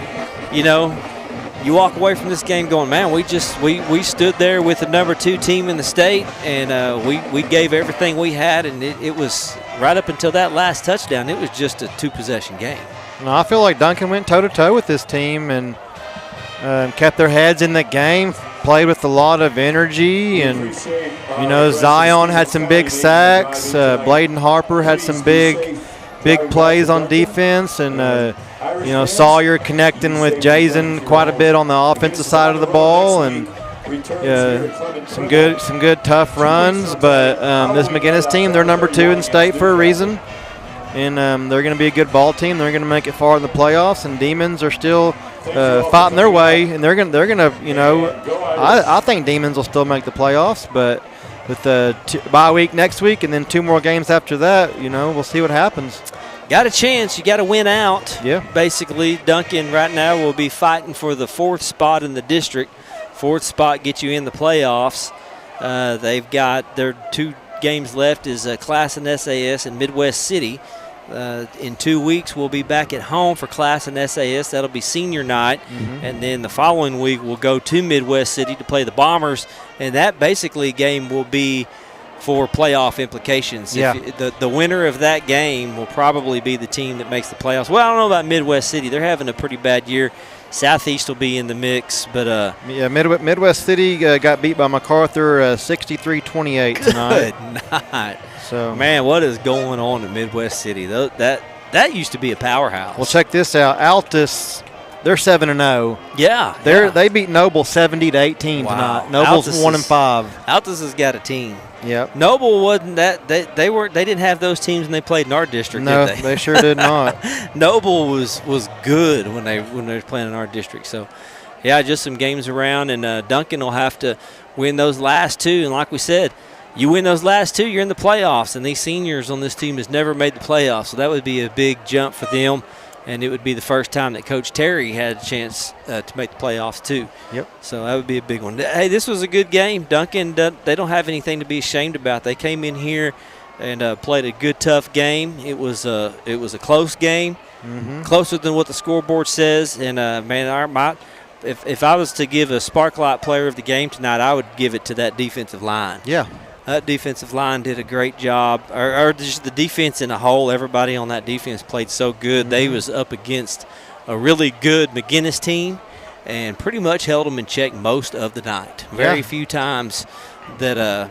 you know, you walk away from this game going, man, we stood there with the number 2 team in the state, and we gave everything we had, and it was right up until that last touchdown. It was just a 2-possession game. No, I feel like Duncan went toe-to-toe with this team and kept their heads in the game, played with a lot of energy, and, you know, Zion had some big sacks. Bladen Harper had some big plays on defense, and, you know, Sawyer connecting with Jason quite a bit on the offensive side of the ball, and some good tough runs. But this McGuinness team, they're number 2 in state for a reason. And they're going to be a good ball team. They're going to make it far in the playoffs. And Demons are still fighting their way, and they're going to, you know, I think Demons will still make the playoffs. But with the bye week next week and then 2 more games after that, you know, we'll see what happens. Got a chance. You got to win out. Yeah. Basically, Duncan right now will be fighting for the 4th spot in the district. 4th spot gets you in the playoffs. They've got their 2 games left is Class and SAS and Midwest City. In 2 weeks, we'll be back at home for Class and SAS. That'll be senior night. And then the following week, we'll go to Midwest City to play the Bombers. And that basically game will be for playoff implications. Yeah. The winner of that game will probably be the team that makes the playoffs. Well, I don't know about Midwest City. They're having a pretty bad year. Southeast will be in the mix, but yeah, Midwest City got beat by MacArthur 63-28 tonight. Good night. So, man, what is going on in Midwest City? That used to be a powerhouse. Well, check this out. Altus, they're 7-0. Yeah, They beat Noble 70-18 tonight. Noble's 1-5. Altus has got a team. Yep. Noble wasn't that they didn't have those teams when they played in our district, no, did they? They sure did not. Noble was good when they were playing in our district. So, yeah, just some games around, and Duncan will have to win those last 2. And like we said, you win those last 2, you're in the playoffs. And these seniors on this team has never made the playoffs, so that would be a big jump for them. And it would be the first time that Coach Terry had a chance to make the playoffs too. Yep. So that would be a big one. Hey, this was a good game. Duncan, they don't have anything to be ashamed about. They came in here and played a good, tough game. It was a close game, closer than what the scoreboard says. And man, if I was to give a Sparklight player of the game tonight, I would give it to that defensive line. Yeah. That defensive line did a great job, or just the defense in a whole. Everybody on that defense played so good. They was up against a really good McGuinness team and pretty much held them in check most of the night. Very few times that,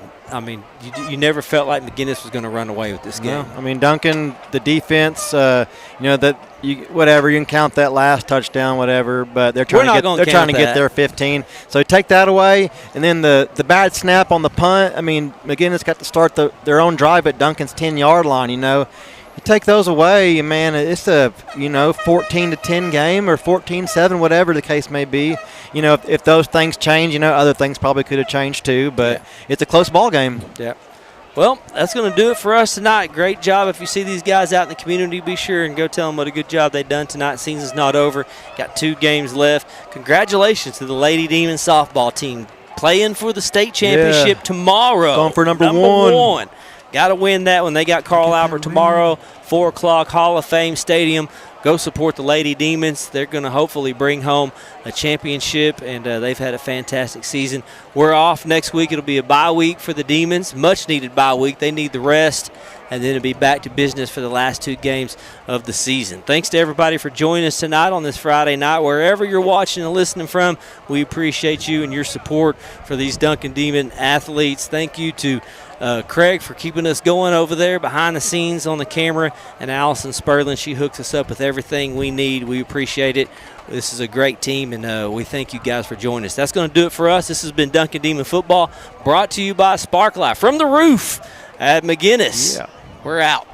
you never felt like McGuinness was going to run away with this game. No. I mean, Duncan, the defense, you can count that last touchdown, whatever, but they're trying to get their 15. So take that away, and then the bad snap on the punt. I mean, McGuinness got to start their own drive at Duncan's 10-yard line. You take those away, and man, it's a 14-10 game or 14-7, whatever the case may be. If those things change, other things probably could have changed too. But it's a close ball game. Yeah. Well, that's going to do it for us tonight. Great job. If you see these guys out in the community, be sure and go tell them what a good job they've done tonight. Season's not over. Got 2 games left. Congratulations to the Lady Demon softball team playing for the state championship tomorrow. Going for number one. Got to win that one. They got Carl Albert tomorrow, 4 o'clock, Hall of Fame Stadium. Go support the Lady Demons. They're going to hopefully bring home a championship, and they've had a fantastic season. We're off next week. It'll be a bye week for the Demons, much-needed bye week. They need the rest, and then it'll be back to business for the last 2 games of the season. Thanks to everybody for joining us tonight on this Friday night. Wherever you're watching and listening from, we appreciate you and your support for these Duncan Demon athletes. Thank you to Craig for keeping us going over there behind the scenes on the camera, and Allison Sperling, she hooks us up with everything we need. We appreciate it. This is a great team, and we thank you guys for joining us. That's going to do it for us. This has been Duncan Demon Football, brought to you by Sparklight from the roof at McGuinness. Yeah. We're out.